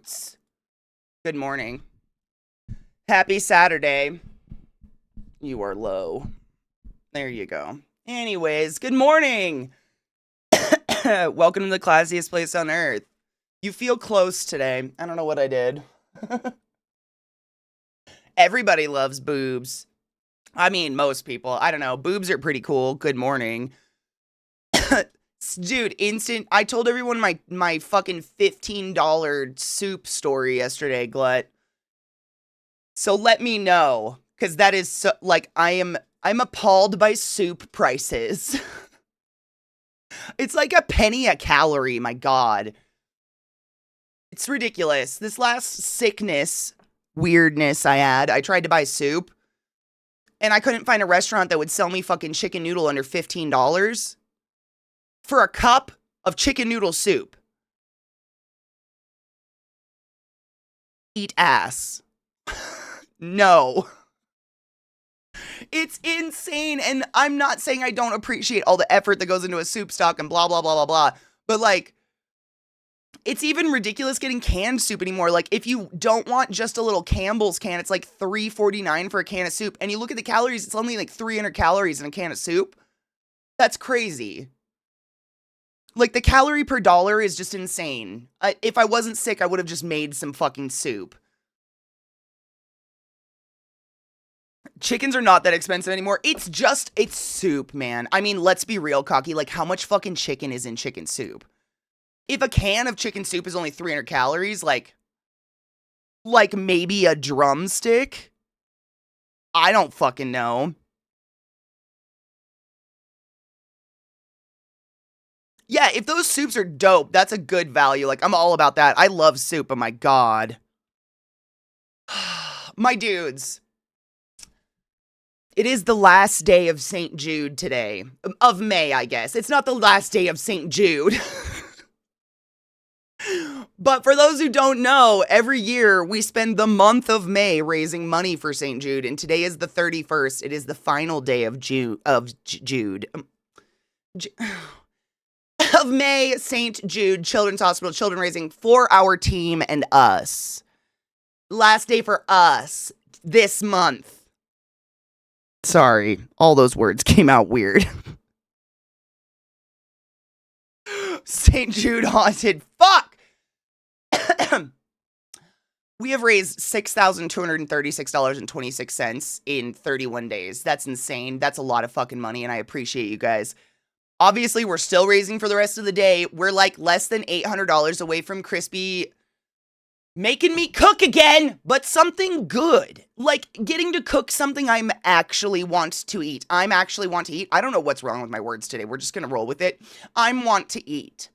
dudes. Good morning. Happy Saturday. You are low. There you go. Anyways, good morning. Welcome to the classiest place on earth. You feel close today. I don't know what I did. Everybody loves boobs. I mean, most people. I don't know. Boobs are pretty cool. Good morning. Dude, instant. I told everyone my fucking $15 soup story yesterday, Glut. So let me know, because that is so, like, I'm appalled by soup prices. It's like a penny a calorie, my God. It's ridiculous. This last sickness, weirdness I had, I tried to buy soup, and I couldn't find a restaurant that would sell me fucking chicken noodle under $15 for a cup of chicken noodle soup. Eat ass. No. It's insane, and I'm not saying I don't appreciate all the effort that goes into a soup stock and blah, blah, blah, blah, blah, but, like, it's even ridiculous getting canned soup anymore. Like, if you don't want just a little Campbell's can, it's like $3.49 for a can of soup, and you look at the calories, it's only like 300 calories in a can of soup. That's crazy. Like, the calorie per dollar is just insane. If I wasn't sick, I would have just made some fucking soup. Chickens are not that expensive anymore. It's soup, man. I mean, let's be real, Cocky. Like, how much fucking chicken is in chicken soup? If a can of chicken soup is only 300 calories, like maybe a drumstick? I don't fucking know. Yeah, if those soups are dope, that's a good value. Like, I'm all about that. I love soup, oh my God. My dudes. It is the last day of St. Jude today. Of May, I guess. It's not the last day of St. Jude. But for those who don't know, every year we spend the month of May raising money for St. Jude, and today is the 31st. It is the final day of Jude. Of May, St. Jude Children's Hospital, children raising for our team and us. Last day for us this month. Sorry, all those words came out weird. St. Jude haunted. Fuck! We have raised $6,236.26 in 31 days. That's insane. That's a lot of fucking money, and I appreciate you guys. Obviously, we're still raising for the rest of the day. We're like less than $800 away from Crispy making me cook again, but something good. Like, getting to cook something I'm actually want to eat. I'm actually want to eat. I don't know what's wrong with my words today. We're just gonna roll with it. I'm want to eat.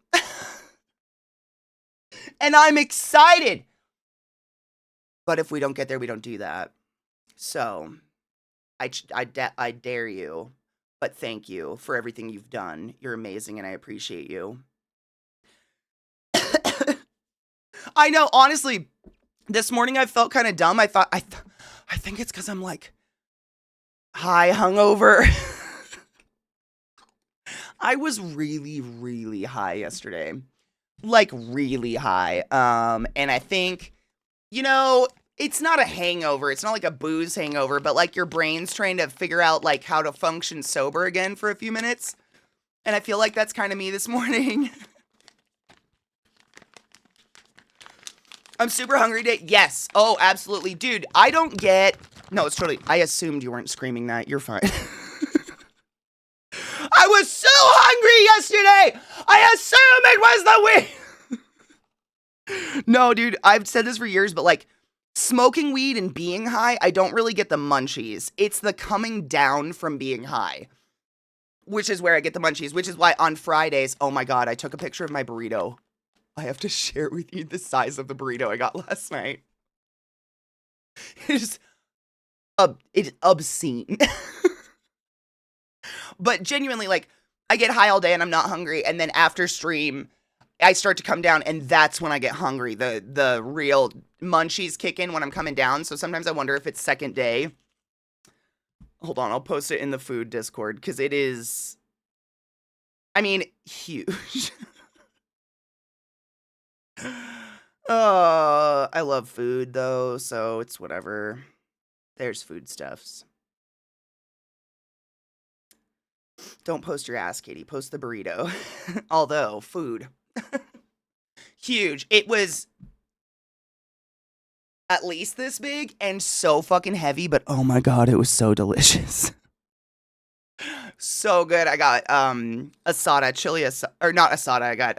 And I'm excited. But if we don't get there, we don't do that. So, I dare you. But thank you for everything you've done. You're amazing, and I appreciate you. I know, honestly, this morning I felt kind of dumb. I think it's because I'm like high hungover. I was really, really high yesterday. Like, really high. And I think, you know, it's not a hangover. It's not like a booze hangover, but like your brain's trying to figure out like how to function sober again for a few minutes. And I feel like that's kind of me this morning. I'm super hungry today. Yes. Oh, absolutely. Dude, I don't get... No, it's totally... I assumed you weren't screaming that. You're fine. I was so hungry yesterday! I assume it was the weed! No, dude, I've said this for years, but like, smoking weed and being high, I don't really get the munchies. It's the coming down from being high, which is where I get the munchies, which is why on Fridays, oh my God, I took a picture of my burrito. I have to share with you the size of the burrito I got last night. It's obscene. But genuinely, like, I get high all day and I'm not hungry, and then after stream, I start to come down, and that's when I get hungry. The real munchies kick in when I'm coming down, so sometimes I wonder if it's second day. Hold on, I'll post it in the food Discord, because it is, I mean, huge. love food though, so it's whatever. There's foodstuffs. Don't post your ass, Katie. Post the burrito. Although, food. Huge. It was at least this big and so fucking heavy, but oh my god, it was so delicious. So good. I got asada, chili asada, or not asada, I got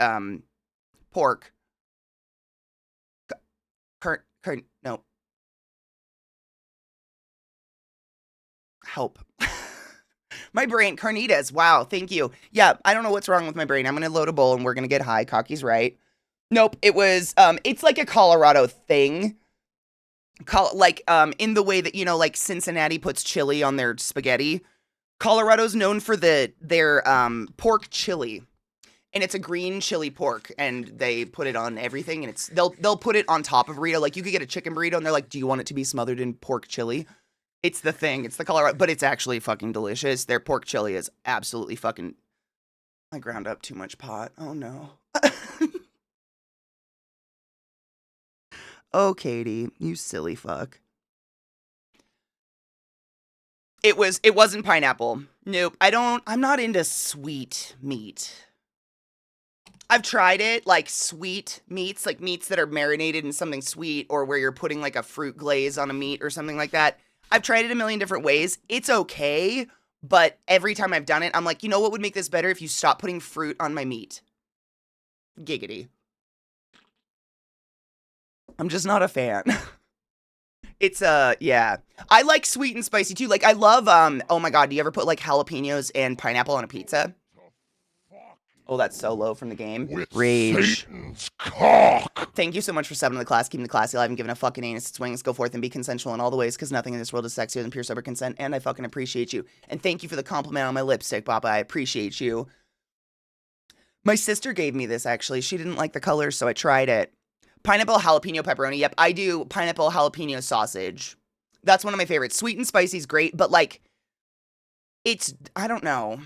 pork. No. Help. My brain, carnitas. Wow, thank you. Yeah, I don't know what's wrong with my brain. I'm gonna load a bowl and we're gonna get high. Cocky's right. Nope, it was it's like a Colorado thing. In the way that, you know, like Cincinnati puts chili on their spaghetti. Colorado's known for their pork chili. And it's a green chili pork, and they put it on everything, and they'll put it on top of burrito. Like, you could get a chicken burrito, and they're like, do you want it to be smothered in pork chili? It's the thing. It's the Colorado, but it's actually fucking delicious. Their pork chili is absolutely fucking... I ground up too much pot. Oh, no. Oh, Katie, you silly fuck. It wasn't pineapple. Nope. I'm not into sweet meat. I've tried it, like sweet meats, like meats that are marinated in something sweet, or where you're putting like a fruit glaze on a meat or something like that. I've tried it a million different ways. It's okay, but every time I've done it, I'm like, you know what would make this better if you stop putting fruit on my meat? Giggity. I'm just not a fan. It's, yeah. I like sweet and spicy too. Like, I love, oh my god, do you ever put like jalapenos and pineapple on a pizza? Oh, that's so low from the game. Rage. Satan's cock. Thank you so much for subbing to the class, keeping the classy alive, and giving a fucking anus its wings. Go forth and be consensual in all the ways, because nothing in this world is sexier than pure sober consent, and I fucking appreciate you. And thank you for the compliment on my lipstick, Papa. I appreciate you. My sister gave me this, actually. She didn't like the color, so I tried it. Pineapple jalapeno pepperoni. Yep, I do pineapple jalapeno sausage. That's one of my favorites. Sweet and spicy is great, but like, it's, I don't know.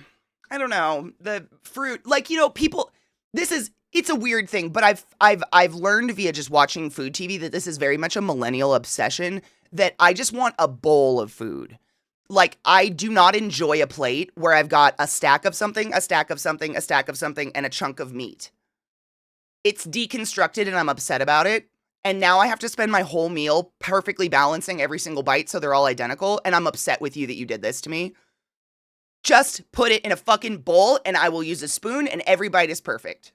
The fruit, like, you know, people, it's a weird thing, but I've learned via just watching food TV that this is very much a millennial obsession, that I just want a bowl of food. Like, I do not enjoy a plate where I've got a stack of something, a stack of something, a stack of something, and a chunk of meat. It's deconstructed and I'm upset about it. And now I have to spend my whole meal perfectly balancing every single bite so they're all identical. And I'm upset with you that you did this to me. Just put it in a fucking bowl and I will use a spoon and every bite is perfect.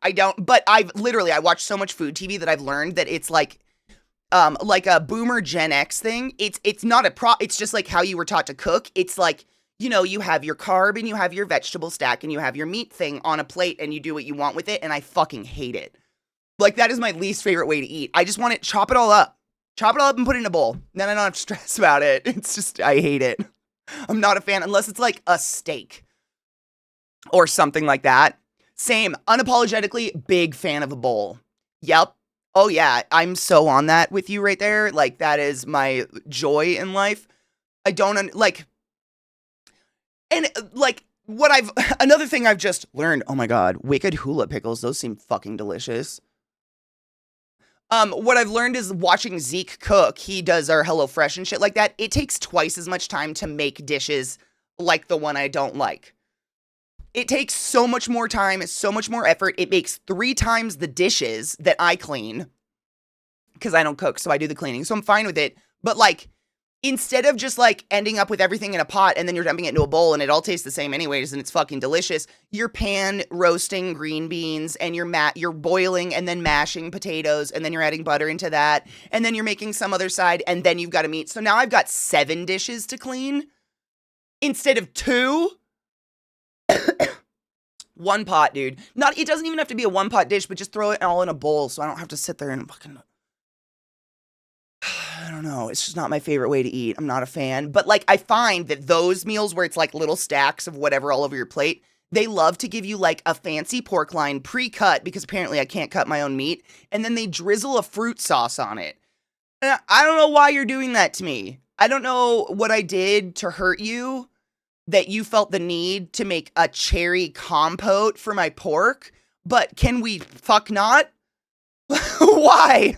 But I watched so much food TV that I've learned that it's like a boomer Gen X thing. It's not it's just like how you were taught to cook. It's like, you know, you have your carb and you have your vegetable stack and you have your meat thing on a plate and you do what you want with it, and I fucking hate it. Like, that is my least favorite way to eat. I just want it, chop it all up and put it in a bowl. Then I don't have to stress about it. It's just, I hate it. I'm not a fan unless it's like a steak or something like that. Same, unapologetically big fan of a bowl. Yep. Oh yeah, I'm so on that with you right there. Like, that is my joy in life. I don't, like... And, like, another thing I've just learned, oh my god, wicked hula pickles, those seem fucking delicious. What I've learned is watching Zeke cook, he does our HelloFresh and shit like that, it takes twice as much time to make dishes like the one I don't like. It takes so much more time, so much more effort, it makes 3 times the dishes that I clean, because I don't cook, so I do the cleaning, so I'm fine with it, but, like, instead of just, like, ending up with everything in a pot and then you're dumping it into a bowl and it all tastes the same anyways and it's fucking delicious, you're pan roasting green beans and you're boiling and then mashing potatoes and then you're adding butter into that and then you're making some other side and then you've got a meat. So now I've got 7 dishes to clean instead of 2. 1 pot, dude. It doesn't even have to be a 1-pot dish, but just throw it all in a bowl so I don't have to sit there and fucking... I don't know. It's just not my favorite way to eat. I'm not a fan. But, like, I find that those meals where it's, like, little stacks of whatever all over your plate, they love to give you, like, a fancy pork loin pre-cut, because apparently I can't cut my own meat, and then they drizzle a fruit sauce on it. And I don't know why you're doing that to me. I don't know what I did to hurt you, that you felt the need to make a cherry compote for my pork, but can we fuck not? Why?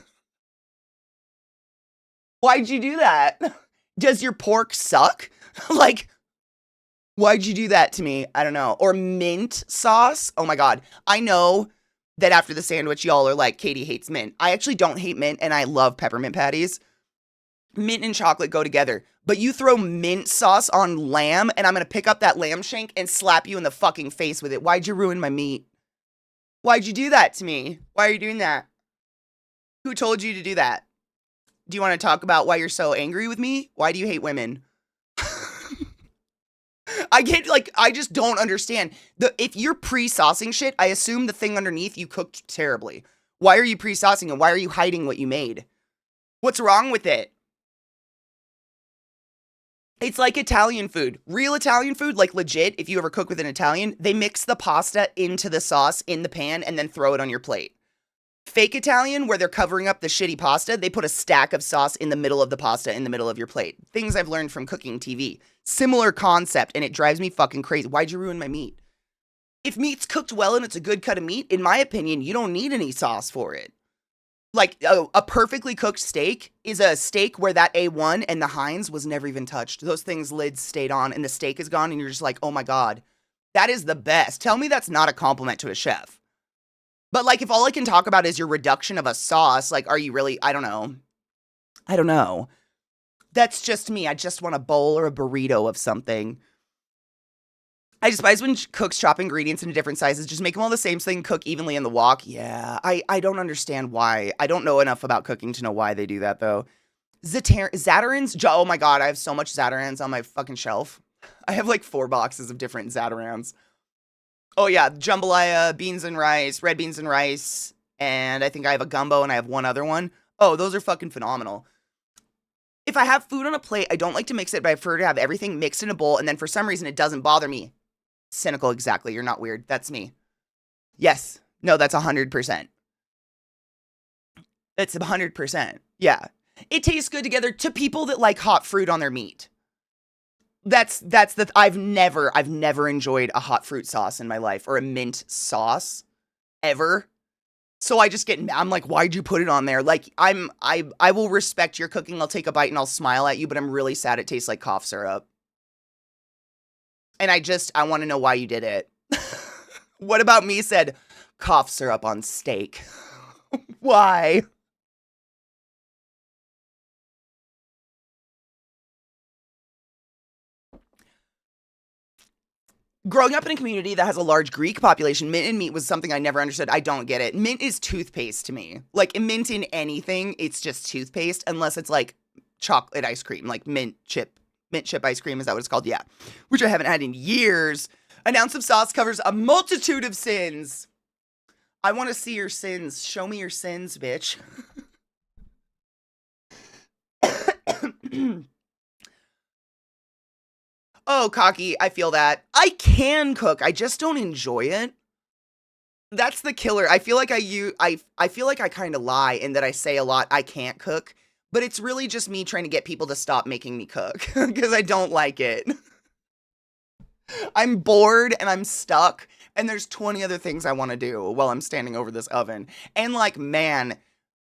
Why'd you do that? Does your pork suck? Like, why'd you do that to me? I don't know. Or mint sauce. Oh my God. I know that after the sandwich, y'all are like, Katie hates mint. I actually don't hate mint, and I love peppermint patties. Mint and chocolate go together. But you throw mint sauce on lamb, and I'm going to pick up that lamb shank and slap you in the fucking face with it. Why'd you ruin my meat? Why'd you do that to me? Why are you doing that? Who told you to do that? Do you want to talk about why you're so angry with me? Why do you hate women? I just don't understand. If you're pre-saucing shit, I assume the thing underneath you cooked terribly. Why are you pre-saucing and why are you hiding what you made? What's wrong with it? It's like Italian food. Real Italian food, like legit, if you ever cook with an Italian, they mix the pasta into the sauce in the pan and then throw it on your plate. Fake Italian, where they're covering up the shitty pasta, they put a stack of sauce in the middle of the pasta in the middle of your plate. Things I've learned from cooking TV. Similar concept, and it drives me fucking crazy. Why'd you ruin my meat? If meat's cooked well and it's a good cut of meat, in my opinion, you don't need any sauce for it. Like, a perfectly cooked steak is a steak where that A1 and the Heinz was never even touched. Those things' lids stayed on, and the steak is gone, and you're just like, oh my God, that is the best. Tell me that's not a compliment to a chef. But, like, if all I can talk about is your reduction of a sauce, like, are you really, I don't know. I don't know. That's just me. I just want a bowl or a burrito of something. I despise when cooks chop ingredients into different sizes. Just make them all the same so they can cook evenly in the wok. Yeah, I don't understand why. I don't know enough about cooking to know why they do that, though. Zatarain's? Oh my God, I have so much Zatarain's on my fucking shelf. I have like 4 boxes of different Zatarain's. Oh yeah, jambalaya, beans and rice, red beans and rice, and I think I have a gumbo and I have one other one. Oh, those are fucking phenomenal. If I have food on a plate, I don't like to mix it, but I prefer to have everything mixed in a bowl, and then for some reason it doesn't bother me. Cynical, exactly. You're not weird. That's me. Yes. No, that's 100%. That's 100%. Yeah. It tastes good together to people that like hot fruit on their meat. I've never enjoyed a hot fruit sauce in my life or a mint sauce ever. So I'm like, why'd you put it on there? Like, I will respect your cooking. I'll take a bite and I'll smile at you, but I'm really sad it tastes like cough syrup. And I want to know why you did it. What about me said cough syrup on steak? Why? Growing up in a community that has a large Greek population, mint and meat was something I never understood. I don't get it. Mint is toothpaste to me. Like, mint in anything, it's just toothpaste, unless it's like chocolate ice cream, like mint chip ice cream. Is that what it's called? Yeah. Which I haven't had in years. An ounce of sauce covers a multitude of sins. I want to see your sins. Show me your sins, bitch. Oh, cocky, I feel that. I can cook, I just don't enjoy it. That's the killer. I feel like I feel like I kind of lie in that I say a lot I can't cook, but it's really just me trying to get people to stop making me cook because I don't like it. I'm bored and I'm stuck and there's 20 other things I want to do while I'm standing over this oven. And like, man,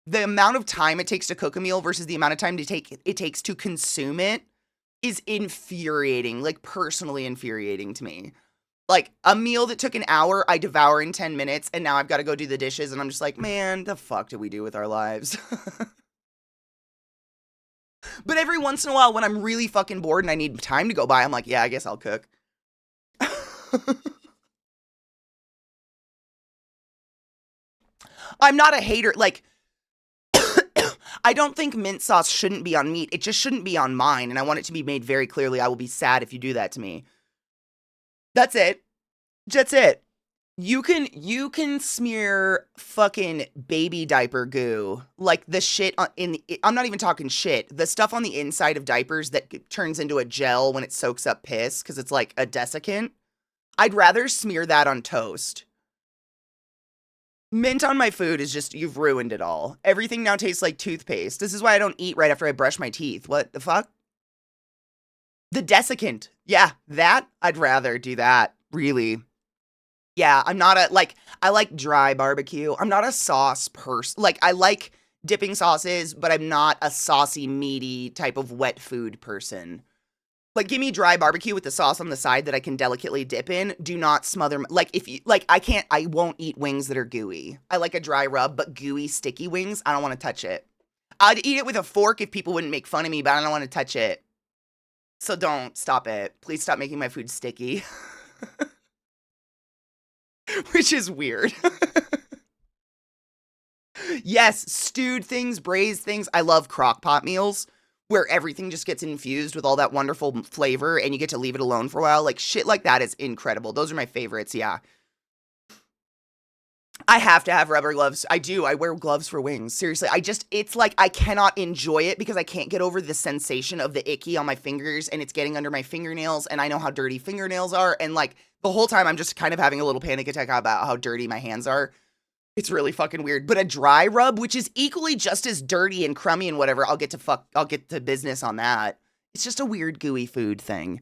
the amount of time it takes to cook a meal versus the amount of time it takes to consume it is infuriating, like personally infuriating to me. Like, a meal that took an hour, I devour in 10 minutes, and now I've got to go do the dishes, and I'm just like, man, the fuck did we do with our lives? But every once in a while, when I'm really fucking bored and I need time to go by, I'm like, yeah, I guess I'll cook. I'm not a hater, like, I don't think mint sauce shouldn't be on meat. It just shouldn't be on mine, and I want it to be made very clearly. I will be sad if you do that to me. That's it. That's it. You can smear fucking baby diaper goo, like the shit I'm not even talking shit. The stuff on the inside of diapers that turns into a gel when it soaks up piss because it's like a desiccant. I'd rather smear that on toast. Mint on my food is just, you've ruined it all. Everything now tastes like toothpaste. This is why I don't eat right after I brush my teeth. What the fuck? The desiccant. Yeah, that, I'd rather do that, really. Yeah, I'm not I like dry barbecue. I'm not a sauce person. Like, I like dipping sauces, but I'm not a saucy, meaty type of wet food person. Like, give me dry barbecue with the sauce on the side that I can delicately dip in. Do not smother. Like, if you, like, I won't eat wings that are gooey. I like a dry rub, but gooey, sticky wings, I don't want to touch it. I'd eat it with a fork if people wouldn't make fun of me, but I don't want to touch it. So don't. Stop it. Please stop making my food sticky. Which is weird. Yes, stewed things, braised things. I love crock pot meals where everything just gets infused with all that wonderful flavor and you get to leave it alone for a while. Like, shit like that is incredible. Those are my favorites, yeah. I have to have rubber gloves. I do. I wear gloves for wings. Seriously, it's like I cannot enjoy it because I can't get over the sensation of the icky on my fingers and it's getting under my fingernails and I know how dirty fingernails are. And like the whole time I'm just kind of having a little panic attack about how dirty my hands are. It's really fucking weird. But a dry rub, which is equally just as dirty and crummy and whatever, I'll get to business on that. It's just a weird gooey food thing.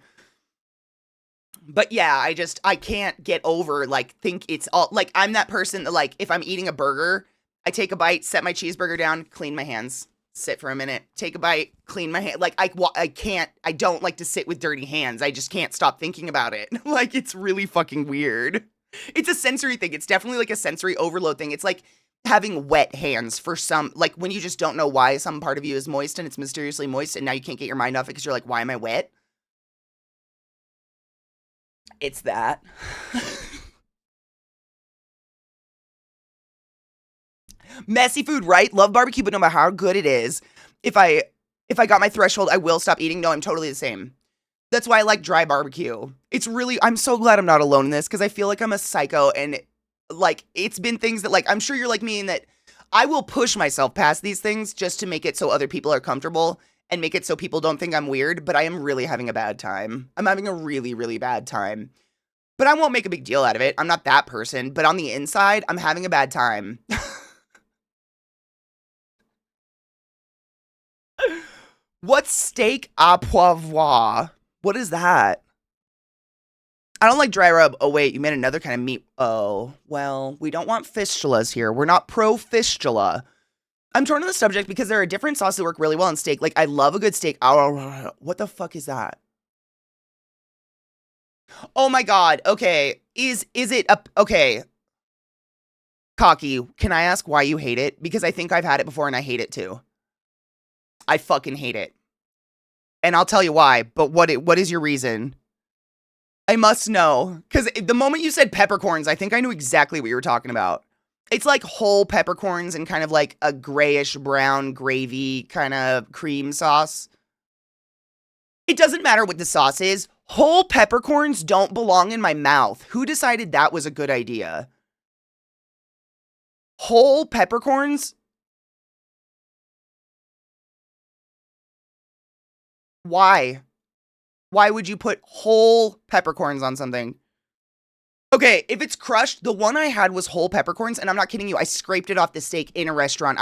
But yeah, I can't get over, like, think it's all, like, I'm that person that, like, if I'm eating a burger, I take a bite, set my cheeseburger down, clean my hands, sit for a minute, take a bite, clean my hand. Like, I don't like to sit with dirty hands. I just can't stop thinking about it. Like, it's really fucking weird. It's a sensory thing. It's definitely like a sensory overload thing. It's like having wet hands for some, like, when you just don't know why some part of you is moist and it's mysteriously moist and now you can't get your mind off it because you're like, why am I wet? It's that. Messy food, right? Love barbecue, but no matter how good it is, if I got my threshold, I will stop eating. No, I'm totally the same. That's why I like dry barbecue. It's really, I'm so glad I'm not alone in this because I feel like I'm a psycho and like it's been things that like, I'm sure you're like me in that I will push myself past these things just to make it so other people are comfortable and make it so people don't think I'm weird, but I am really having a bad time. I'm having a really, really bad time. But I won't make a big deal out of it. I'm not that person, but on the inside, I'm having a bad time. What's steak à poivre? What is that? I don't like dry rub. Oh, wait, you made another kind of meat. Oh, well, we don't want fistulas here. We're not pro fistula. I'm torn on the subject because there are different sauces that work really well on steak. Like, I love a good steak. Oh, what the fuck is that? Oh my god. Okay. Is it a okay? Cocky, can I ask why you hate it? Because I think I've had it before and I hate it too. I fucking hate it. And I'll tell you why, but what is your reason? I must know. Because the moment you said peppercorns, I think I knew exactly what you were talking about. It's like whole peppercorns and kind of like a grayish brown gravy kind of cream sauce. It doesn't matter what the sauce is. Whole peppercorns don't belong in my mouth. Who decided that was a good idea? Whole peppercorns? Why? Why would you put whole peppercorns on something? Okay, if it's crushed, the one I had was whole peppercorns, and I'm not kidding you. I scraped it off the steak in a restaurant.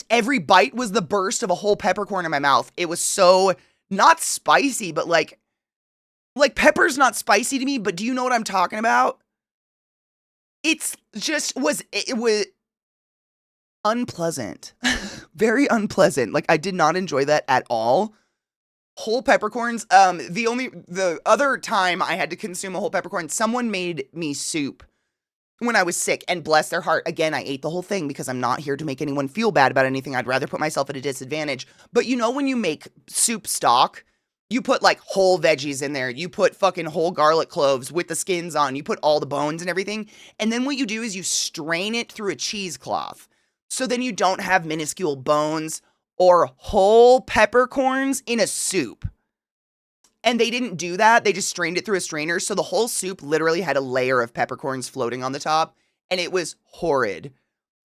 Every bite was the burst of a whole peppercorn in my mouth. It was so, not spicy, but like pepper's not spicy to me, but do you know what I'm talking about? It was unpleasant. Very unpleasant. Like, I did not enjoy that at all. Whole peppercorns. The other time I had to consume a whole peppercorn, someone made me soup when I was sick, and bless their heart, again, I ate the whole thing because I'm not here to make anyone feel bad about anything. I'd rather put myself at a disadvantage. But you know when you make soup stock, you put like whole veggies in there. You put fucking whole garlic cloves with the skins on. You put all the bones and everything. And then what you do is you strain it through a cheesecloth. So then you don't have minuscule bones or whole peppercorns in a soup. And they didn't do that. They just strained it through a strainer. So the whole soup literally had a layer of peppercorns floating on the top. And it was horrid.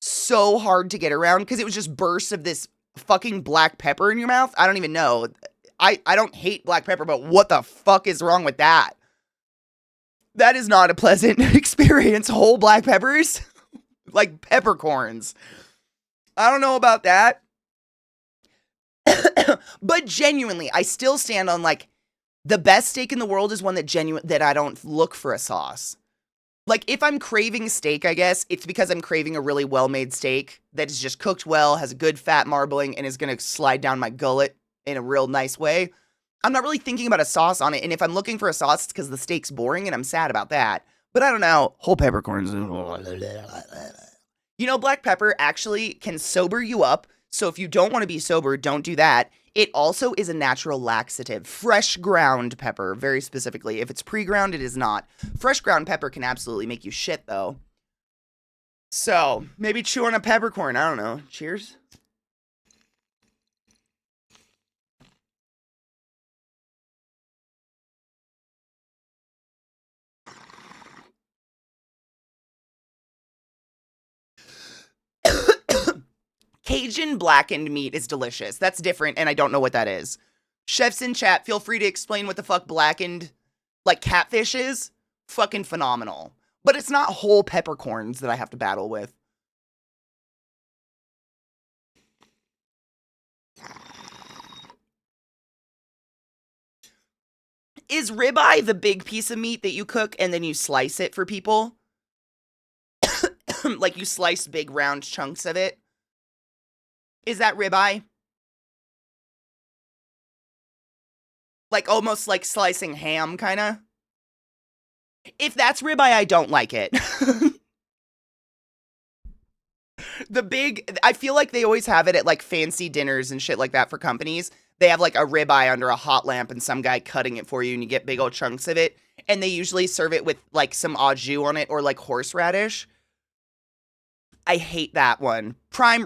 So hard to get around because it was just bursts of this fucking black pepper in your mouth. I don't even know. I don't hate black pepper, but what the fuck is wrong with that? That is not a pleasant experience. Whole black peppers? Like peppercorns. I don't know about that. But genuinely, I still stand on like the best steak in the world is one that I don't look for a sauce. Like, if I'm craving steak, I guess, it's because I'm craving a really well-made steak that is just cooked well, has a good fat marbling, and is gonna slide down my gullet in a real nice way. I'm not really thinking about a sauce on it, and if I'm looking for a sauce, it's because the steak's boring, and I'm sad about that. But I don't know. Whole peppercorns. You know, black pepper actually can sober you up, so if you don't want to be sober, don't do that. It also is a natural laxative. Fresh ground pepper, very specifically. If it's pre-ground, it is not. Fresh ground pepper can absolutely make you shit, though. So, maybe chew on a peppercorn. I don't know. Cheers. Cajun blackened meat is delicious. That's different, and I don't know what that is. Chefs in chat, feel free to explain what the fuck blackened, like, catfish is. Fucking phenomenal. But it's not whole peppercorns that I have to battle with. Is ribeye the big piece of meat that you cook and then you slice it for people? Like, you slice big round chunks of it? Is that ribeye? Like, almost like slicing ham, kinda? If that's ribeye, I don't like it. I feel like they always have it at, like, fancy dinners and shit like that for companies. They have, like, a ribeye under a hot lamp and some guy cutting it for you and you get big old chunks of it. And they usually serve it with, like, some au jus on it or, like, horseradish. I hate that one.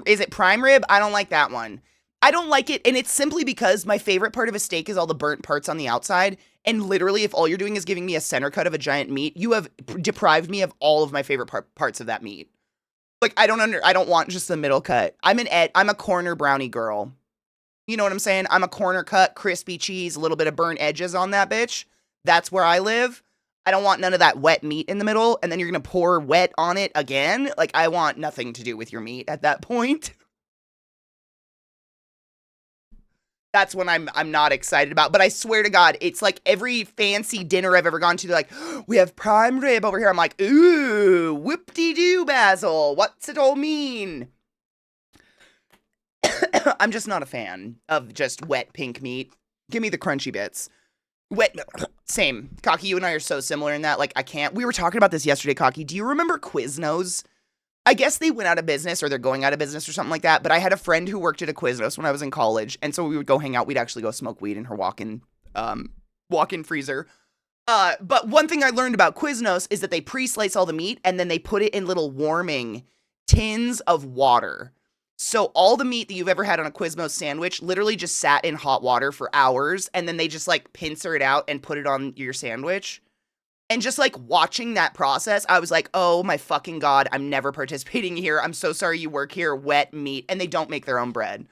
Is it prime rib? I don't like that one. I don't like it, and it's simply because my favorite part of a steak is all the burnt parts on the outside, and literally, if all you're doing is giving me a center cut of a giant meat, you have deprived me of all of my favorite parts of that meat. Like, I don't want just the middle cut. I'm a corner brownie girl. You know what I'm saying? I'm a corner cut, crispy cheese, a little bit of burnt edges on that bitch. That's where I live. I don't want none of that wet meat in the middle, and then you're gonna pour wet on it again. Like, I want nothing to do with your meat at that point. That's when I'm not excited about. But I swear to God, it's like every fancy dinner I've ever gone to, they're like, we have prime rib over here. I'm like, ooh, whoop-de-doo, Basil. What's it all mean? I'm just not a fan of just wet pink meat. Give me the crunchy bits. Same. Cocky, you and I are so similar in that, like, I can't. We were talking about this yesterday, Cocky. Do you remember Quiznos? I guess they went out of business or they're going out of business or something like that. But I had a friend who worked at a Quiznos when I was in college. And so we would go hang out. We'd actually go smoke weed in her walk-in freezer. But one thing I learned about Quiznos is that they pre-slice all the meat and then they put it in little warming tins of water. So all the meat that you've ever had on a Quiznos sandwich literally just sat in hot water for hours, and then they just, like, pincer it out and put it on your sandwich. And just, like, watching that process, I was like, oh my fucking God, I'm never participating here. I'm so sorry you work here, wet meat. And they don't make their own bread.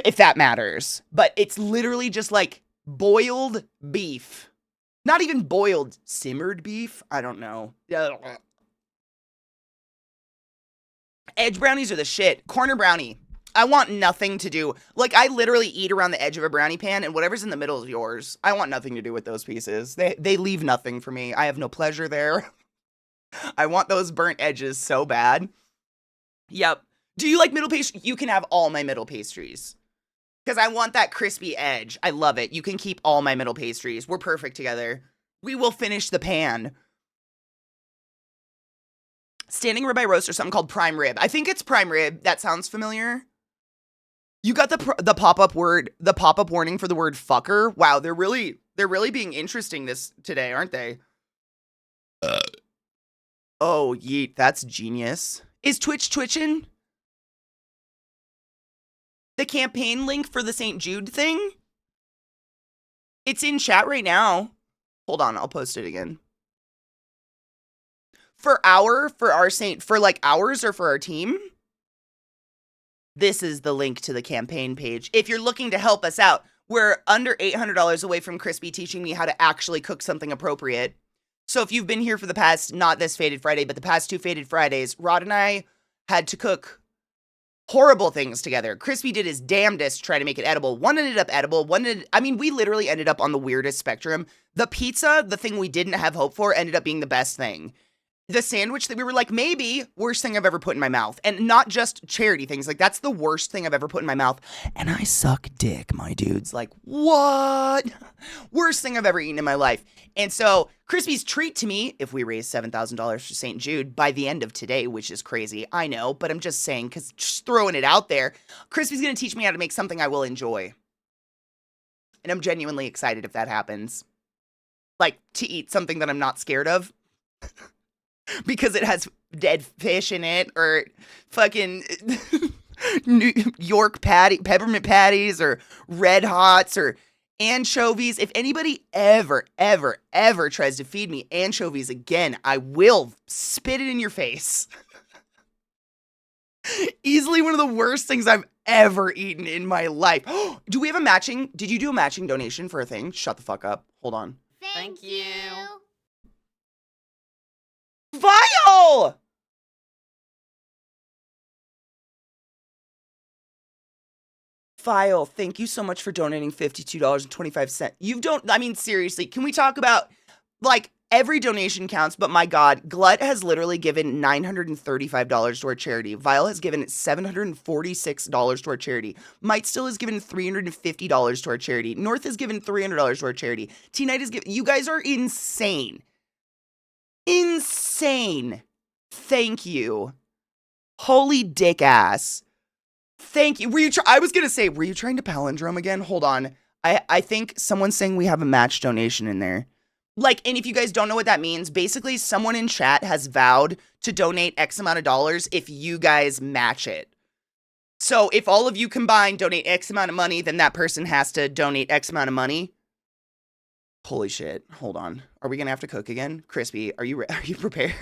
If that matters. But it's literally just, like, boiled beef. Not even boiled, simmered beef? I don't know. Edge brownies are the shit. Corner brownie. I want nothing to do. Like, I literally eat around the edge of a brownie pan, and whatever's in the middle is yours. I want nothing to do with those pieces. They leave nothing for me. I have no pleasure there. I want those burnt edges so bad. Yep. Do you like middle pastry? You can have all my middle pastries. Because I want that crispy edge. I love it. You can keep all my middle pastries. We're perfect together. We will finish the pan. Standing ribeye roast or something called prime rib. I think it's prime rib. That sounds familiar. You got the pop-up warning for the word fucker. Wow, they're really being interesting today, aren't they? Oh, yeet, that's genius. Is Twitch twitching? The campaign link for the St. Jude thing? It's in chat right now. Hold on, I'll post it again. For like ours or for our team? This is the link to the campaign page. If you're looking to help us out, we're under $800 away from Crispy teaching me how to actually cook something appropriate. So if you've been here for the past, not this Faded Friday, but the past 2 Faded Fridays, Rod and I had to cook horrible things together. Crispy did his damnedest to try to make it edible. One ended up edible. We literally ended up on the weirdest spectrum. The pizza, the thing we didn't have hope for, ended up being the best thing. The sandwich that we were like, maybe worst thing I've ever put in my mouth. And not just charity things. Like, that's the worst thing I've ever put in my mouth. And I suck dick, my dudes. Like, what? Worst thing I've ever eaten in my life. And so, Crispy's treat to me, if we raise $7,000 for St. Jude by the end of today, which is crazy, I know, but I'm just saying, because just throwing it out there, Crispy's going to teach me how to make something I will enjoy. And I'm genuinely excited if that happens. Like, to eat something that I'm not scared of. Because it has dead fish in it, or fucking New York peppermint patties, or Red Hots, or anchovies. If anybody ever tries to feed me anchovies again, I will spit it in your face. Easily one of the worst things I've ever eaten in my life. Did you do a matching donation for a thing? Shut the fuck up. Hold on. Thank you. Vile! Vile, thank you so much for donating $52.25. Seriously, can we talk about, like, every donation counts, but my God, Glut has literally given $935 to our charity. Vile has given $746 to our charity. Might still has given $350 to our charity. North has given $300 to our charity. T-Night has given, you guys are insane. Insane. Thank you. Holy dick ass. Thank you. I was gonna say, were you trying to palindrome again? Hold on. I think someone's saying we have a match donation in there. Like, and if you guys don't know what that means, basically someone in chat has vowed to donate X amount of dollars if you guys match it. So if all of you combined donate X amount of money, then that person has to donate X amount of money. Holy shit. Hold on. Are we gonna have to cook again? Crispy, are you prepared?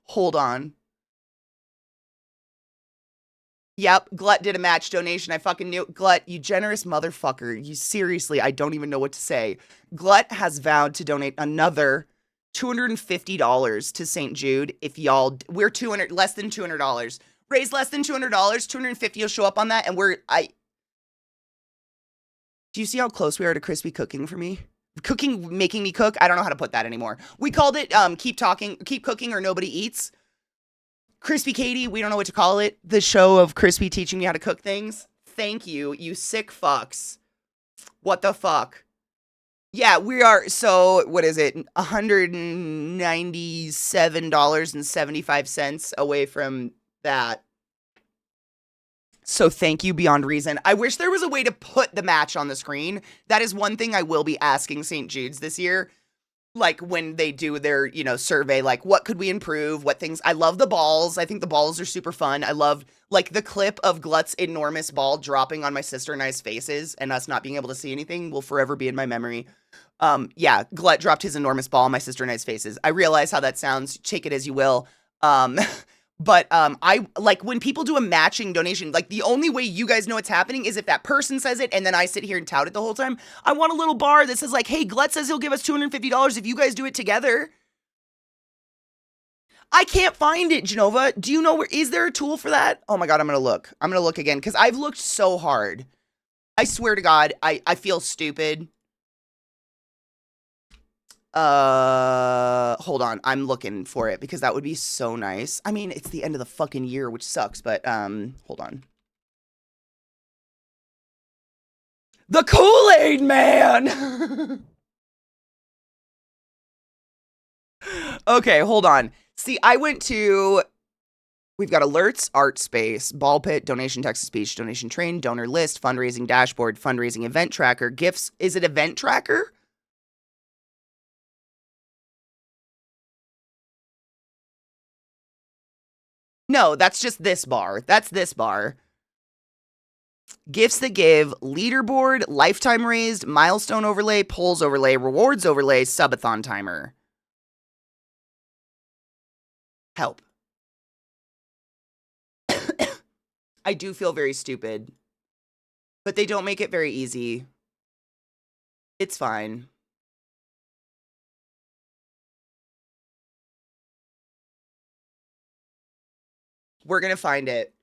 Hold on. Yep, Glut did a match donation. I fucking knew it. Glut, you generous motherfucker. You seriously, I don't even know what to say. Glut has vowed to donate another $250 to St. Jude. If y'all, we're less than $200. Raise less than $200, $250 will show up on that, and do you see how close we are to Crispy cooking for me? Making me cook? I don't know how to put that anymore. We called it, keep cooking or nobody eats. ClassyKatie, we don't know what to call it. The show of Crispy teaching me how to cook things. Thank you, you sick fucks. What the fuck? Yeah, we are, so, what is it? $197.75 away from that. So thank you beyond reason. I wish there was a way to put the match on the screen. That is one thing I will be asking St. Jude's this year. Like, when they do their, survey, like, what could we improve? What things? I love the balls. I think the balls are super fun. I love, like, the clip of Glut's enormous ball dropping on my sister and I's faces and us not being able to see anything will forever be in my memory. Yeah, Glut dropped his enormous ball on my sister and I's faces. I realize how that sounds. Take it as you will. But I like when people do a matching donation, like the only way you guys know it's happening is if that person says it and then I sit here and tout it the whole time. I want a little bar that says like, hey, Glut says he'll give us $250 if you guys do it together. I can't find it, Genova. Do you know is there a tool for that? Oh my God, I'm going to look. I'm going to look again because I've looked so hard. I swear to God, I feel stupid. Hold on. I'm looking for it because that would be so nice. I mean, it's the end of the fucking year, which sucks, but, hold on. The Kool-Aid Man! Okay, hold on. See, we've got alerts, art space, ball pit, donation text to speech, donation train, donor list, fundraising dashboard, fundraising event tracker, gifts. Is it event tracker? No, that's just this bar. That's this bar. Gifts that give, leaderboard, lifetime raised, milestone overlay, polls overlay, rewards overlay, subathon timer. Help. I do feel very stupid. But they don't make it very easy. It's fine. We're gonna find it.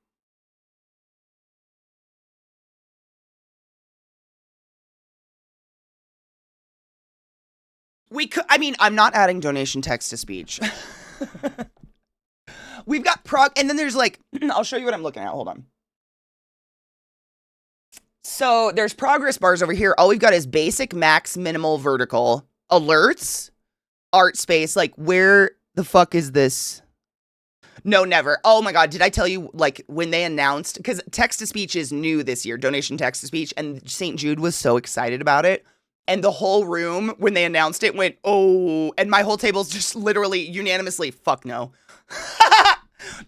We could, I mean, I'm not adding donation text to speech. We've got and then there's like, I'll show you what I'm looking at. Hold on. So there's progress bars over here. All we've got is basic, max, minimal, vertical, alerts, art space. Like, where the fuck is this? No, never. Oh my God. Did I tell you, like, when they announced, because text to speech is new this year, donation text to speech, and St. Jude was so excited about it. And the whole room, when they announced it, went, oh, and my whole table's just literally unanimously, fuck no.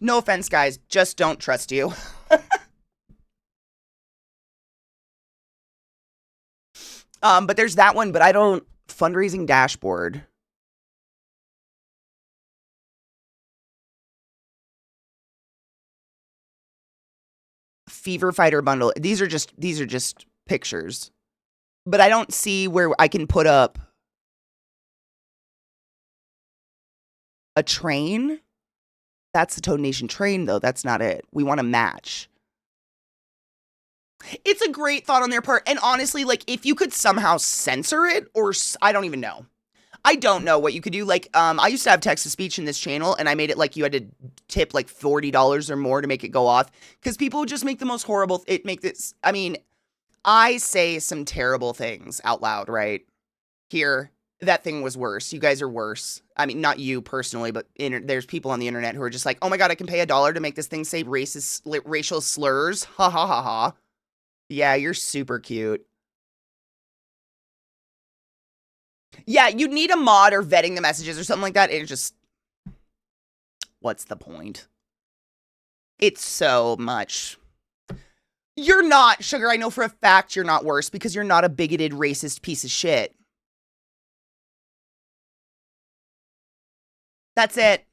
No offense, guys. Just don't trust you. But there's that one, but I don't, fundraising dashboard. Fever fighter bundle. These are just pictures. But I don't see where I can put up a train. That's the Toad Nation train, though. That's not it. We want to match. It's a great thought on their part. And honestly, like, if you could somehow censor it, or I don't even know. I don't know what you could do. Like, I used to have text to speech in this channel, and I made it like you had to tip like $40 or more to make it go off. Because people would just make the most horrible, I mean, I say some terrible things out loud, right? Here, that thing was worse. You guys are worse. I mean, not you personally, but there's people on the internet who are just like, oh my God, I can pay $1 to make this thing say racial slurs. Ha ha ha ha. Yeah, you're super cute. Yeah, you'd need a mod or vetting the messages or something like that. It just, what's the point? It's so much. You're not, Sugar. I know for a fact you're not worse because you're not a bigoted, racist piece of shit. That's it.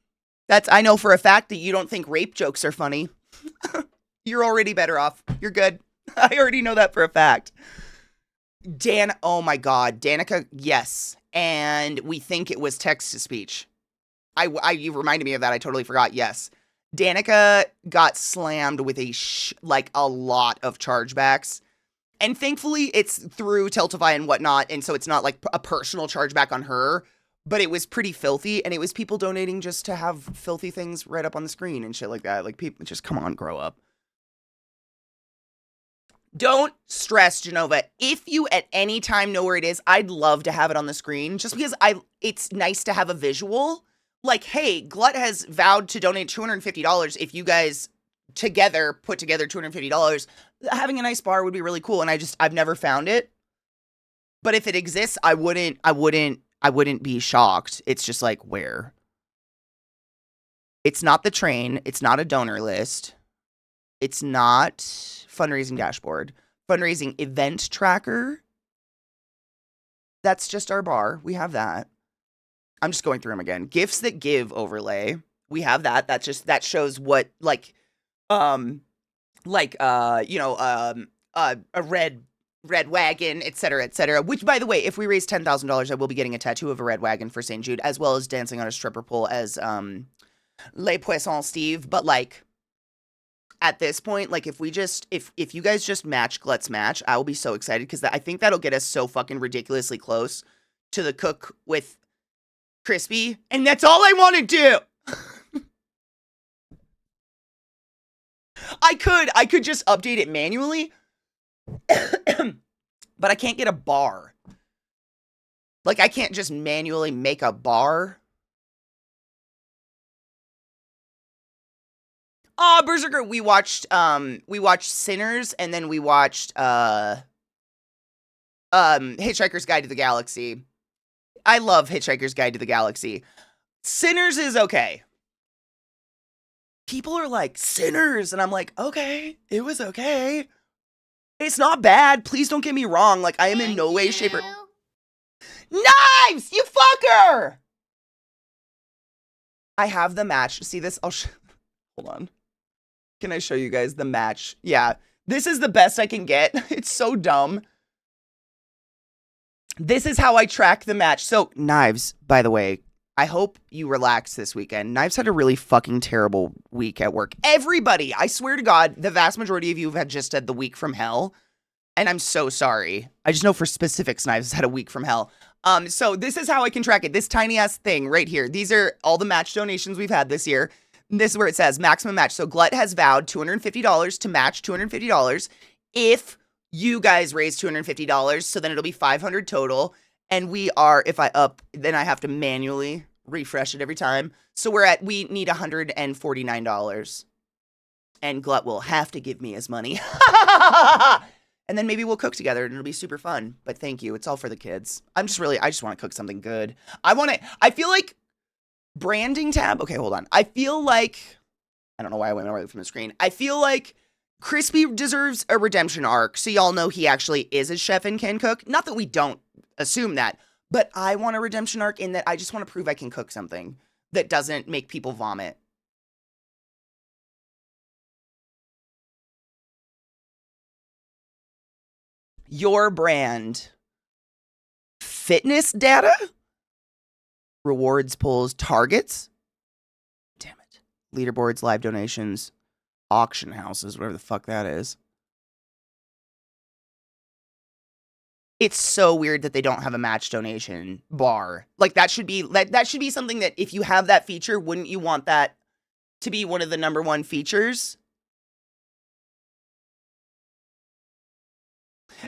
I know for a fact that you don't think rape jokes are funny. You're already better off. You're good. I already know that for a fact. Oh my God. Danica, yes. And we think it was text to speech. You reminded me of that. I totally forgot. Yes. Danica got slammed with a lot of chargebacks. And thankfully, it's through Tiltify and whatnot, and so it's not like a personal chargeback on her, but it was pretty filthy, and it was people donating just to have filthy things right up on the screen and shit like that. Like, people, just come on, grow up. Don't stress, Genova. If you at any time know where it is, I'd love to have it on the screen, just because it's nice to have a visual. Like, hey, Glut has vowed to donate $250 if you guys together put together $250. Having a nice bar would be really cool, and I've never found it. But if it exists, I wouldn't be shocked. It's just like, where? It's not the train. It's not a donor list. It's not fundraising dashboard. Fundraising event tracker. That's just our bar. We have that. I'm just going through them again. Gifts that give overlay. We have that. That shows what, like, a red wagon, etc. Which, by the way, if we raise $10,000, I will be getting a tattoo of a red wagon for St. Jude, as well as dancing on a stripper pole as Les Poissons Steve. But, like, at this point, like, if you guys just match Glut's match, I will be so excited, because I think that'll get us so fucking ridiculously close to the cook with Crispy, and that's all I want to do. I could just update it manually, but I can't get a bar. Like, I can't just manually make a bar. Oh, Berserker, we watched Sinners, and then we watched Hitchhiker's Guide to the Galaxy. I love Hitchhiker's Guide to the Galaxy. Sinners is okay. People are like, Sinners, and I'm like, okay, it was okay. It's not bad. Please don't get me wrong. Like, I am in no way, shape, or... Knives! You fucker! I have the match. See this? Hold on. Can I show you guys the match? Yeah. This is the best I can get. It's so dumb. This is how I track the match. So, Knives, by the way, I hope you relax this weekend. Knives had a really fucking terrible week at work. Everybody, I swear to God, the vast majority of you have had just had the week from hell. And I'm so sorry. I just know for specifics, Knives had a week from hell. So this is how I can track it. This tiny ass thing right here. These are all the match donations we've had this year. This is where it says maximum match. So Glut has vowed $250 to match $250 if you guys raise $250. So then it'll be $500 total. And we are, if I up, then I have to manually refresh it every time. So we need $149. And Glut will have to give me his money. And then maybe we'll cook together and it'll be super fun. But thank you. It's all for the kids. I just want to cook something good. I feel like branding tab. Okay, hold on. I don't know why I went away from the screen. I feel like Crispy deserves a redemption arc. So y'all know he actually is a chef and can cook. Not that we don't assume that, but I want a redemption arc in that I just want to prove I can cook something that doesn't make people vomit. Your brand. Fitness data? Rewards, pulls, targets? Damn it. Leaderboards, live donations, auction houses, whatever the fuck that is. It's so weird that they don't have a match donation bar. Like that should be something that if you have that feature, wouldn't you want that to be one of the number one features?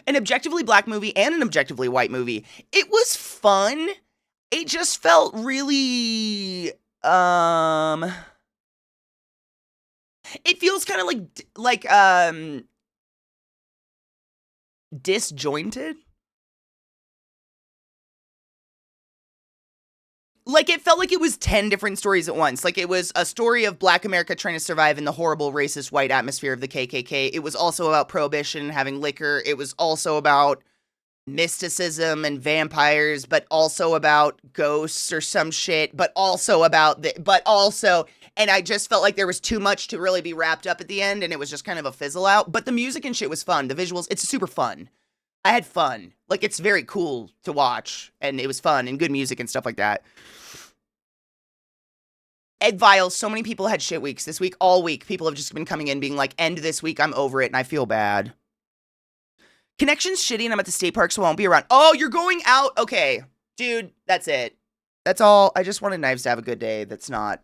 An objectively black movie and an objectively white movie. It was fun. It just felt really it feels kind of like disjointed. Like, it felt like it was 10 different stories at once. Like, it was a story of Black America trying to survive in the horrible, racist, white atmosphere of the KKK. It was also about prohibition, having liquor. It was also about mysticism and vampires, but also about ghosts or some shit, but also, and I just felt like there was too much to really be wrapped up at the end, and it was just kind of a fizzle out. But the music and shit was fun. The visuals, it's super fun. I had fun. Like, it's very cool to watch, and it was fun, and good music and stuff like that. Ed Viles, so many people had shit weeks this week. All week, people have just been coming in being like, end this week, I'm over it, and I feel bad. Connection's shitty, and I'm at the state park, so I won't be around. Oh, you're going out? Okay. Dude, that's it. That's all. I just wanted Knives to have a good day that's not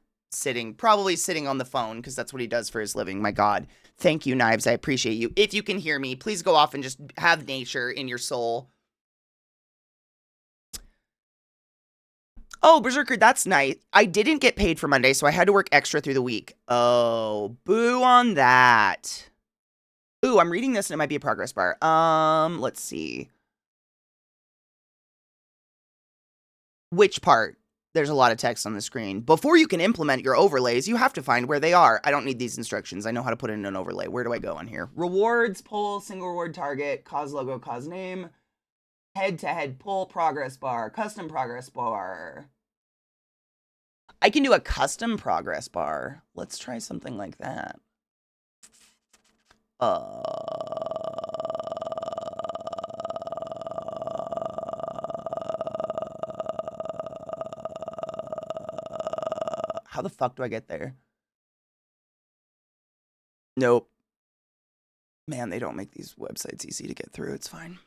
probably sitting on the phone, because that's what he does for his living. My God. Thank you, Knives. I appreciate you. If you can hear me, please go off and just have nature in your soul. Oh, Berserker, that's nice. I didn't get paid for Monday, so I had to work extra through the week. Oh, boo on that. Ooh, I'm reading this and it might be a progress bar. Let's see. Which part? There's a lot of text on the screen. Before you can implement your overlays, you have to find where they are. I don't need these instructions. I know how to put in an overlay. Where do I go on here? Rewards, pull, single reward target, cause logo, cause name, head-to-head pull, progress bar, custom progress bar. I can do a custom progress bar. Let's try something like that. How the fuck do I get there? Nope. Man, they don't make these websites easy to get through. It's fine.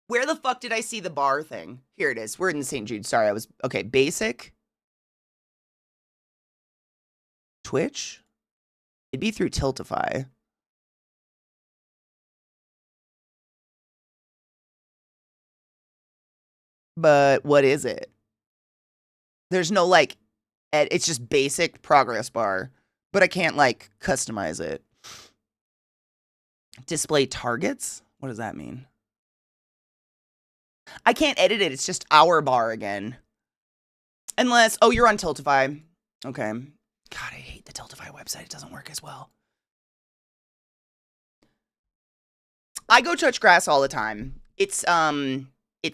Where the fuck did I see the bar thing? Here it is. We're in St. Jude. Sorry, okay, basic. Twitch? It'd be through Tiltify. But what is it? There's no, like, it's just basic progress bar. But I can't, like, customize it. Display targets? What does that mean? I can't edit it. It's just our bar again. Unless, oh, you're on Tiltify. Okay. God, I hate the Tiltify website. It doesn't work as well. I go touch grass all the time. It's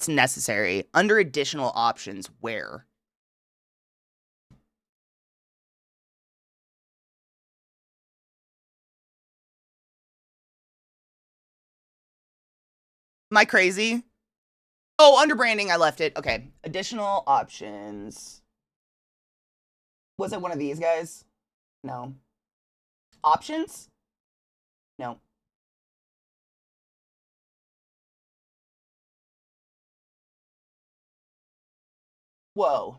necessary. Under additional options, where? Am I crazy? Oh, under branding, I left it. Okay. Additional options. Was it one of these guys? No. Options? No. Whoa.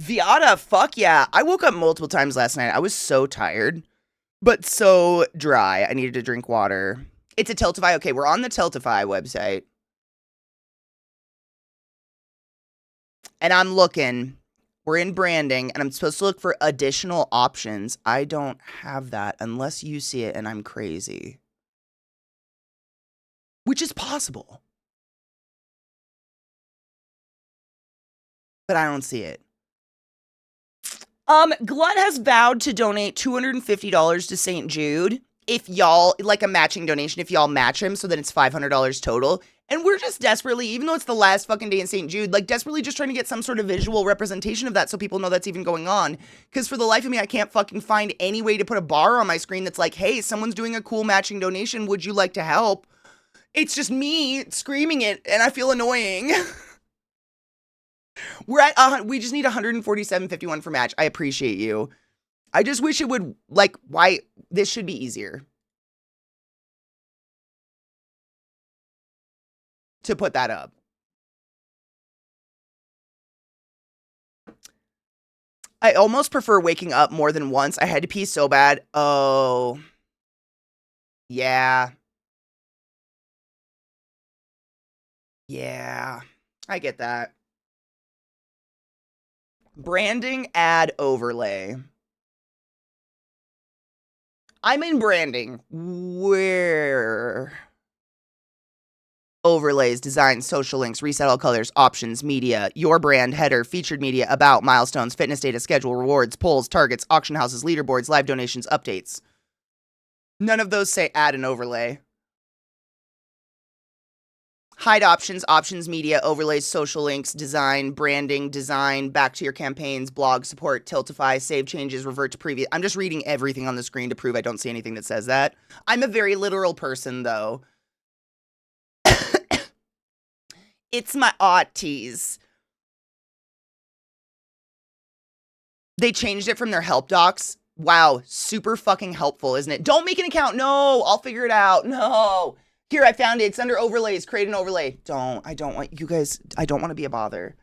Viata, fuck yeah. I woke up multiple times last night. I was so tired, but so dry. I needed to drink water. It's a Tiltify. Okay, we're on the Tiltify website. And I'm looking. We're in branding, and I'm supposed to look for additional options. I don't have that unless you see it and I'm crazy. Which is possible. But I don't see it. Glut has vowed to donate $250 to St. Jude if y'all, like a matching donation, if y'all match him, so then it's $500 total. And we're just desperately, even though it's the last fucking day in St. Jude, like desperately just trying to get some sort of visual representation of that so people know that's even going on. Because for the life of me, I can't fucking find any way to put a bar on my screen that's like, hey, someone's doing a cool matching donation. Would you like to help? It's just me screaming it, and I feel annoying. We're at, we just need 147.51 for match. I appreciate you. I just wish it would, like, why, this should be easier to put that up. I almost prefer waking up more than once. I had to pee so bad. Oh. Yeah. Yeah. I get that. Branding ad overlay. I'm in branding. Where? Overlays, designs, social links, reset all colors, options, media, your brand, header, featured media, about, milestones, fitness data, schedule, rewards, polls, targets, auction houses, leaderboards, live donations, updates. None of those say add an overlay. Hide options, options, media, overlays, social links, design, branding, design, back to your campaigns, blog, support, tiltify, save changes, revert to previous. I'm just reading everything on the screen to prove I don't see anything that says that. I'm a very literal person, though. It's my oddities. They changed it from their help docs. Wow, super fucking helpful, isn't it? Don't make an account. No, I'll figure it out. No. Here, I found it. It's under overlays. Create an overlay. I don't want you guys, I don't want to be a bother.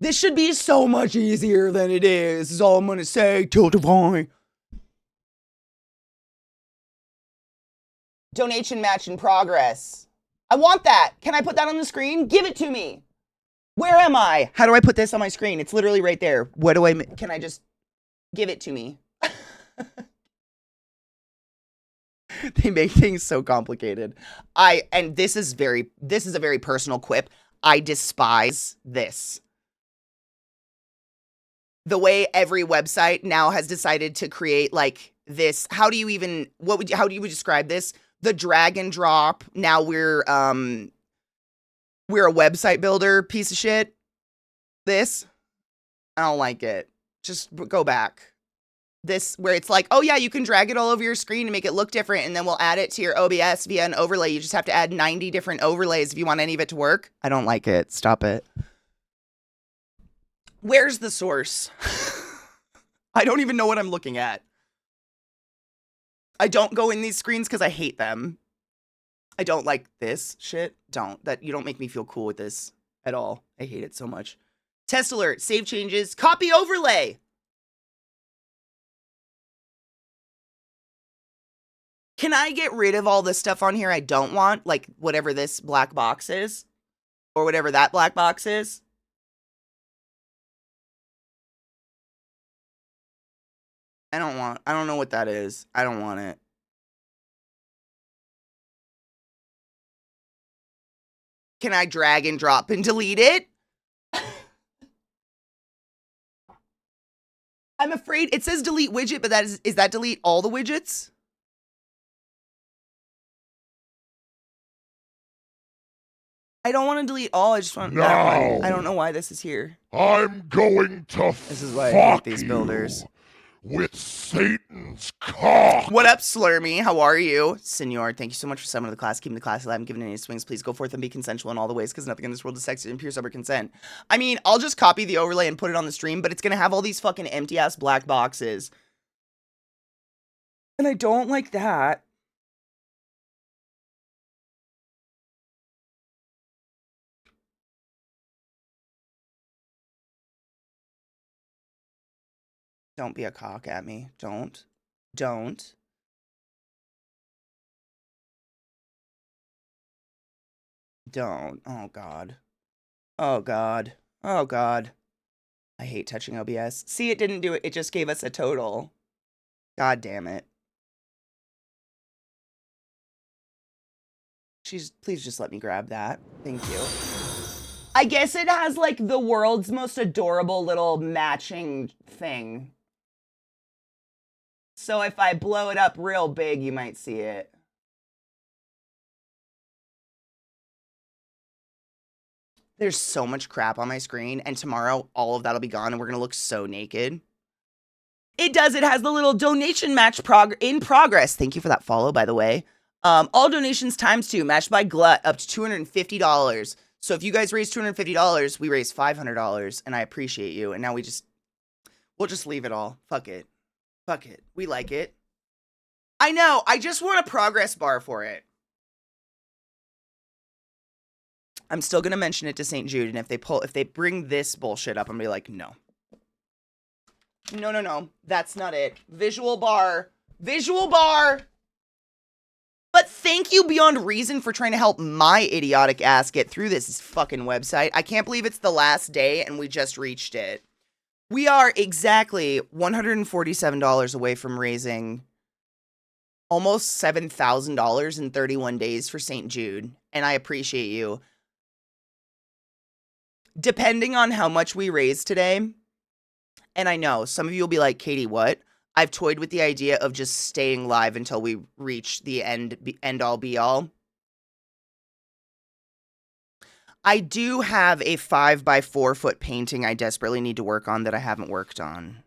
This should be so much easier than it is all I'm going to say. Tiltify. Donation match in progress. I want that. Can I put that on the screen? Give it to me. Where am I? How do I put this on my screen? It's literally right there. What do I, can I just give it to me? They make things so complicated. And this is a very personal quip. I despise this. The way every website now has decided to create like this. How do you even, how do you describe this? The drag and drop. Now we're a website builder piece of shit. This, I don't like it. Just go back. This, where it's like, oh yeah, you can drag it all over your screen and make it look different, and then we'll add it to your OBS via an overlay. You just have to add 90 different overlays if you want any of it to work. I don't like it. Stop it. Where's the source? I don't even know what I'm looking at. I don't go in these screens because I hate them. I don't like this shit. You don't make me feel cool with this at all. I hate it so much. Test alert, save changes, copy overlay. Can I get rid of all this stuff on here I don't want? Like whatever this black box is, or whatever that black box is. I don't know what that is. I don't want it. Can I drag and drop and delete it? I'm afraid it says delete widget, but is that delete all the widgets? I don't want to delete all. I just want that one. I don't know why this is here. I'm going to This is why I hate these builders. with Satan's cock. What up, Slurmy? How are you? Senor, thank you so much for summoning the class. Keeping the class alive and giving any swings. Please go forth and be consensual in all the ways, because nothing in this world is sexy and pure sober consent. I mean, I'll just copy the overlay and put it on the stream, but it's gonna have all these fucking empty-ass black boxes. And I don't like that. Don't be a cock at me. Don't. Don't. Don't. Oh, God. Oh, God. Oh, God. I hate touching OBS. See, it didn't do it. It just gave us a total. God damn it. Please just let me grab that. Thank you. I guess it has, like, the world's most adorable little matching thing. So if I blow it up real big, you might see it. There's so much crap on my screen, and tomorrow all of that'll be gone, and we're gonna look so naked. It does. It has the little donation match in progress. Thank you for that follow, by the way. All donations ×2, matched by Glut, up to $250. So if you guys raise $250, we raise $500, and I appreciate you. And now we'll just leave it all. Fuck it. Fuck it. We like it. I know. I just want a progress bar for it. I'm still gonna mention it to St. Jude, and if they bring this bullshit up, I'm gonna be like, no. No. That's not it. Visual bar. Visual bar! But thank you beyond reason for trying to help my idiotic ass get through this fucking website. I can't believe it's the last day and we just reached it. We are exactly $147 away from raising almost $7,000 in 31 days for St. Jude, and I appreciate you. Depending on how much we raise today, and I know some of you will be like, Katie, what? I've toyed with the idea of just staying live until we reach the end all be all. I do have a 5x4 foot painting I desperately need to work on that I haven't worked on.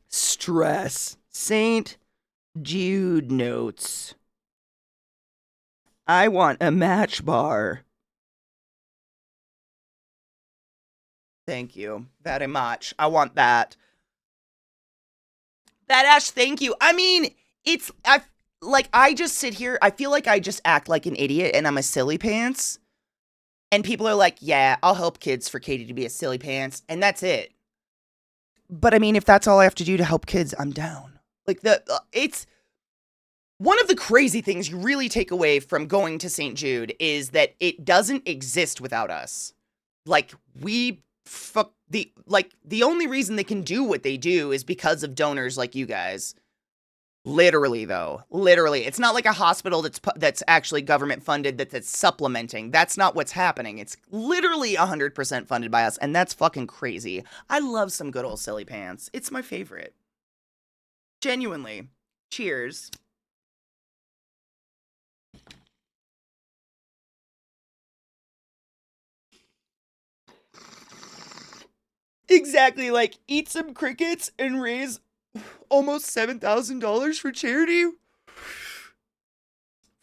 Stress. St. Jude notes. I want a match bar. Thank you very much. I want that. That Ash, thank you. I mean, I just sit here. I feel like I just act like an idiot and I'm a silly pants. And people are like, yeah, I'll help kids for Katie to be a silly pants. And that's it. But I mean, if that's all I have to do to help kids, I'm down. Like, it's one of the crazy things you really take away from going to St. Jude is that it doesn't exist without us. Like, the only reason they can do what they do is because of donors like you guys. Literally, though. Literally. It's not like a hospital that's actually government funded that's supplementing. That's not what's happening. It's literally 100% funded by us, and that's fucking crazy. I love some good old silly pants. It's my favorite. Genuinely. Cheers. Exactly, like, eat some crickets and raise almost $7,000 for charity?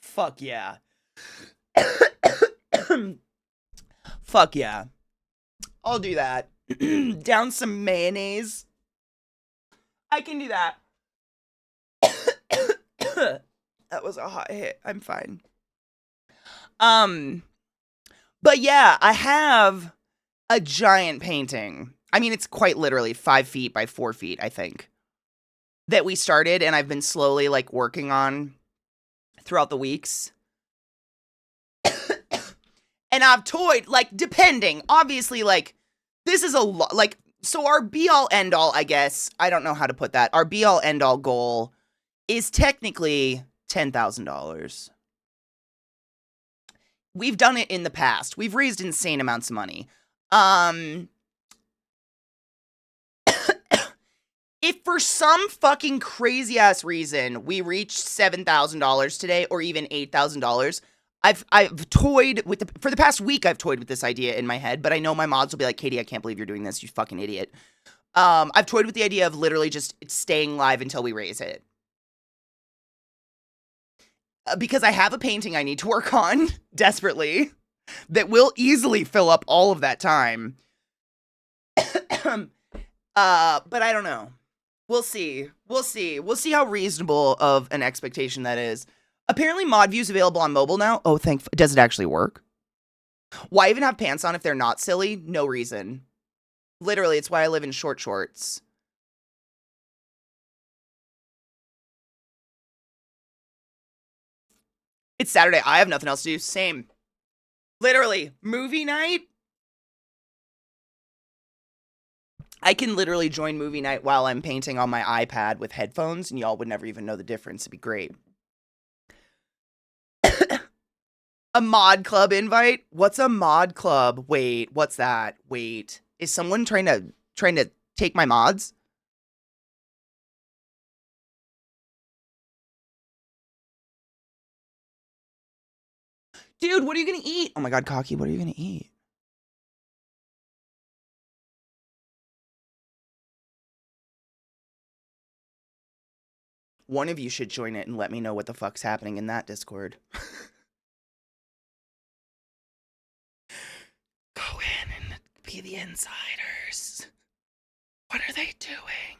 Fuck yeah. Fuck yeah. I'll do that. Down some mayonnaise. I can do that. That was a hot hit. I'm fine. But yeah, I have a giant painting. I mean, it's quite literally 5 feet by 4 feet, I think, that we started and I've been slowly, like, working on throughout the weeks. And I've toyed, like, depending, obviously, like, this is a lot, like, so our be-all, end-all, I guess, I don't know how to put that, our be-all, end-all goal is technically $10,000. We've done it in the past. We've raised insane amounts of money. If for some fucking crazy ass reason we reached $7,000 today or even $8,000, I've toyed with for the past week. I've toyed with this idea in my head, but I know my mods will be like, Katie, I can't believe you're doing this. You fucking idiot. I've toyed with the idea of literally just staying live until we raise it. Because I have a painting I need to work on desperately that will easily fill up all of that time. But I don't know. We'll see. We'll see how reasonable of an expectation that is. Apparently mod views available on mobile now. Oh, does it actually work? Why even have pants on if they're not silly? No reason. Literally, it's why I live in short shorts. It's Saturday. I have nothing else to do. Same. Literally, movie night. I can literally join movie night while I'm painting on my iPad with headphones, and y'all would never even know the difference. It'd be great. A mod club invite? What's a mod club? Wait, what's that? Wait, is someone trying to take my mods? Dude, what are you gonna eat? Oh my god, Cocky, what are you gonna eat? One of you should join it and let me know what the fuck's happening in that Discord. Go in and be the insiders. What are they doing?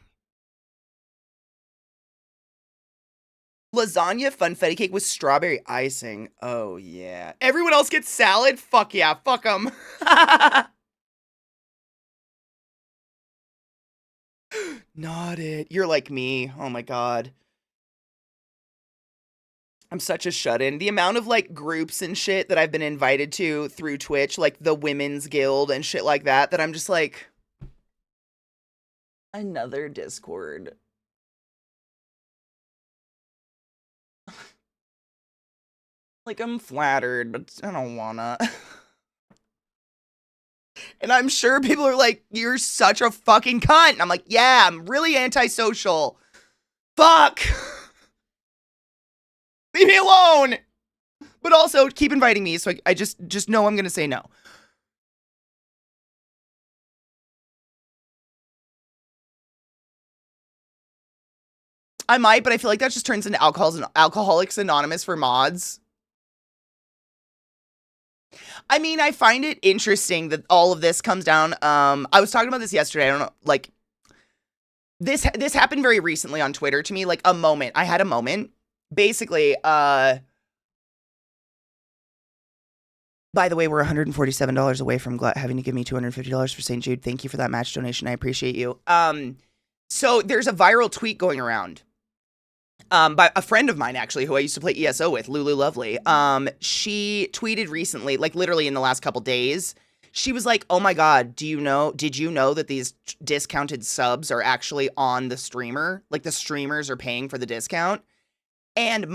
Lasagna funfetti cake with strawberry icing. Oh, yeah. Everyone else gets salad? Fuck yeah. Fuck them. Not it. You're like me. Oh, my God. I'm such a shut-in. The amount of, like, groups and shit that I've been invited to through Twitch, like the Women's Guild and shit like that, that I'm just like... Another Discord. Like, I'm flattered, but I don't wanna. And I'm sure people are like, you're such a fucking cunt. And I'm like, yeah, I'm really antisocial. Fuck. Leave me alone. But also, keep inviting me, so I just know I'm gonna say no. I might, but I feel like that just turns into Alcoholics Anonymous for mods. I mean, I find it interesting that all of this comes down. I was talking about this yesterday. I don't know, like, this happened very recently on Twitter to me, like a moment. I had a moment. Basically, by the way, we're $147 away from having to give me $250 for St. Jude. Thank you for that match donation. I appreciate you. So there's a viral tweet going around. By a friend of mine, actually, who I used to play ESO with, Lulu Lovely. She tweeted recently, like literally in the last couple days, she was like, oh my God, did you know that these discounted subs are actually on the streamer? Like the streamers are paying for the discount. And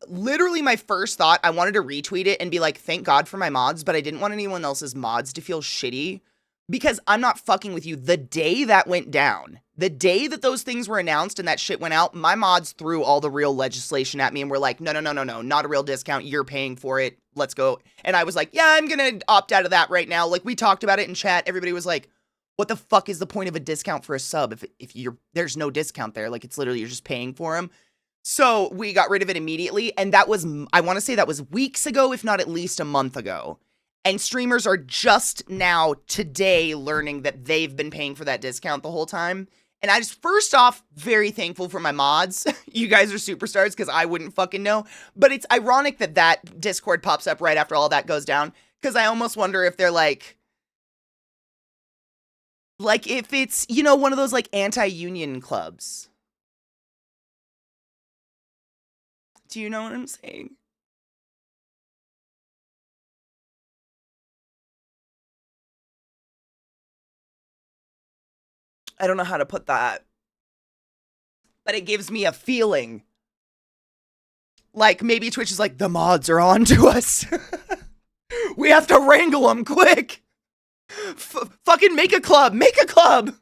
literally my first thought, I wanted to retweet it and be like, thank God for my mods, but I didn't want anyone else's mods to feel shitty because I'm not fucking with you. The day that went down, the day that those things were announced and that shit went out, my mods threw all the real legislation at me and were like, no, not a real discount. You're paying for it. Let's go. And I was like, yeah, I'm going to opt out of that right now. Like we talked about it in chat. Everybody was like, what the fuck is the point of a discount for a sub if there's no discount there? Like it's literally, you're just paying for them. So we got rid of it immediately. And that was, I want to say that was weeks ago, if not at least a month ago. And streamers are just now today learning that they've been paying for that discount the whole time. And I just, first off, very thankful for my mods. You guys are superstars because I wouldn't fucking know. But it's ironic that that Discord pops up right after all that goes down. Because I almost wonder if they're like if it's, you know, one of those like anti-union clubs. Do you know what I'm saying? I don't know how to put that. But it gives me a feeling. Like maybe Twitch is like, the mods are on to us. We have to wrangle them quick. Fucking make a club. Make a club.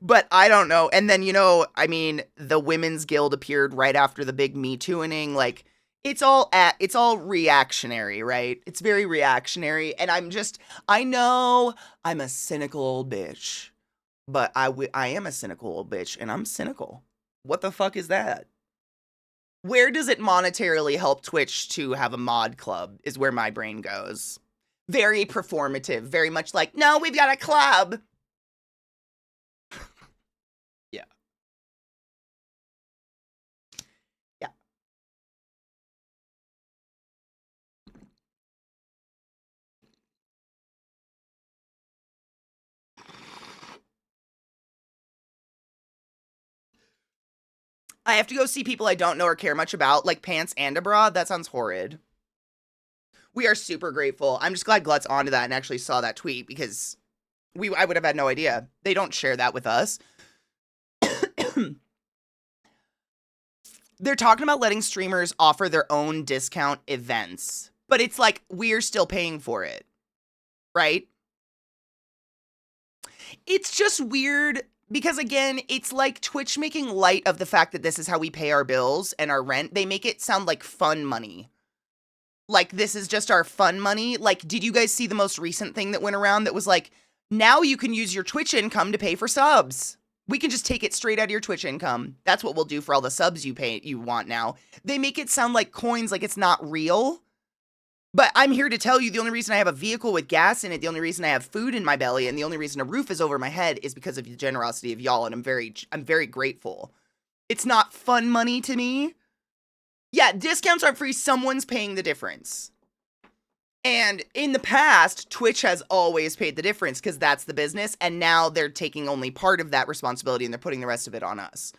But I don't know. And then, I mean, the Women's Guild appeared right after the big Me Tooing. Like, it's all reactionary, right? It's very reactionary. And I know I'm a cynical old bitch, but I am a cynical old bitch, and I'm cynical. What the fuck is that? Where does it monetarily help Twitch to have a mod club is where my brain goes. Very performative, very much like, no, we've got a club. Yeah. Yeah. I have to go see people I don't know or care much about, like Pants and Abroad. That sounds horrid. We are super grateful. I'm just glad Glut's onto that and actually saw that tweet because I would have had no idea. They don't share that with us. They're talking about letting streamers offer their own discount events, but it's like we're still paying for it, right? It's just weird because, again, it's like Twitch making light of the fact that this is how we pay our bills and our rent. They make it sound like fun money. Like, this is just our fun money. Like, did you guys see the most recent thing that went around that was like, now you can use your Twitch income to pay for subs? We can just take it straight out of your Twitch income. That's what we'll do for all the subs you want now. They make it sound like coins, like it's not real. But I'm here to tell you the only reason I have a vehicle with gas in it, the only reason I have food in my belly, and the only reason a roof is over my head is because of the generosity of y'all, and I'm very grateful. It's not fun money to me. Yeah, discounts aren't free. Someone's paying the difference. And in the past, Twitch has always paid the difference because that's the business. And now they're taking only part of that responsibility and they're putting the rest of it on us.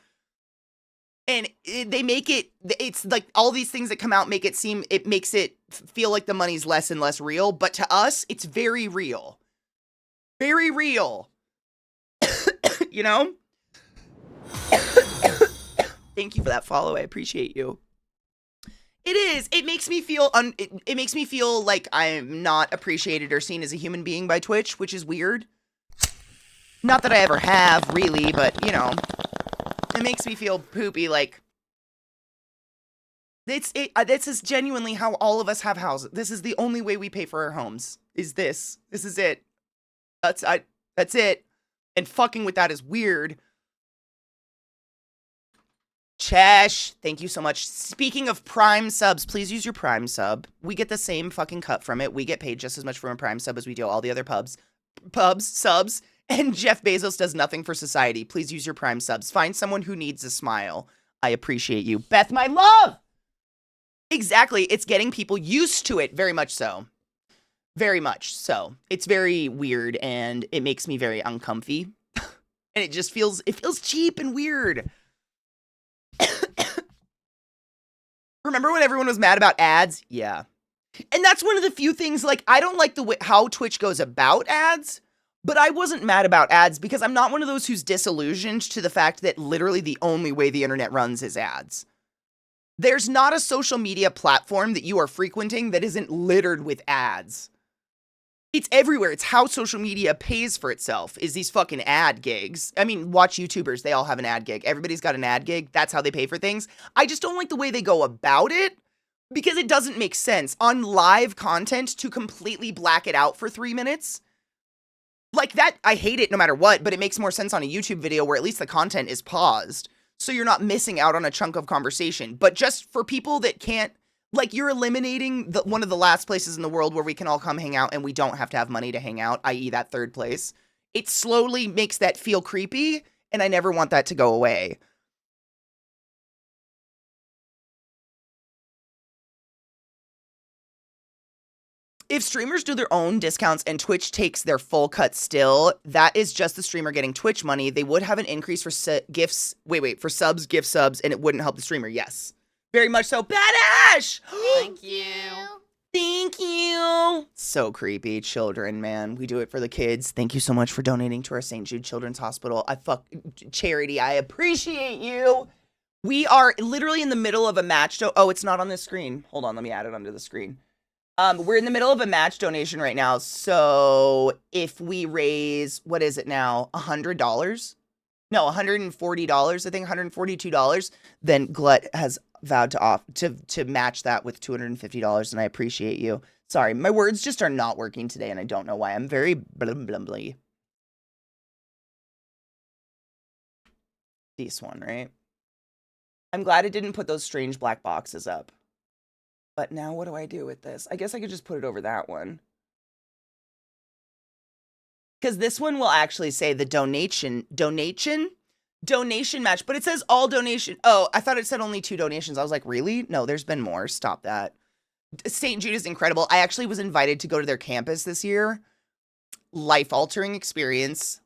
And they make it's like all these things that come out it makes it feel like the money's less and less real. But to us, it's very real. Very real. You know? Thank you for that follow. I appreciate you. It is. It makes me feel it makes me feel like I'm not appreciated or seen as a human being by Twitch, which is weird. Not that I ever have, really, but, it makes me feel poopy, like, this is genuinely how all of us have houses. This is the only way we pay for our homes, is this. This is it. That's it. And fucking with that is weird. Chesh, thank you so much. Speaking of Prime subs, please use your Prime sub. We get the same fucking cut from it. We get paid just as much from a Prime sub as we do all the other subs. And Jeff Bezos does nothing for society. Please use your Prime subs. Find someone who needs a smile. I appreciate you. Beth, my love! Exactly. It's getting people used to it. Very much so. Very much so. It's very weird and it makes me very uncomfy. And it just feels cheap and weird. Remember when everyone was mad about ads? Yeah. And that's one of the few things, like, I don't like the way how Twitch goes about ads. But I wasn't mad about ads because I'm not one of those who's disillusioned to the fact that literally the only way the internet runs is ads. There's not a social media platform that you are frequenting that isn't littered with ads. It's everywhere. It's how social media pays for itself, is these fucking ad gigs. I mean, watch YouTubers. They all have an ad gig. Everybody's got an ad gig. That's how they pay for things. I just don't like the way they go about it because it doesn't make sense on live content to completely black it out for 3 minutes. Like that, I hate it no matter what, but it makes more sense on a YouTube video where at least the content is paused. So you're not missing out on a chunk of conversation. But just for people that can't, like, you're eliminating one of the last places in the world where we can all come hang out and we don't have to have money to hang out, i.e. that third place. It slowly makes that feel creepy, and I never want that to go away. If streamers do their own discounts and Twitch takes their full cut still, that is just the streamer getting Twitch money. They would have an increase for gifts. For subs, gift subs, and it wouldn't help the streamer. Yes. Very much so. Badash! Thank you. Thank you. So creepy. Children, man. We do it for the kids. Thank you so much for donating to our St. Jude Children's Hospital. Charity, I appreciate you. We are literally in the middle of a match. Oh, it's not on this screen. Hold on. Let me add it onto the screen. We're in the middle of a match donation right now, so if we raise, what is it now, $100? No, $140, I think $142, then Glut has vowed to match that with $250, and I appreciate you. Sorry, my words just are not working today, and I don't know why. I'm very blumbly. This one, right? I'm glad it didn't put those strange black boxes up. But now what do I do with this? I guess I could just put it over that one. Because this one will actually say the donation match, but it says all donation. Oh, I thought it said only 2 donations. I was like, really? No, there's been more. Stop that. St. Jude is incredible. I actually was invited to go to their campus this year. Life-altering experience.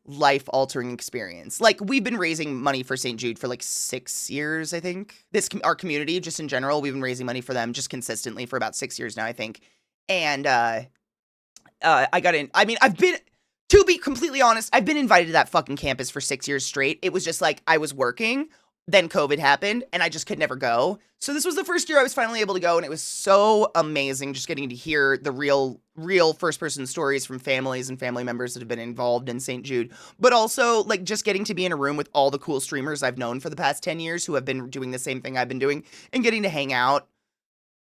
Like, we've been raising money for St. Jude for like 6 years, I think. Our community, just in general, we've been raising money for them just consistently for about 6 years now, I think. And I got in. I mean, to be completely honest, I've been invited to that fucking campus for 6 years straight. It was just like I was working, then COVID happened, and I just could never go. So this was the first year I was finally able to go, and it was so amazing just getting to hear the real first-person stories from families and family members that have been involved in St. Jude. But also, like, just getting to be in a room with all the cool streamers I've known for the past 10 years who have been doing the same thing I've been doing, and getting to hang out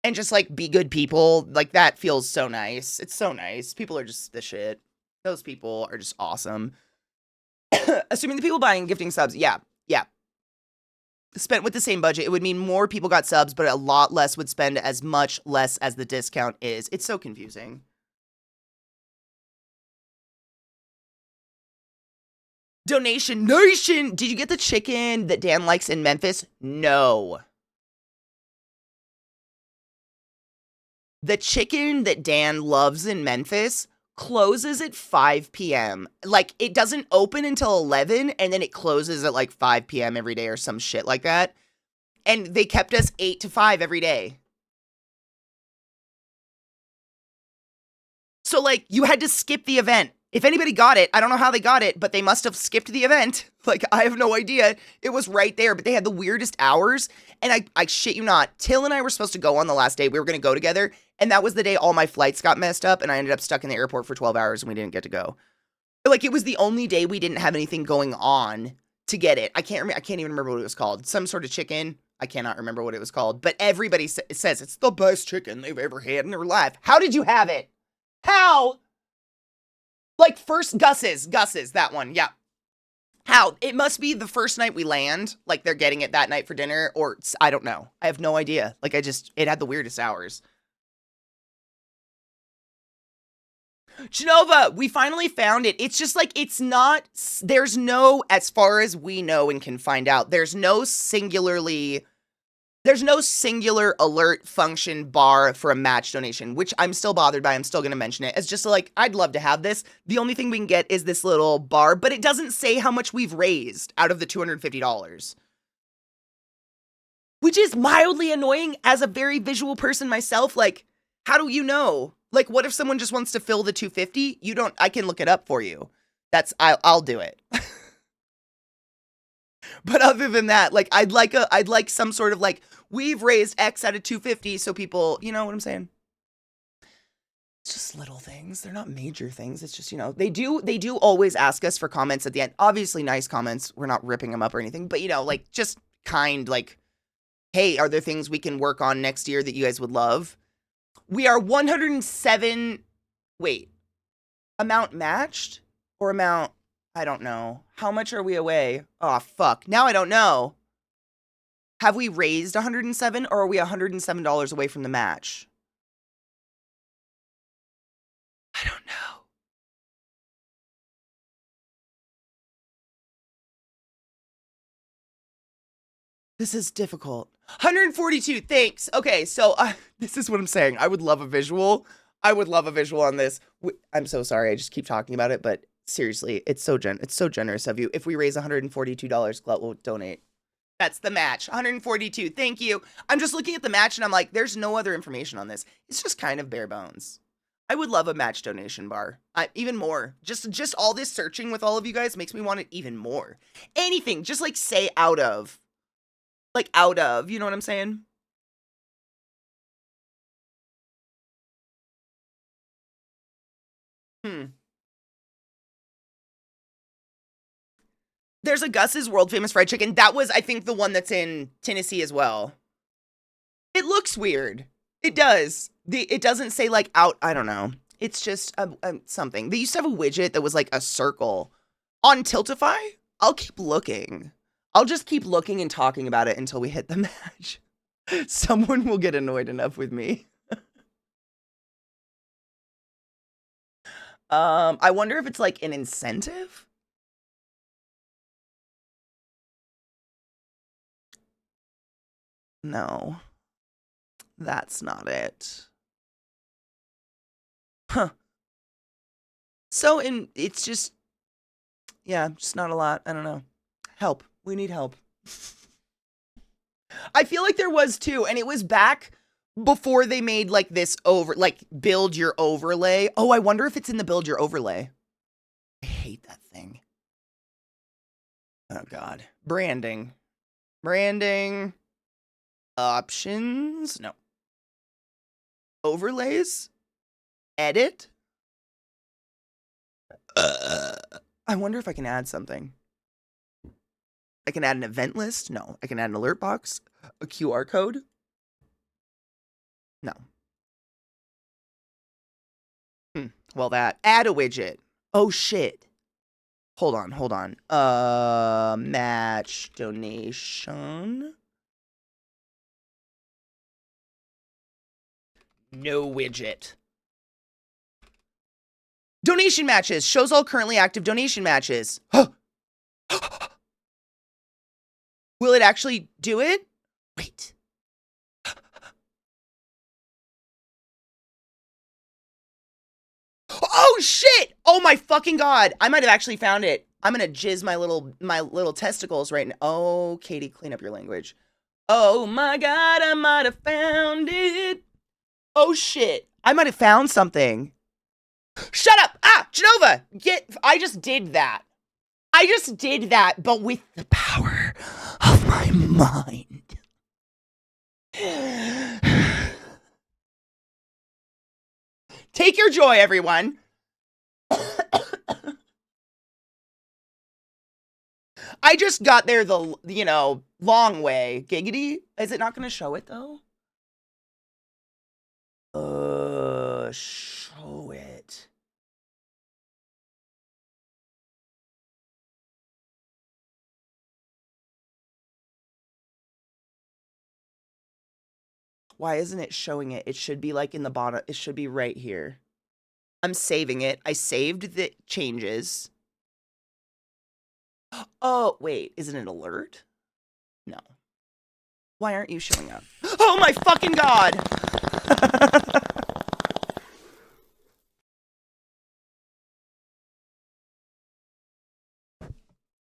and just, like, be good people. Like, that feels so nice. It's so nice. People are just the shit. Those people are just awesome. Assuming the people buying and gifting subs, yeah. Spent with the same budget, it would mean more people got subs, but a lot less would spend as much less as the discount is. It's so confusing. Donation Nation! Did you get the chicken that Dan likes in Memphis? No. The chicken that Dan loves in Memphis closes at 5 p.m. Like, it doesn't open until 11, and then it closes at, like, 5 p.m. every day or some shit like that. And they kept us 8 to 5 every day. So, like, you had to skip the event. If anybody got it, I don't know how they got it, but they must have skipped the event. Like, I have no idea. It was right there, but they had the weirdest hours. And I shit you not, Till and I were supposed to go on the last day. We were going to go together. And that was the day all my flights got messed up, and I ended up stuck in the airport for 12 hours, and we didn't get to go. Like, it was the only day we didn't have anything going on to get it. I can't even remember what it was called. Some sort of chicken. I cannot remember what it was called. But everybody says it's the best chicken they've ever had in their life. How did you have it? How? Like, first Gus's, that one, yeah. How? It must be the first night we land, like they're getting it that night for dinner, or I don't know. I have no idea. Like, it had the weirdest hours. Genova, we finally found it. It's just like, there's no, as far as we know and can find out, there's no singular alert function bar for a match donation, which I'm still bothered by. I'm still going to mention it. It's just like, I'd love to have this. The only thing we can get is this little bar, but it doesn't say how much we've raised out of the $250. Which is mildly annoying as a very visual person myself. Like, how do you know? Like, what if someone just wants to fill the 250? I can look it up for you. I'll do it. But other than that, like, I'd like some sort of, like, we've raised X out of 250, so people, you know what I'm saying? It's just little things. They're not major things. It's just, they do always ask us for comments at the end. Obviously nice comments. We're not ripping them up or anything, but, like, just kind, like, hey, are there things we can work on next year that you guys would love? We are 107, amount matched? Or amount, I don't know. How much are we away? Oh, fuck. Now I don't know. Have we raised 107, or are we $107 away from the match? I don't know. This is difficult. 142, thanks. Okay, so this is what I'm saying. I would love a visual. On this. I'm so sorry. I just keep talking about it, but seriously, it's so generous of you. If we raise $142, Glut will donate. That's the match. 142. Thank you. I'm just looking at the match and I'm like, there's no other information on this. It's just kind of bare bones. I would love a match donation bar. Even more. Just all this searching with all of you guys makes me want it even more. Anything. Just like say out of. Like out of. You know what I'm saying? There's a Gus's world famous fried chicken. That was, I think, the one that's in Tennessee as well. It looks weird. It does. It doesn't say like out. I don't know. It's just something. They used to have a widget that was like a circle on Tiltify. I'll keep looking. I'll just keep looking and talking about it until we hit the match. Someone will get annoyed enough with me. I wonder if it's like an incentive. No, that's not it. Huh. So it's just, yeah, just not a lot. I don't know. Help. We need help. I feel like there was too, and it was back before they made like this build your overlay. Oh, I wonder if it's in the build your overlay. I hate that thing. Oh God. Branding. Options. No. Overlays. Edit. I wonder if I can add something. I can add an event list. No. I can add an alert box. A QR code. No. Well, add a widget. Oh shit. Hold on. Match donation. No widget. Donation matches. Shows all currently active donation matches. Will it actually do it? Wait. Oh shit! Oh my fucking God. I might have actually found it. I'm gonna jizz my little testicles right now. Oh, Katie, clean up your language. Oh my God, I might have found it. Oh shit. I might have found something. Shut up! Ah, Genova! I just did that. But with the power of my mind. Take your joy, everyone. I just got there the, long way. Giggity? Is it not going to show it, though? Show it. Why isn't it showing it? It should be like in the bottom. It should be right here. I'm saving it. I saved the changes. Oh, wait. Isn't it alert? No. Why aren't you showing up? Oh my fucking God!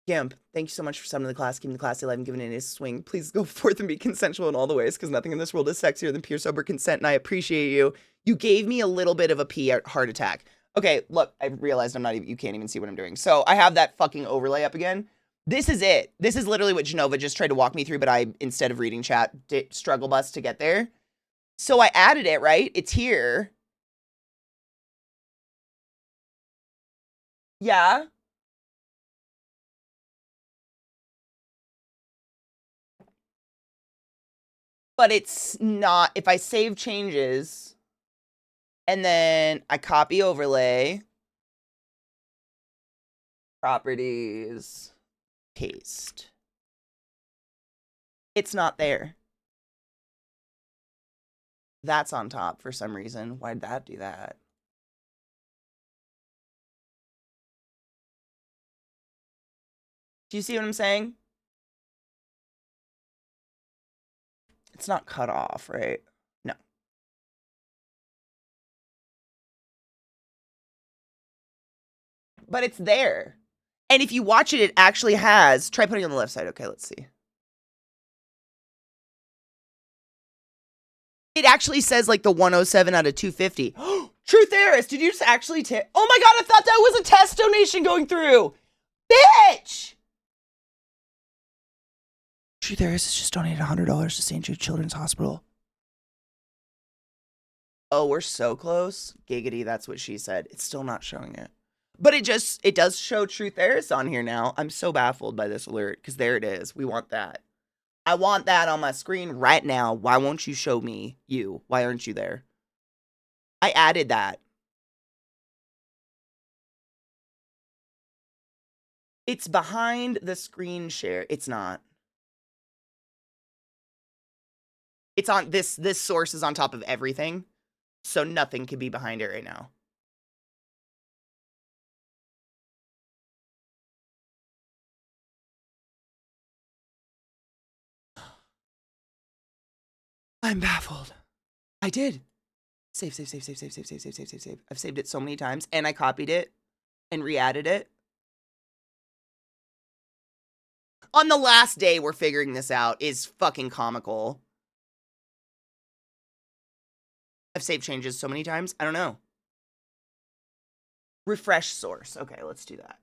Gimp, thank you so much for summoning the class, keeping the class alive and giving it a swing. Please go forth and be consensual in all the ways, because nothing in this world is sexier than pure sober consent, and I appreciate you. You gave me a little bit of a pee heart attack. Okay, look, I realized you can't even see what I'm doing. So I have that fucking overlay up again. This is it. This is literally what Genova just tried to walk me through, but I, instead of reading chat, did struggle bus to get there. So I added it, right? It's here. Yeah. But it's not, if I save changes, and then I copy overlay, properties, paste. It's not there. That's on top for some reason. Why'd that do that? Do you see what I'm saying? It's not cut off, right? No. But it's there. And if you watch it, it actually has, try putting it on the left side. Okay, let's see. It actually says like the 107 out of 250. Truth Heiress, did you just actually oh my God, I thought that was a test donation going through. Bitch! Truth Heiress has just donated $100 to St. Jude Children's Hospital. Oh, we're so close. Giggity, that's what she said. It's still not showing it. But it does show Truth Eris on here now. I'm so baffled by this alert because there it is. We want that. I want that on my screen right now. Why won't you show me you? Why aren't you there? I added that. It's behind the screen share. It's not. It's on this source is on top of everything. So nothing could be behind it right now. I'm baffled. I did. Save. I've saved it so many times and I copied it and re-added it. On the last day we're figuring this out is fucking comical. I've saved changes so many times. I don't know. Refresh source. Okay, let's do that.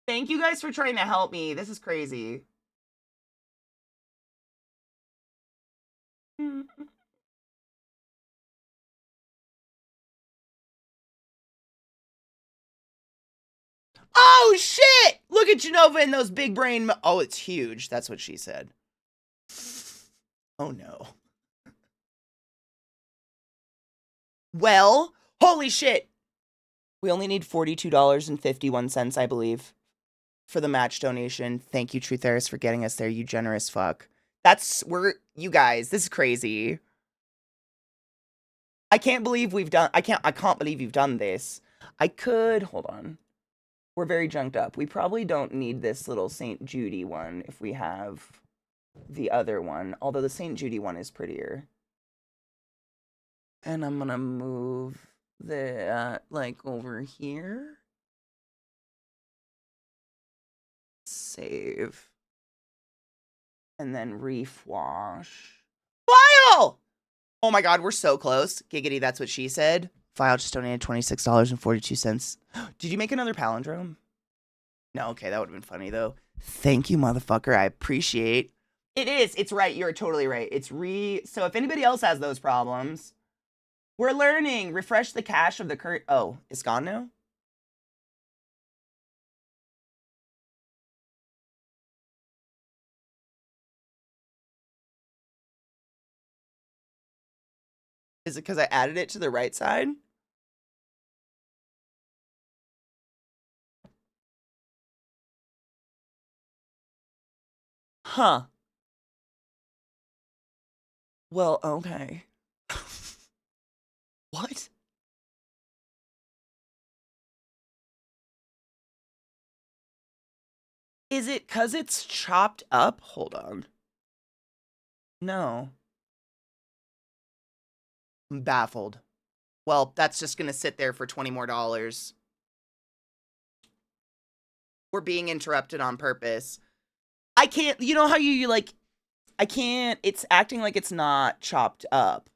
Thank you guys for trying to help me. This is crazy. Oh, shit! Look at Genova and those big brain... Oh, it's huge. That's what she said. Oh, no. Well, holy shit. We only need $42.51, I believe, for the match donation. Thank you, Truth Eris, for getting us there, you generous fuck. You guys, this is crazy. I can't believe I can't believe you've done this. Hold on. We're very junked up. We probably don't need this little St. Judy one if we have the other one, although the St. Judy one is prettier. And I'm gonna move the, like, over here. Save. And then refwash. File! Oh my god, we're so close. Giggity, that's what she said. File just donated $26.42. Did you make another palindrome? No, okay, that would have been funny, though. Thank you, motherfucker. I appreciate. It is. It's right. You're totally right. So if anybody else has those problems, we're learning. Refresh the cache of the current. Oh, it's gone now? Is it because I added it to the right side? Huh. Well, okay. What? Is it because it's chopped up? Hold on. No. I'm baffled. Well, that's just going to sit there for $20 more. We're being interrupted on purpose. I can't, you know how you like, I can't, it's acting like it's not chopped up.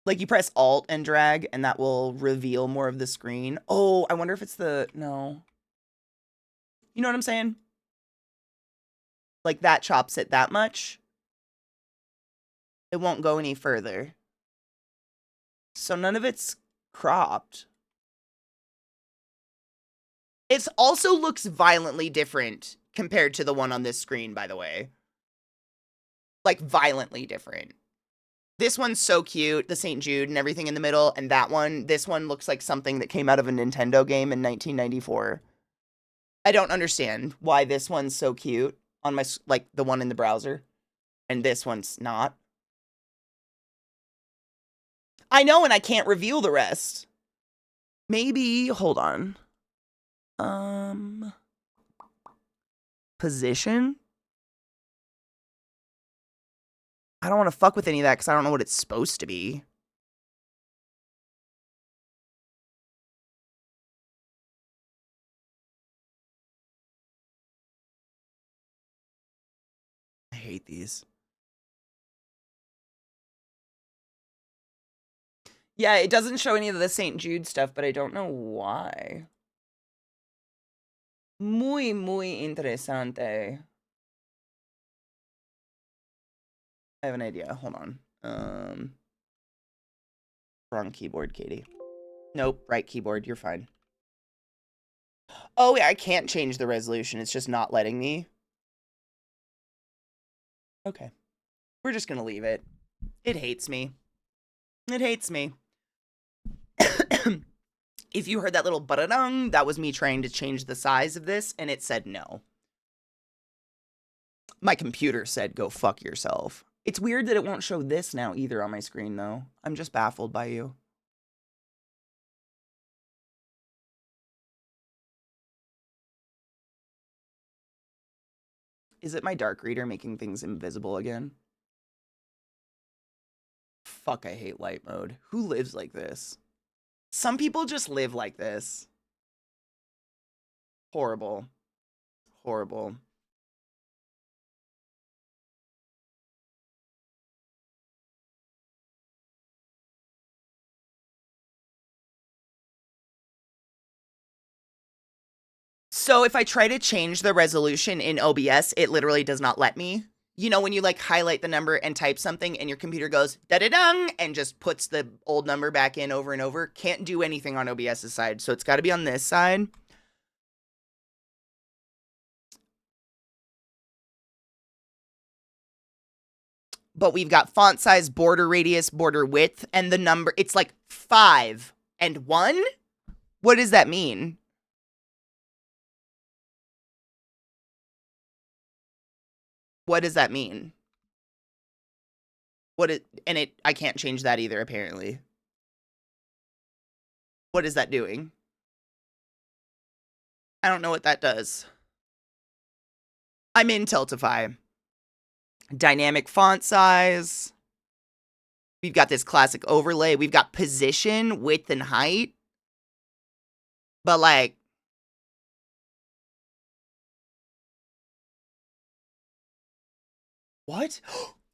Like you press Alt and drag and that will reveal more of the screen. Oh, I wonder if it's no. You know what I'm saying? Like that chops it that much. It won't go any further. So none of it's cropped. It also looks violently different compared to the one on this screen, by the way. Like violently different. This one's so cute, the St. Jude and everything in the middle, and this one looks like something that came out of a Nintendo game in 1994. I don't understand why this one's so cute on my, like, the one in the browser, and this one's not. I know, and I can't reveal the rest. Maybe, hold on. Position? I don't want to fuck with any of that because I don't know what it's supposed to be. I hate these. Yeah, it doesn't show any of the St. Jude stuff, but I don't know why. Muy interesante. I have an idea. Hold on. Wrong keyboard, Katie. Nope, right keyboard. You're fine. Oh, yeah, I can't change the resolution. It's just not letting me. Okay. We're just gonna leave it. It hates me. It hates me. If you heard that little ba-da-dung, that was me trying to change the size of this, and it said no. My computer said go fuck yourself. It's weird that it won't show this now either on my screen, though. I'm just baffled by you. Is it my dark reader making things invisible again? Fuck, I hate light mode. Who lives like this? Some people just live like this. Horrible. Horrible. So if I try to change the resolution in OBS, it literally does not let me. You know, when you like highlight the number and type something and your computer goes da-da-dung and just puts the old number back in over and over, can't do anything on OBS's side. So it's got to be on this side. But we've got font size, border radius, border width, and the number. It's like 5 and 1. What does that mean? What does that mean? I can't change that either, apparently. What is that doing? I don't know what that does. I'm in Tiltify. Dynamic font size. We've got this classic overlay. We've got position, width, and height. But like, what?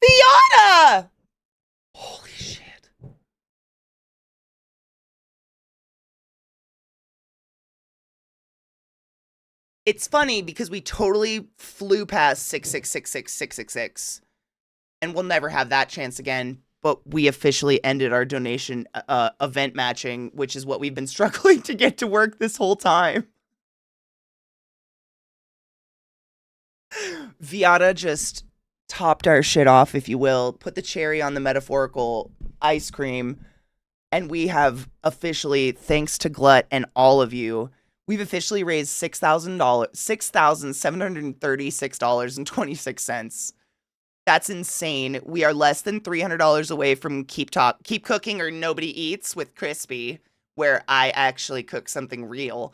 Fiona! Holy shit. It's funny because we totally flew past 6666666, and we'll never have that chance again. But we officially ended our donation event matching, which is what we've been struggling to get to work this whole time. Viata just topped our shit off, if you will, put the cherry on the metaphorical ice cream, and we have officially, thanks to Glut and all of you, we've officially raised $6,736.26. That's insane. We are less than $300 away from Keep Cooking or Nobody Eats with Crispy, where I actually cook something real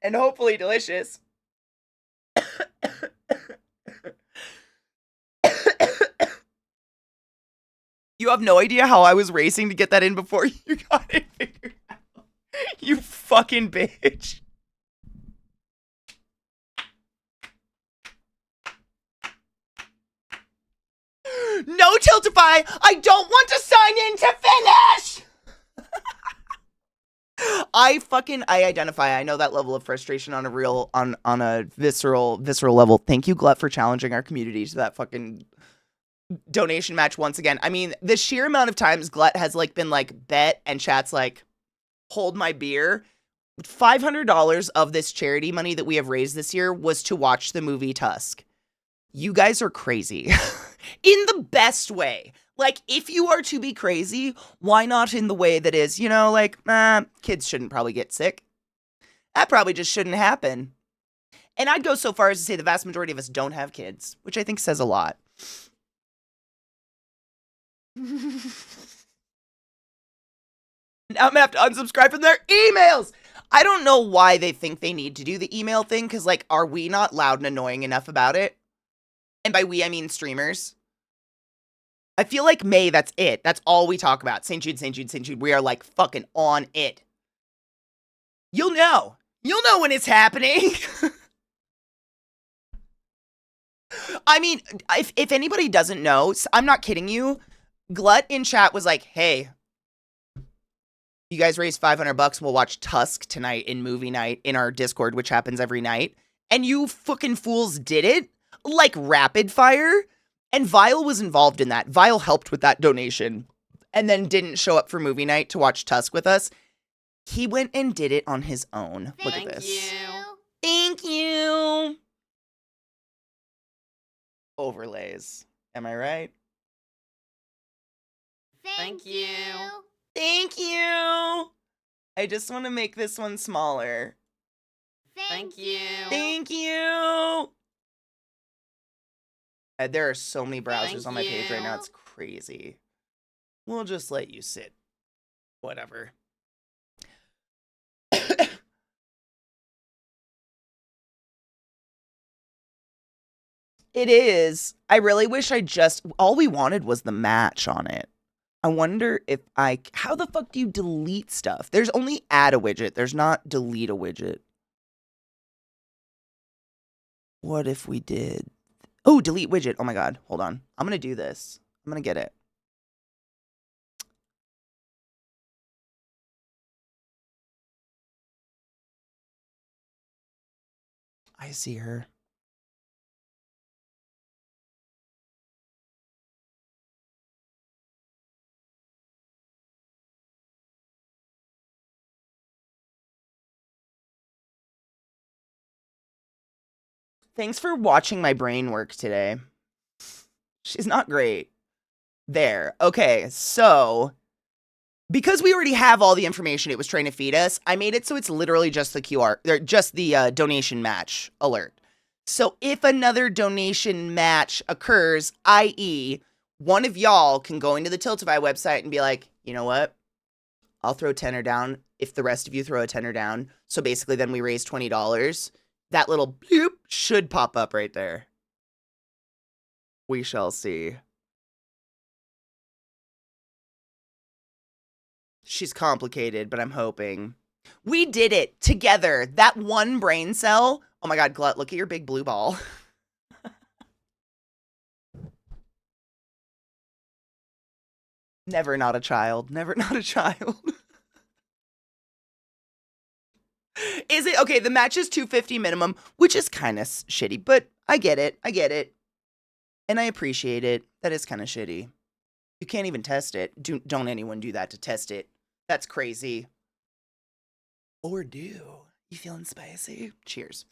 and hopefully delicious. You have no idea how I was racing to get that in before you got it figured out. You fucking bitch. No, Tiltify! I don't want to sign in to finish! I identify. I know that level of frustration on a real, on a visceral level. Thank you, Glut, for challenging our community to that fucking donation match once again. I mean, the sheer amount of times Glut has like been like, bet, and chat's like, hold my beer. $500 of this charity money that we have raised this year was to watch the movie Tusk. You guys are crazy. In the best way. Like, if you are to be crazy, why not in the way that is, you know, like, kids shouldn't probably get sick. That probably just shouldn't happen. And I'd go so far as to say the vast majority of us don't have kids, which I think says a lot. Now I'm gonna have to unsubscribe from their emails. I don't know why they think they need to do the email thing, because, like, are we not loud and annoying enough about it? And by we, I mean streamers. I feel like May, that's it. That's all we talk about. St. Jude, St. Jude, St. Jude. We are, like, fucking on it. You'll know. You'll know when it's happening. I mean, if anybody doesn't know, I'm not kidding you. Glut in chat was like, hey, you guys raised $500. We'll watch Tusk tonight in movie night in our Discord, which happens every night. And you fucking fools did it like rapid fire. And Vile was involved in that. Vile helped with that donation and then didn't show up for movie night to watch Tusk with us. He went and did it on his own. Look at this. Thank you. Overlays. Am I right? Thank you. Thank you. I just want to make this one smaller. Thank you. Thank you. There are so many browsers on my page right now. It's crazy. We'll just let you sit. Whatever. It is. I really wish all we wanted was the match on it. I wonder if how the fuck do you delete stuff? There's only add a widget. There's not delete a widget. What if we did? Oh, delete widget. Oh my God. Hold on. I'm going to do this. I'm going to get it. I see her. Thanks for watching my brain work today. She's not great. There. Okay, so because we already have all the information it was trying to feed us, I made it so it's literally just the QR, or just the donation match alert. So if another donation match occurs, i.e., one of y'all can go into the Tiltify website and be like, you know what? I'll throw a tenner down if the rest of you throw a tenner down. So basically then we raise $20. That little bloop should pop up right there. We shall see. She's complicated, but I'm hoping. We did it together. That one brain cell. Oh my God, Glut, look at your big blue ball. Never not a child. Never not a child. Is it? Okay, the match is $250 minimum, which is kind of shitty, but I get it. I get it. And I appreciate it. That is kind of shitty. You can't even test it. Don't anyone do that to test it. That's crazy. Or do. You feeling spicy? Cheers.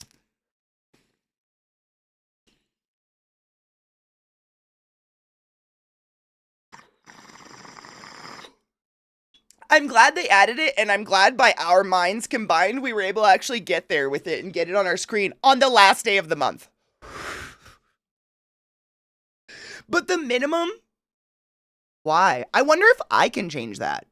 I'm glad they added it, and I'm glad by our minds combined, we were able to actually get there with it and get it on our screen on the last day of the month. But the minimum? Why? I wonder if I can change that.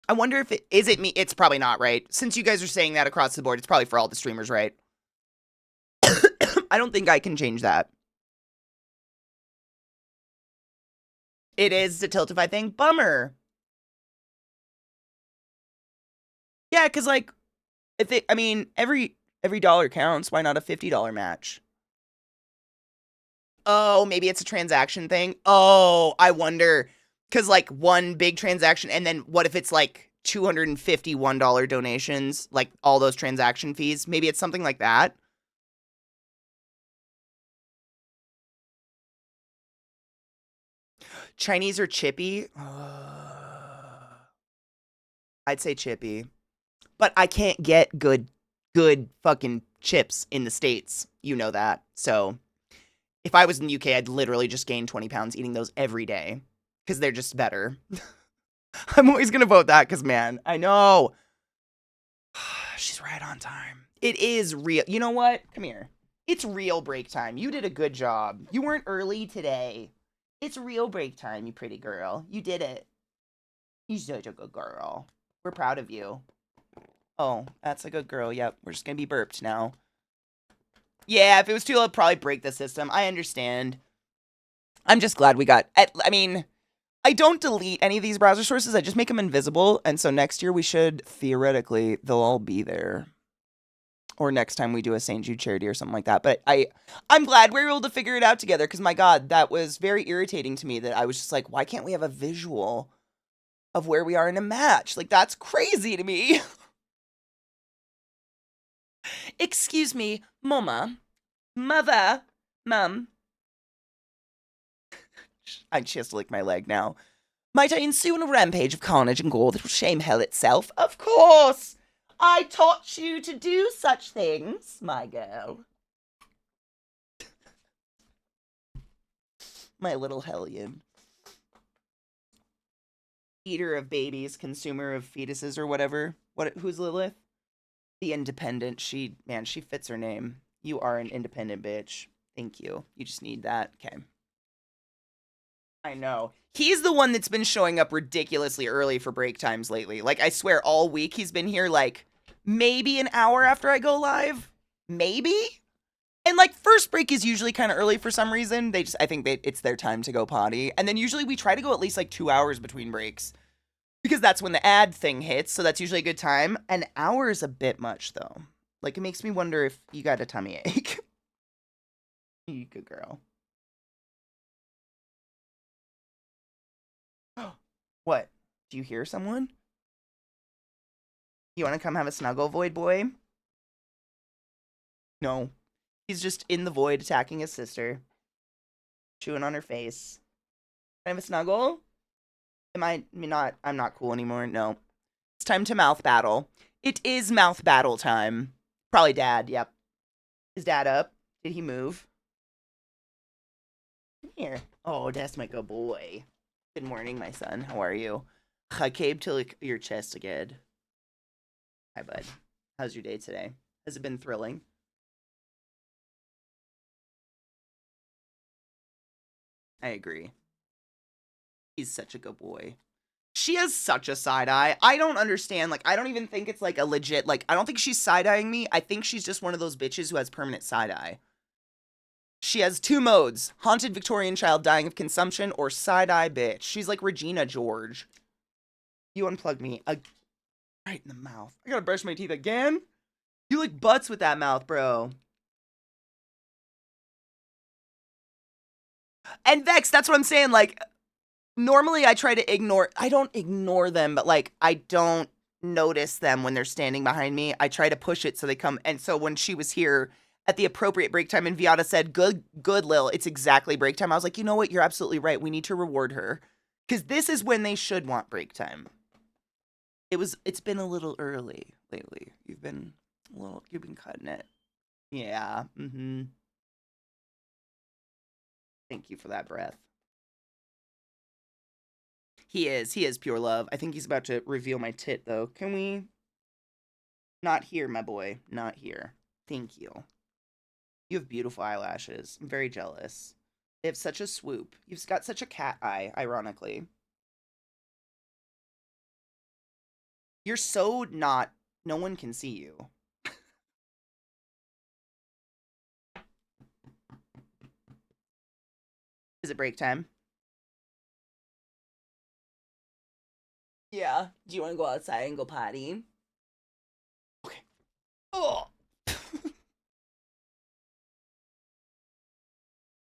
I wonder if is it me? It's probably not, right? Since you guys are saying that across the board, it's probably for all the streamers, right? I don't think I can change that. It is the Tiltify thing. Bummer. Yeah, because like, I mean, every dollar counts. Why not a $50 match? Oh, maybe it's a transaction thing. Oh, I wonder. Because like one big transaction, and then what if it's like $251 donations, like all those transaction fees? Maybe it's something like that. Chinese or chippy? I'd say chippy. But I can't get good fucking chips in the States. You know that. So if I was in the UK, I'd literally just gain 20 pounds eating those every day. Because they're just better. I'm always going to vote that because, man, I know. She's right on time. It is real. You know what? Come here. It's real break time. You did a good job. You weren't early today. It's real break time, you pretty girl. You did it. You're such a good girl. We're proud of you. Oh, that's a good girl. Yep, we're just going to be burped now. Yeah, if it was too low, I'd probably break the system. I understand. I'm just glad we got... I mean... I don't delete any of these browser sources. I just make them invisible. And so next year we should, theoretically, they'll all be there. Or next time we do a St. Jude charity or something like that. But I'm glad we were able to figure it out together. Because my God, that was very irritating to me. That I was just like, why can't we have a visual of where we are in a match? Like, that's crazy to me. Excuse me, mama. Mother. Mum. She has to lick my leg now. Might I ensue on a rampage of carnage and gore that will shame hell itself? Of course! I taught you to do such things, my girl. My little hellion. Eater of babies, consumer of fetuses or whatever. Who's Lilith? The independent. She fits her name. You are an independent bitch. Thank you. You just need that. Okay. I know. He's the one that's been showing up ridiculously early for break times lately. Like, I swear, all week he's been here, like, maybe an hour after I go live. Maybe? And, like, first break is usually kind of early for some reason. I think it's their time to go potty. And then usually we try to go at least, like, 2 hours between breaks. Because that's when the ad thing hits, so that's usually a good time. An hour is a bit much, though. Like, it makes me wonder if you got a tummy ache. You good girl. What? Do you hear someone? You want to come have a snuggle, Void Boy? No. He's just in the void attacking his sister. Chewing on her face. Can I have a snuggle? I'm not cool anymore. No. It's time to mouth battle. It is mouth battle time. Probably Dad, yep. Is Dad up? Did he move? Come here. Oh, that's my good boy. Good morning, my son. How are you? I came to lick your chest again. Hi, bud. How's your day today? Has it been thrilling? I agree. He's such a good boy. She has such a side eye. I don't understand. Like, I don't even think it's like a legit, like, I don't think she's side eyeing me. I think she's just one of those bitches who has permanent side eye. She has 2 modes: haunted Victorian child dying of consumption or side eye bitch. She's like Regina George. You unplugged me right in the mouth. I gotta brush my teeth again. You lick butts with that mouth, bro. And Vex, that's what I'm saying. Like, normally I try to I don't ignore them, but like, I don't notice them when they're standing behind me. I try to push it so they come. And so when she was here at the appropriate break time and Viata said, good, Lil, it's exactly break time, I was like, you know what? You're absolutely right. We need to reward her. Because this is when they should want break time. It's been a little early lately. You've been cutting it. Yeah. Mm-hmm. Thank you for that breath. He is pure love. I think he's about to reveal my tit, though. Can we? Not here, my boy. Not here. Thank you. You have beautiful eyelashes. I'm very jealous. They have such a swoop. You've got such a cat eye, ironically. You're so not... No one can see you. Is it break time? Yeah. Do you want to go outside and go potty? Okay. Oh.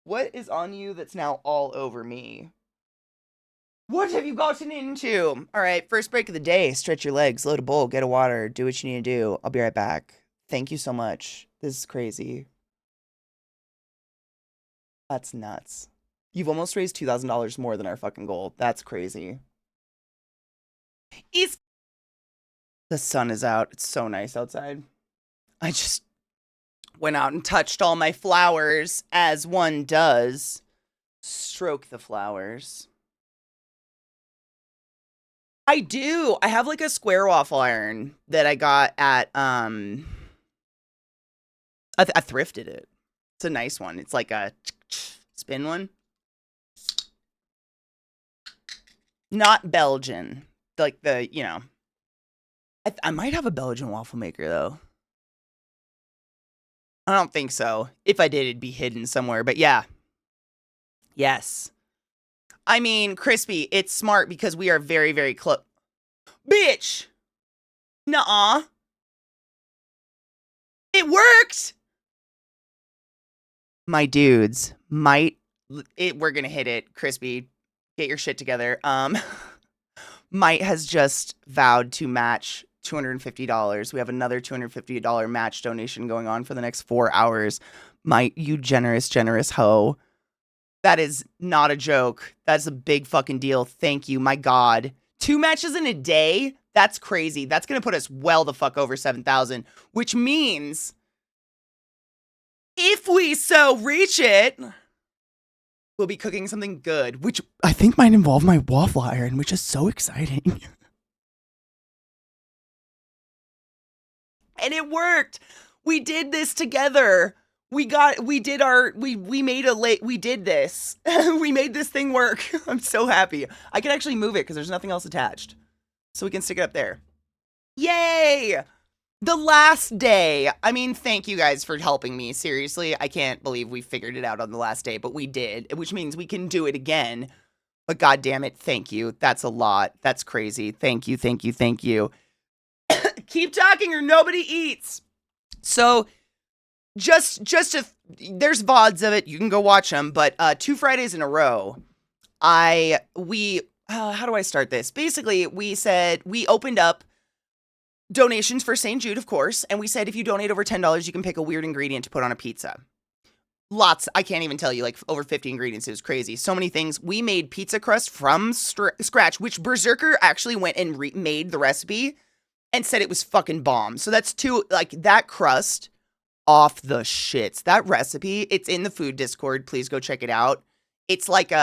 What is on you that's now all over me? What have you gotten into? All right, first break of the day. Stretch your legs, load a bowl, get a water, do what you need to do. I'll be right back. Thank you so much. This is crazy. That's nuts. You've almost raised $2,000 more than our fucking goal. That's crazy. The sun is out. It's so nice outside. I just went out and touched all my flowers, as one does. Stroke the flowers. I do. I have like a square waffle iron that I got at I thrifted it. It's a nice one. It's like a spin one. Not Belgian. Like the, you know. I might have a Belgian waffle maker though. I don't think so. If I did, it'd be hidden somewhere. But yeah. Yes. I mean, Crispy, it's smart because we are very, very close. Bitch! Nuh-uh. It worked! My dudes, we're gonna hit it. Crispy, get your shit together. Might has just vowed to match $250. We have another $250 match donation going on for the next 4 hours. Might, you generous, generous hoe. That is not a joke. That's a big fucking deal. Thank you. My God. 2 matches in a day? That's crazy. That's going to put us well the fuck over 7,000, which means if we so reach it, we'll be cooking something good, which I think might involve my waffle iron, which is so exciting. And it worked. We did this together. We did this. We made this thing work. I'm so happy. I can actually move it because there's nothing else attached. So we can stick it up there. Yay! The last day. I mean, thank you guys for helping me. Seriously, I can't believe we figured it out on the last day, but we did, which means we can do it again. But God damn it, thank you. That's a lot. That's crazy. Thank you, thank you, thank you. Keep talking or nobody eats. So there's VODs of it. You can go watch them. But 2 Fridays in a row, how do I start this? Basically, we opened up donations for St. Jude, of course. And we said, if you donate over $10, you can pick a weird ingredient to put on a pizza. Lots. I can't even tell you, like over 50 ingredients. It was crazy. So many things. We made pizza crust from scratch, which Berserker actually went and made the recipe and said it was fucking bomb. So that's that crust off the shits. That recipe, it's in the food Discord. Please go check it out. It's like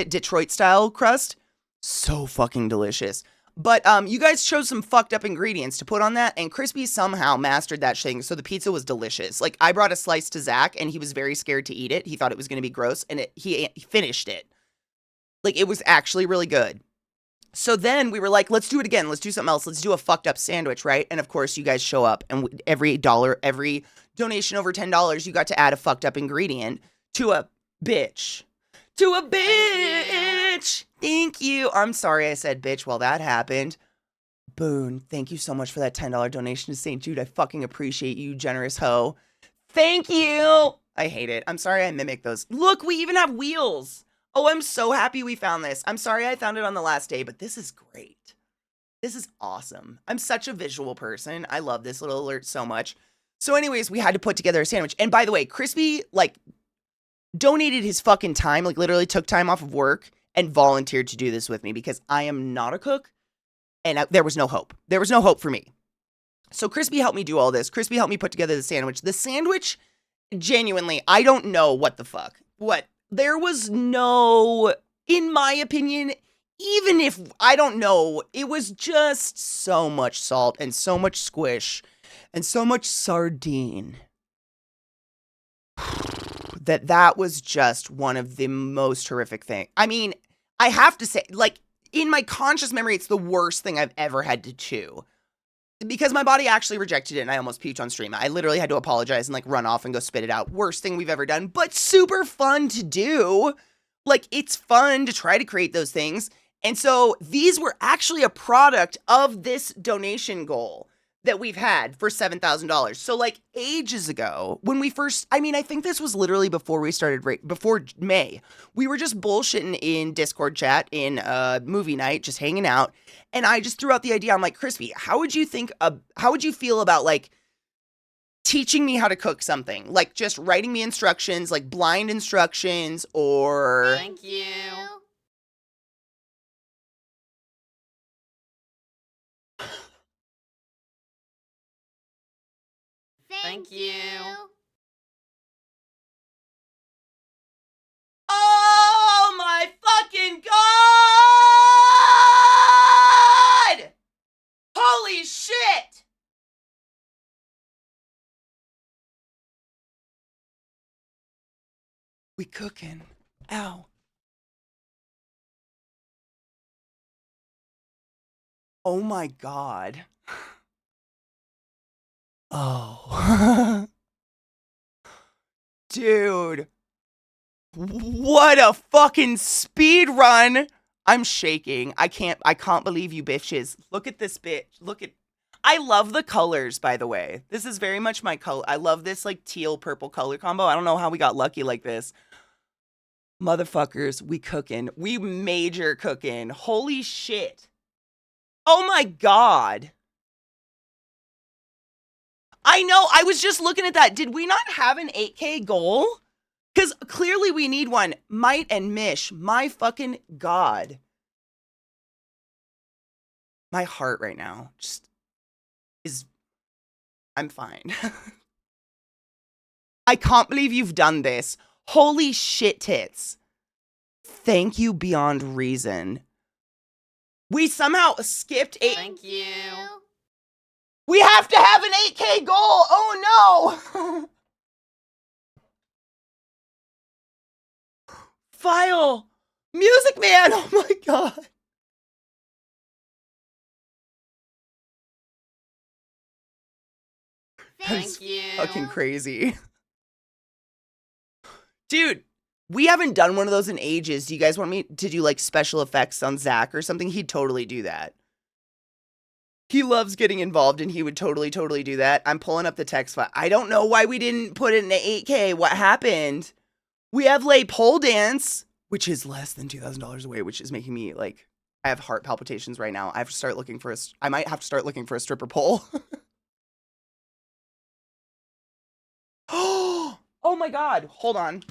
Detroit style crust. So fucking delicious. But you guys chose some fucked up ingredients to put on that, and Crispy somehow mastered that thing, so the pizza was delicious. Like, I brought a slice to Zach, and he was very scared to eat it. He thought it was going to be gross, and he finished it. Like, it was actually really good. So then we were like, let's do it again. Let's do something else. Let's do a fucked up sandwich, right? And of course, you guys show up, and every donation over $10, you got to add a fucked up ingredient to a bitch. To a bitch! Thank you. I'm sorry I said bitch while that happened. Boone, thank you so much for that $10 donation to St. Jude. I fucking appreciate you, generous hoe. Thank you! I hate it. I'm sorry I mimicked those. Look, we even have wheels. Oh, I'm so happy we found this. I'm sorry I found it on the last day, but this is great. This is awesome. I'm such a visual person. I love this little alert so much. So anyways, we had to put together a sandwich. And by the way, Crispy, donated his fucking time, literally took time off of work and volunteered to do this with me because I am not a cook and there was no hope. There was no hope for me. So Crispy helped me do all this. Crispy helped me put together the sandwich. The sandwich, genuinely, I don't know what the fuck. There was no, in my opinion, even if, I don't know, it was just so much salt and so much squish and so much sardine that was just one of the most horrific things. I mean, I have to say, in my conscious memory, it's the worst thing I've ever had to chew. Because my body actually rejected it and I almost puked on stream. I literally had to apologize and run off and go spit it out. Worst thing we've ever done, but super fun to do. It's fun to try to create those things. And so these were actually a product of this donation goal that we've had for $7,000. So ages ago when we first, I think this was literally before we started, before May, we were just bullshitting in Discord chat in movie night, just hanging out. And I just threw out the idea. I'm like, Crispy, how would you feel about teaching me how to cook something? Just writing me instructions, blind instructions or... Thank you. Thank you. Oh my fucking God! Holy shit! We cooking. Ow. Oh my God. Oh. Dude. What a fucking speed run. I'm shaking. I can't believe you bitches. Look at this bitch. I love the colors, by the way. This is very much my color. I love this teal purple color combo. I don't know how we got lucky like this. Motherfuckers, we cooking. We major cooking. Holy shit. Oh my God. I know. I was just looking at that. Did we not have an 8K goal? Because clearly we need one. Might and Mish, my fucking God. My heart right now just is, I'm fine. I can't believe you've done this. Holy shit tits. Thank you beyond reason. We somehow skipped eight. Thank you. We have to have an 8K goal. Oh no. File. Music Man. Oh my God. Thank you. Fucking crazy. Dude, we haven't done one of those in ages. Do you guys want me to do like special effects on Zach or something? He'd totally do that. He loves getting involved and he would totally do that. I'm pulling up the text file. I don't know why we didn't put it in the 8K. What happened? We have Lay Pole Dance, which is less than $2,000 away, which is making me like, I have heart palpitations right now. I have to start looking for I might have to start looking for a stripper pole. Oh my God. Hold on.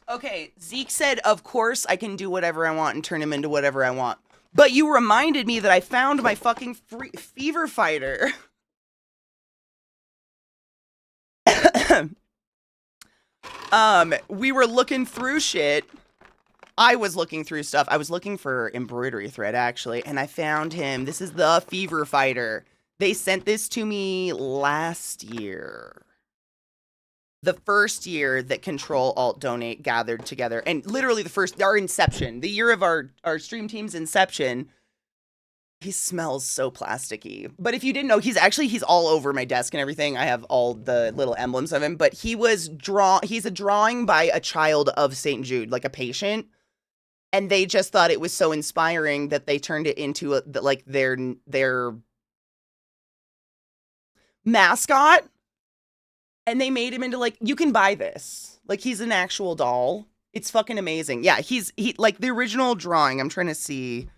Okay, Zeke said, of course I can do whatever I want and turn him into whatever I want. But you reminded me that I found my fucking fever fighter. We were looking through shit. I was looking through stuff. I was looking for embroidery thread, actually, and I found him. This is the fever fighter. They sent this to me last year. The first year that Control Alt Donate gathered together, and literally our inception, the year of our stream team's inception. He smells so plasticky. But if you didn't know, he's all over my desk and everything. I have all the little emblems of him, but he's a drawing by a child of St. Jude, like a patient. And they just thought it was so inspiring that they turned it into their mascot. And they made him into like, you can buy this. Like, he's an actual doll. It's fucking amazing. Yeah, he like the original drawing. I'm trying to see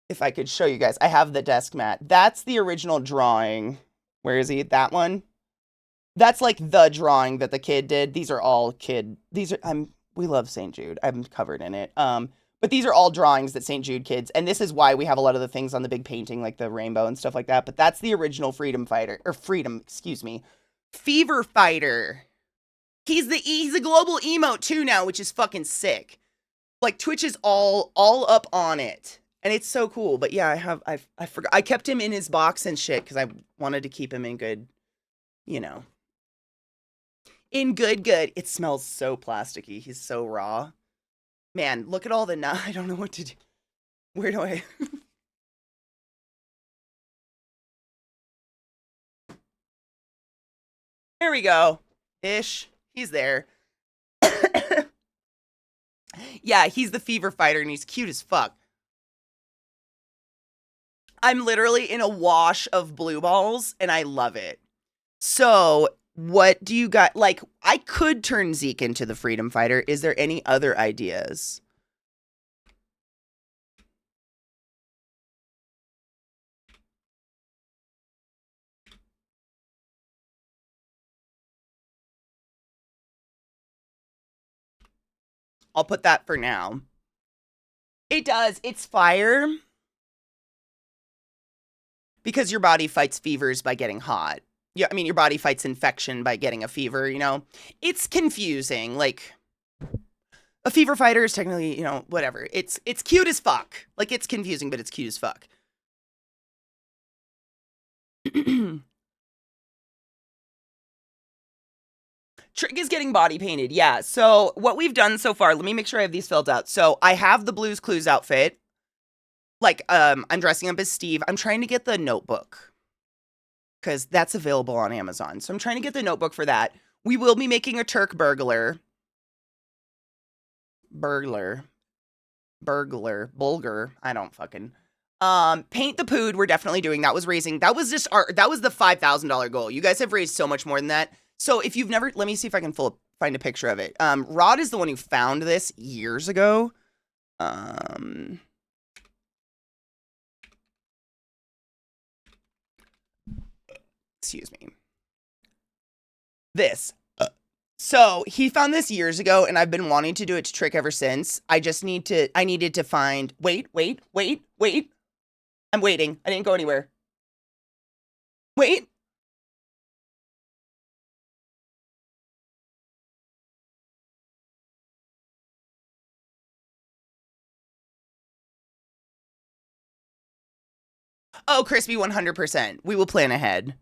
if I could show you guys. I have the desk mat. That's the original drawing. Where is he? That one? That's like the drawing that the kid did. These are all we love St. Jude. I'm covered in it. But these are all drawings that St. Jude kids, and this is why we have a lot of the things on the big painting, like the rainbow and stuff like that. But that's the original Fever Fighter. He's a global emote too now, which is fucking sick. Like, Twitch is all up on it. And it's so cool. But yeah, I forgot. I kept him in his box and shit because I wanted to keep him in good, in good. It smells so plasticky. He's so raw. Man, look at all the I don't know what to do. Where do I? There we go. Ish. He's there. Yeah, he's the fever fighter and he's cute as fuck. I'm literally in a wash of blue balls and I love it. So, what do you got? Like, I could turn Zeke into the freedom fighter. Is there any other ideas? I'll put that for now. It does. It's fire. Because your body fights fevers by getting hot. Yeah, I mean, your body fights infection by getting a fever, It's confusing. Like, a fever fighter is technically, whatever. It's cute as fuck. Like, it's confusing, but it's cute as fuck. Trick is getting body painted, yeah. So what we've done so far, let me make sure I have these filled out. So I have the Blue's Clues outfit. Like, I'm dressing up as Steve. I'm trying to get the notebook because that's available on Amazon. So I'm trying to get the notebook for that. We will be making a Turk burglar. Bulger. I don't fucking. Paint the Pood, we're definitely doing. That was the $5,000 goal. You guys have raised so much more than that. So if you've never, let me see if I can find a picture of it. Rod is the one who found this years ago. Excuse me. This. So he found this years ago, and I've been wanting to do it to Trick ever since. I needed to find, wait. I'm waiting. I didn't go anywhere. Wait. Oh, Crispy 100%. We will plan ahead.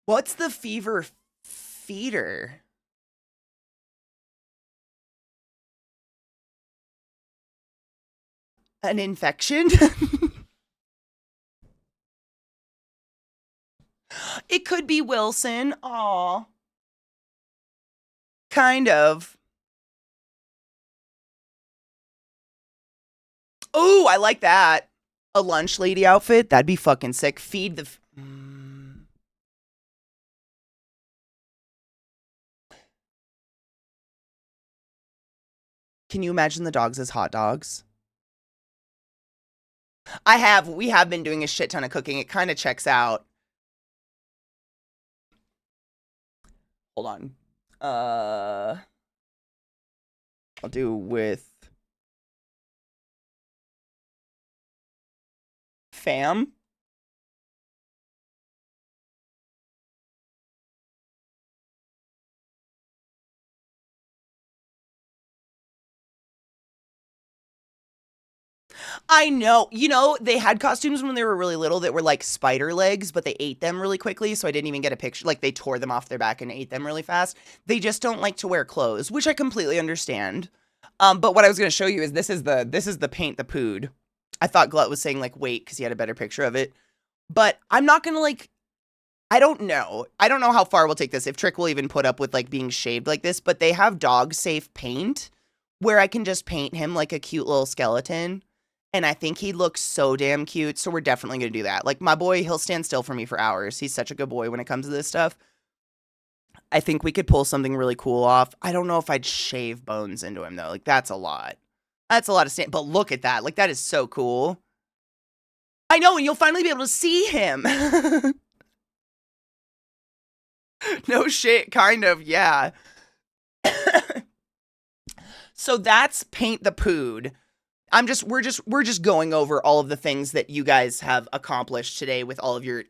What's the fever feeder? An infection? It could be Wilson. Aw. Kind of. Oh, I like that. A lunch lady outfit? That'd be fucking sick. Feed the... Can you imagine the dogs as hot dogs? We have been doing a shit ton of cooking. It kind of checks out. Hold on. I'll do with fam. I know. You know, they had costumes when they were really little that were like spider legs, but they ate them really quickly, so I didn't even get a picture. Like, they tore them off their back and ate them really fast. They just don't like to wear clothes, which I completely understand. But what I was going to show you is this is the Paint the Pood. I thought Glut was saying, like, wait, because he had a better picture of it. But I'm not going to, like... I don't know. I don't know how far we'll take this, if Trick will even put up with, like, being shaved like this, but they have dog-safe paint where I can just paint him like a cute little skeleton. And I think he looks so damn cute, so we're definitely going to do that. Like, my boy, he'll stand still for me for hours. He's such a good boy when it comes to this stuff. I think we could pull something really cool off. I don't know if I'd shave bones into him, though. Like, that's a lot. That's a lot of stand. But look at that. Like, that is so cool. I know, and you'll finally be able to see him. No shit, kind of, yeah. So that's Paint the Pood. We're just going over all of the things that you guys have accomplished today with all of your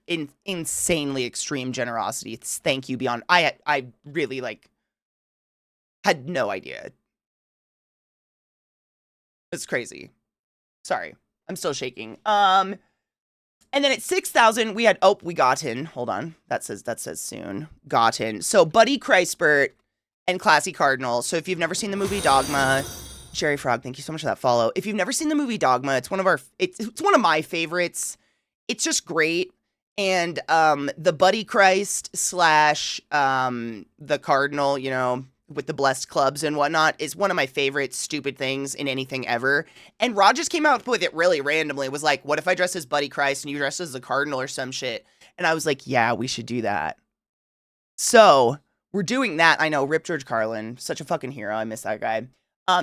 insanely extreme generosity. Thank you beyond. I really, like, had no idea. It's crazy. Sorry. I'm still shaking. And then at 6,000, we had, we gotten, hold on. That says soon. Gotten. So Buddy Kreisbert and Classy Cardinal. So if you've never seen the movie Dogma, Jerry Frog, thank you so much for that follow. If you've never seen the movie Dogma, it's one of my favorites. It's just great. And the Buddy Christ / the Cardinal, you know, with the blessed clubs and whatnot, is one of my favorite stupid things in anything ever. And Rod just came out with it really randomly. It was like, what if I dress as Buddy Christ and you dress as the Cardinal or some shit? And I was like, yeah, we should do that. So we're doing that. I know, Rip George Carlin, such a fucking hero. I miss that guy.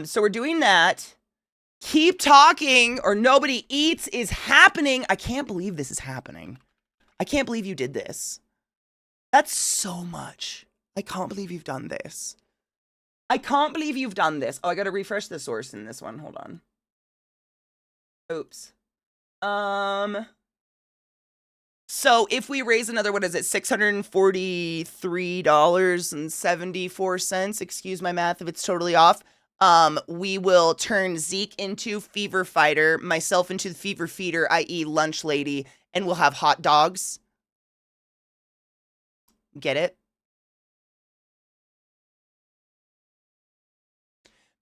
So we're doing that. Keep talking or nobody eats is happening. I can't believe this is happening. I can't believe you did this. That's so much. I can't believe you've done this. I can't believe you've done this. Oh, I gotta refresh the source in this one. Hold on. Oops. So if we raise another, what is it? $643.74. Excuse my math if it's totally off. We will turn Zeke into Fever Fighter, myself into the Fever Feeder, i.e. Lunch Lady, and we'll have hot dogs. Get it?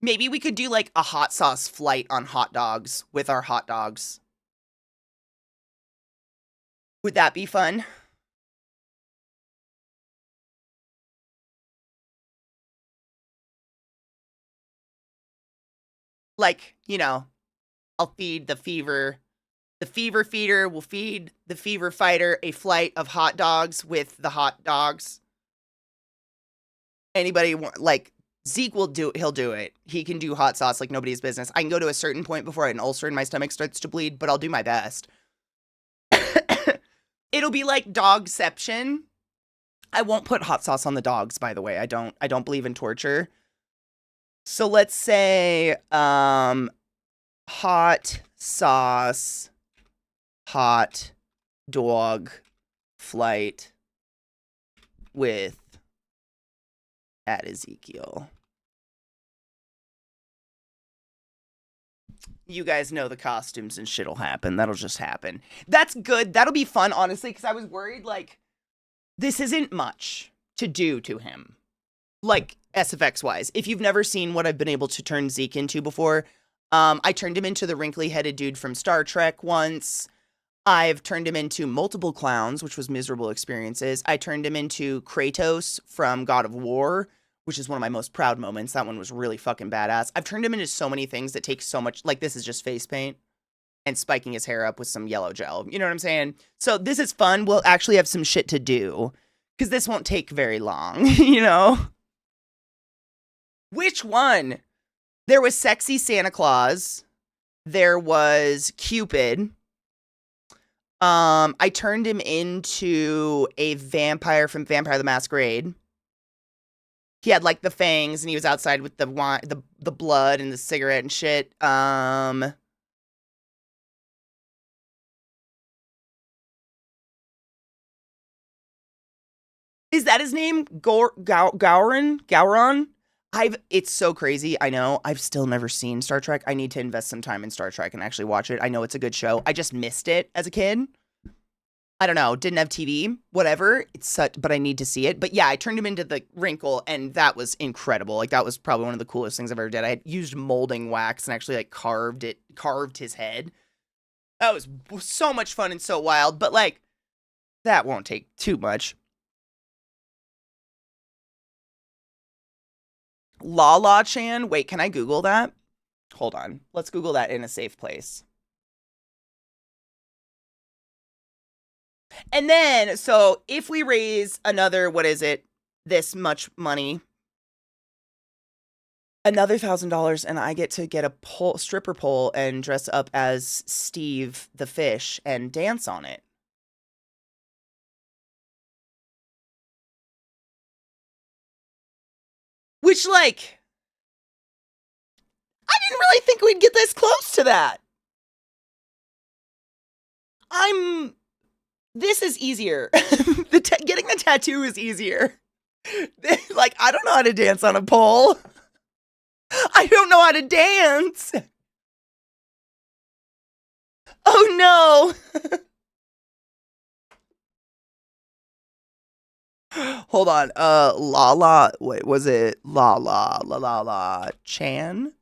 Maybe we could do like a hot sauce flight on hot dogs with our hot dogs. Would that be fun? Like, you know, I'll feed the Fever. The Fever Feeder will feed the Fever Fighter a flight of hot dogs with the hot dogs. Anybody want, like, Zeke will do, he'll do it. He can do hot sauce like nobody's business. I can go to a certain point before an ulcer in my stomach starts to bleed, but I'll do my best. It'll be like dogception. I won't put hot sauce on the dogs, by the way. I don't believe in torture. So let's say hot sauce, hot dog flight with at Ezekiel. You guys know the costumes and shit'll happen. That'll just happen. That's good. That'll be fun, honestly, because I was worried, like, this isn't much to do to him. Like, SFX-wise. If you've never seen what I've been able to turn Zeke into before, I turned him into the wrinkly-headed dude from Star Trek once. I've turned him into multiple clowns, which was miserable experiences. I turned him into Kratos from God of War, which is one of my most proud moments. That one was really fucking badass. I've turned him into so many things that take so much, like this is just face paint and spiking his hair up with some yellow gel. You know what I'm saying? So this is fun. We'll actually have some shit to do because this won't take very long, you know? Which one? There was Sexy Santa Claus. There was Cupid. I turned him into a vampire from Vampire the Masquerade. He had like the fangs and he was outside with the wine, the blood and the cigarette and shit. Is that his name? Gowron? It's so crazy. I know. I've still never seen Star Trek. I need to invest some time in Star Trek and actually watch it. I know it's a good show. I just missed it as a kid. I don't know. Didn't have TV. Whatever. But I need to see it. But yeah, I turned him into the wrinkle, and that was incredible. Like that was probably one of the coolest things I've ever did. I had used molding wax and actually like carved his head. That was so much fun and so wild. But like, that won't take too much. La Chan. Wait, can I Google that? Hold on. Let's Google that in a safe place. And then, so if we raise another, what is it? This much money, another $1,000, and I get to get a stripper pole and dress up as Steve the fish and dance on it. Which, like, I didn't really think we'd get this close to that. This is easier. Getting the tattoo is easier. Like, I don't know how to dance on a pole. I don't know how to dance. Oh no. Hold on. Lala. Wait, was it La Chan?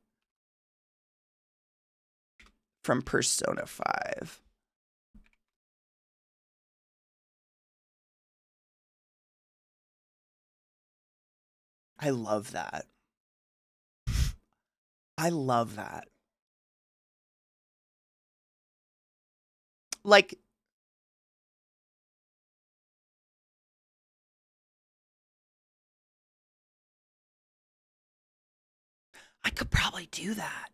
From Persona 5. I love that. I love that. Like, I could probably do that.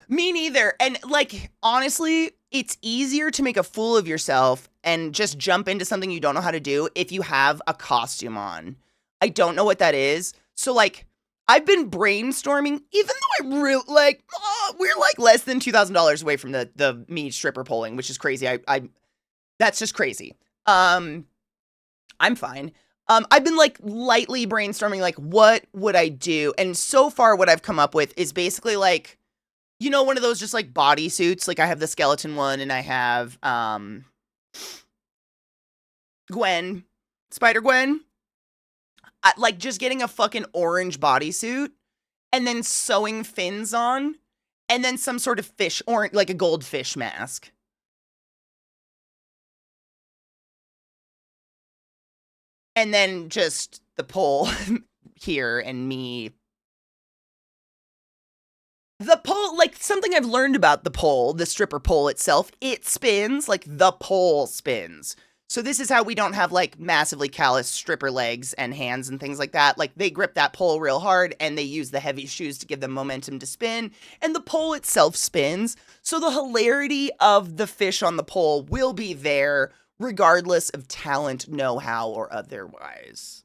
Me neither. And like, honestly, it's easier to make a fool of yourself and just jump into something you don't know how to do if you have a costume on. I don't know what that is. So like, I've been brainstorming, even though I really like, we're like less than $2,000 away from the me stripper polling, which is crazy. That's just crazy. I'm fine. I've been like lightly brainstorming, like, what would I do? And so far, what I've come up with is basically like, you know, one of those just like bodysuits. Like I have the skeleton one, and I have Gwen, Spider Gwen. Like just getting a fucking orange bodysuit, and then sewing fins on, and then some sort of fish, or like a goldfish mask. And then just the pole here and me. The pole, like something I've learned about the pole, the stripper pole itself, it spins, like the pole spins. So this is how we don't have like massively calloused stripper legs and hands and things like that. Like they grip that pole real hard and they use the heavy shoes to give them momentum to spin. And the pole itself spins. So the hilarity of the fish on the pole will be there regardless of talent, know-how, or otherwise.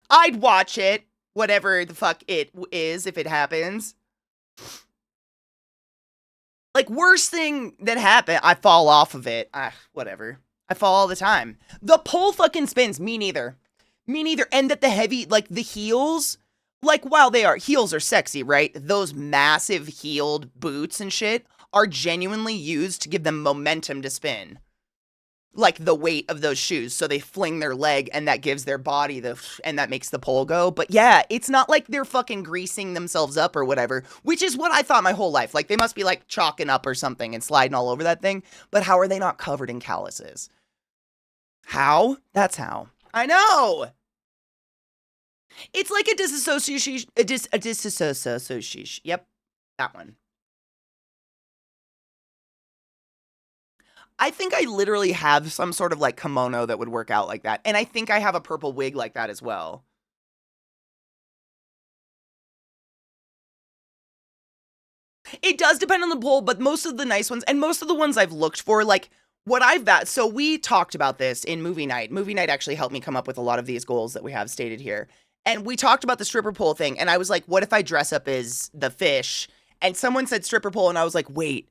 I'd watch it, whatever the fuck it is, if it happens. Like, worst thing that happened, I fall off of it. Whatever. I fall all the time. The pole fucking spins. Me neither. Me neither. And that the heavy, like, the heels, like, while heels are sexy, right? Those massive heeled boots and shit are genuinely used to give them momentum to spin. Like the weight of those shoes, so they fling their leg and that gives their body and that makes the pole go. But yeah, it's not like they're fucking greasing themselves up or whatever, which is what I thought my whole life. Like they must be like chalking up or something and sliding all over that thing. But how are they not covered in calluses? How? That's how. I know. It's like a disassociation. A disassociation. Yep, that one. I think I literally have some sort of like kimono that would work out like that. And I think I have a purple wig like that as well. It does depend on the pole, but most of the nice ones and most of the ones I've looked for, like what so we talked about this in movie night. Movie night actually helped me come up with a lot of these goals that we have stated here. And we talked about the stripper pole thing. And I was like, what if I dress up as the fish? And someone said stripper pole. And I was like, wait.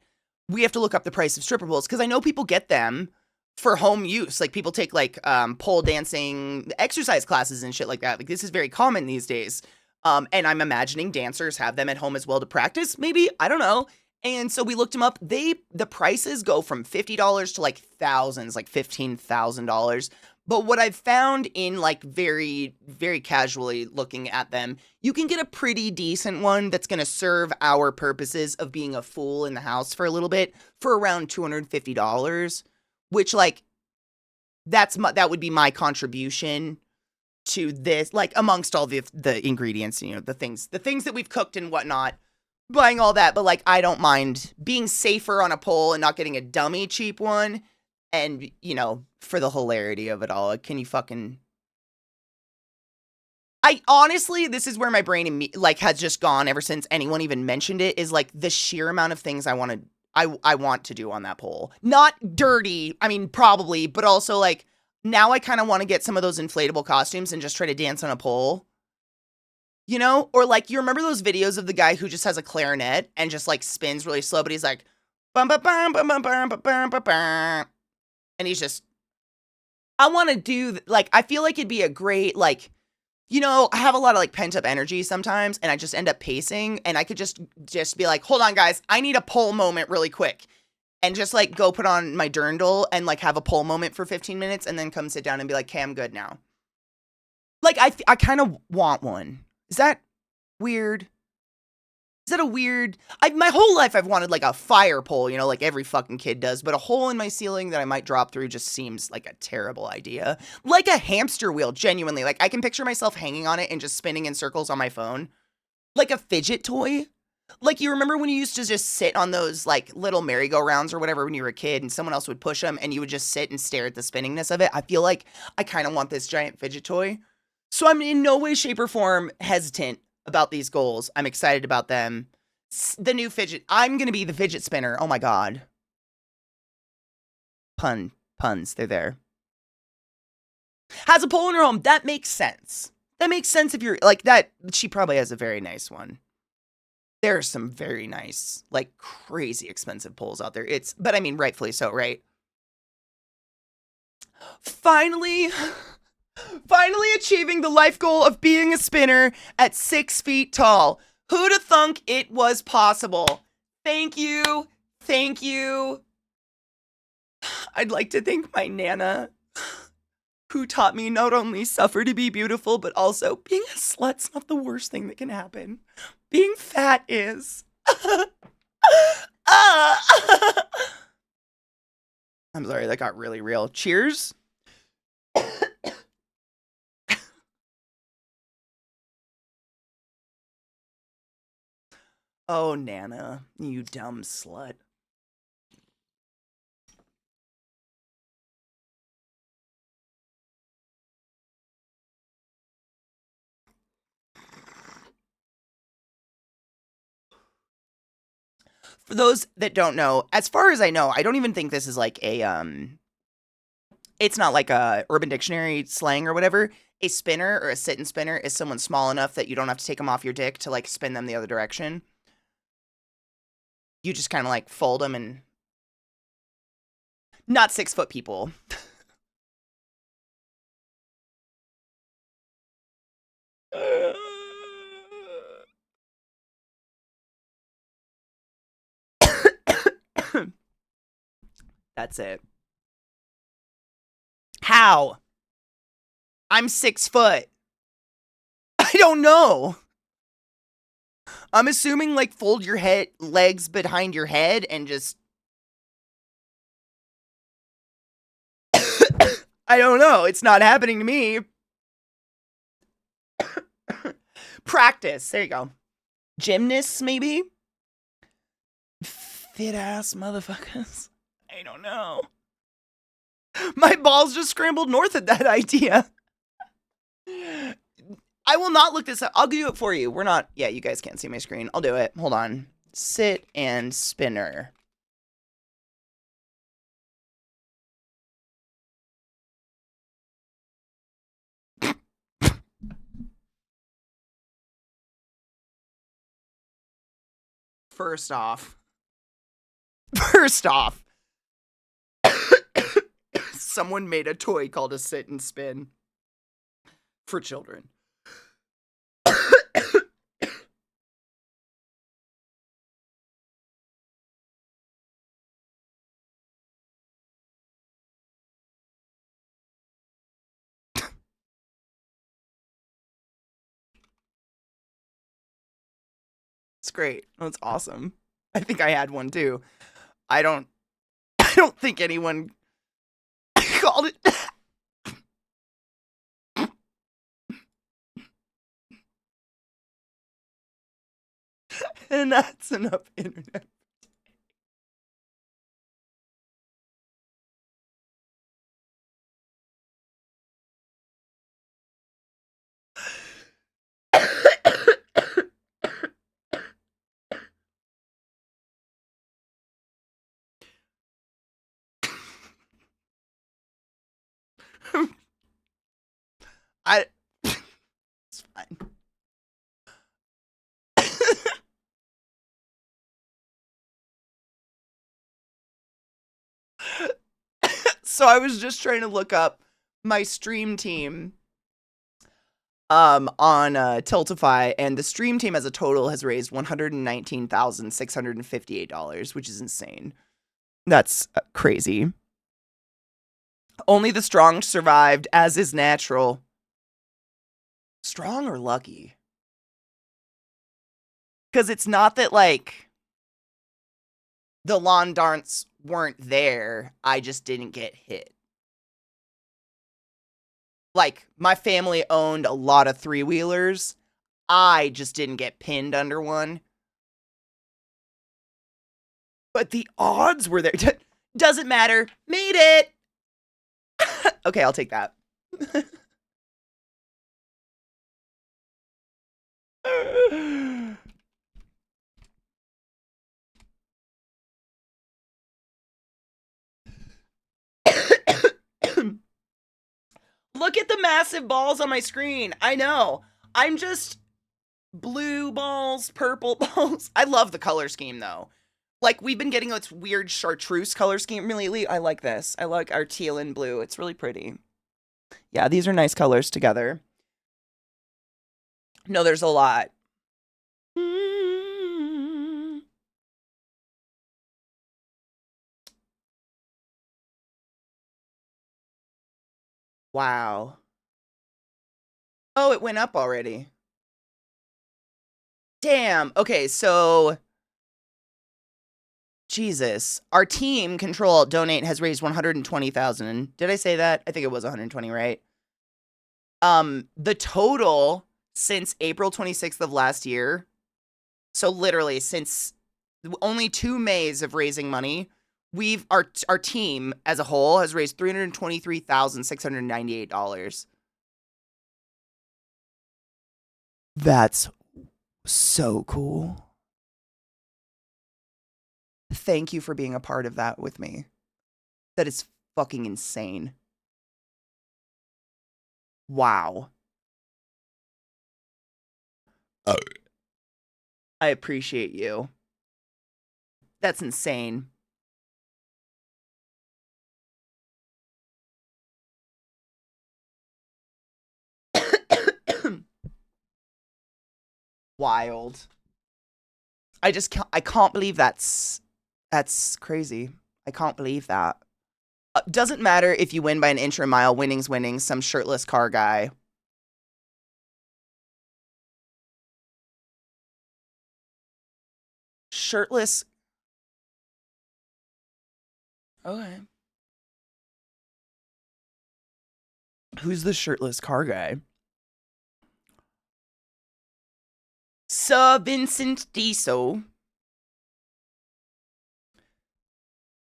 We have to look up the price of stripper poles because I know people get them for home use. Like people take like pole dancing exercise classes and shit like that. Like this is very common these days. And I'm imagining dancers have them at home as well to practice. Maybe, I don't know. And so we looked them up. The prices go from $50 to like thousands, like $15,000. But what I've found in like very, very casually looking at them, you can get a pretty decent one that's going to serve our purposes of being a fool in the house for a little bit for around $250, which like that would be my contribution to this, like amongst all the ingredients, you know, the things that we've cooked and whatnot, buying all that. But like, I don't mind being safer on a pole and not getting a dummy cheap one. And, you know, for the hilarity of it all, can you fucking... I honestly, this is where my brain like has just gone ever since anyone even mentioned it, is like the sheer amount of things I want to do on that pole. Not dirty, I mean, probably, but also like now I kind of want to get some of those inflatable costumes and just try to dance on a pole. You know? Or like, you remember those videos of the guy who just has a clarinet and just like spins really slow, but he's like, bum bum bum bum bum bum bum bum bum. And he's just, I want to do, like, I feel like it'd be a great, like, you know, I have a lot of, like, pent-up energy sometimes, and I just end up pacing, and I could just be like, hold on, guys, I need a pole moment really quick, and just, like, go put on my dirndl and, like, have a pole moment for 15 minutes, and then come sit down and be like, okay, I'm good now. Like, I kind of want one. Is that weird? Is that a weird... my whole life I've wanted, like, a fire pole, you know, like every fucking kid does, but a hole in my ceiling that I might drop through just seems like a terrible idea. Like a hamster wheel, genuinely. Like, I can picture myself hanging on it and just spinning in circles on my phone. Like a fidget toy. Like, you remember when you used to just sit on those, like, little merry-go-rounds or whatever when you were a kid and someone else would push them and you would just sit and stare at the spinningness of it? I feel like I kind of want this giant fidget toy. So I'm in no way, shape, or form hesitant about these goals. I'm excited about them. The new fidget. I'm going to be the fidget spinner. Oh my God. Puns. They're there. Has a pole in her home. That makes sense. That makes sense if you're like that. She probably has a very nice one. There are some very nice, like crazy expensive poles out there. But I mean, rightfully so, right? Finally, Finally achieving the life goal of being a spinner at 6 feet tall. Who'd have thunk it was possible? Thank you. Thank you. I'd like to thank my Nana, who taught me not only suffer to be beautiful, but also being a slut's not the worst thing that can happen. Being fat is. I'm sorry, that got really real. Cheers. Oh, Nana, you dumb slut. For those that don't know, as far as I know, I don't even think this is like a it's not like a Urban Dictionary slang or whatever. A spinner or a sit-and spinner is someone small enough that you don't have to take them off your dick to like spin them the other direction. You just kind of like fold them and not 6 foot people. That's it. How? I'm 6 foot. I don't know. I'm assuming like fold your head legs behind your head and just I don't know. It's not happening to me. Practice. There you go. Gymnasts, maybe? Fit ass motherfuckers. I don't know. My balls just scrambled north at that idea. I will not look this up. I'll do it for you. We're not. Yeah, you guys can't see my screen. I'll do it. Hold on. Sit and spinner. First off, someone made a toy called a sit and spin for children. It's great. That's awesome. I think I had one too. I don't think anyone called it. And that's enough internet. It's fine. So I was just trying to look up my stream team on Tiltify, and the stream team as a total has raised $119,658, which is insane. That's crazy. Only the strong survived, as is natural. Strong or lucky? Because it's not that, like, the lawn darts weren't there. I just didn't get hit. Like, my family owned a lot of three-wheelers. I just didn't get pinned under one. But the odds were there. Doesn't matter. Made it! Okay, I'll take that. Look at the massive balls on my screen. I know. I'm just blue balls, purple balls. I love the color scheme, though. Like, we've been getting this weird chartreuse color scheme lately. I like this. I like our teal and blue. It's really pretty. Yeah, these are nice colors together. No, there's a lot. Wow. Oh, it went up already. Damn. Okay, so Jesus. Our team, Control Alt Donate, has raised 120,000. Did I say that? I think it was 120, right? The total since April 26th of last year, so literally since only 2 Mays of raising money, our team as a whole has raised $323,698. That's so cool. Thank you for being a part of that with me. That is fucking insane. Wow. I appreciate you. That's insane. Wild. I can't believe that's crazy. I can't believe that. Doesn't matter if you win by an inch or a mile, winning's winning. Some shirtless car guy. Shirtless. Okay. Who's the shirtless car guy? Sir Vincent Diesel.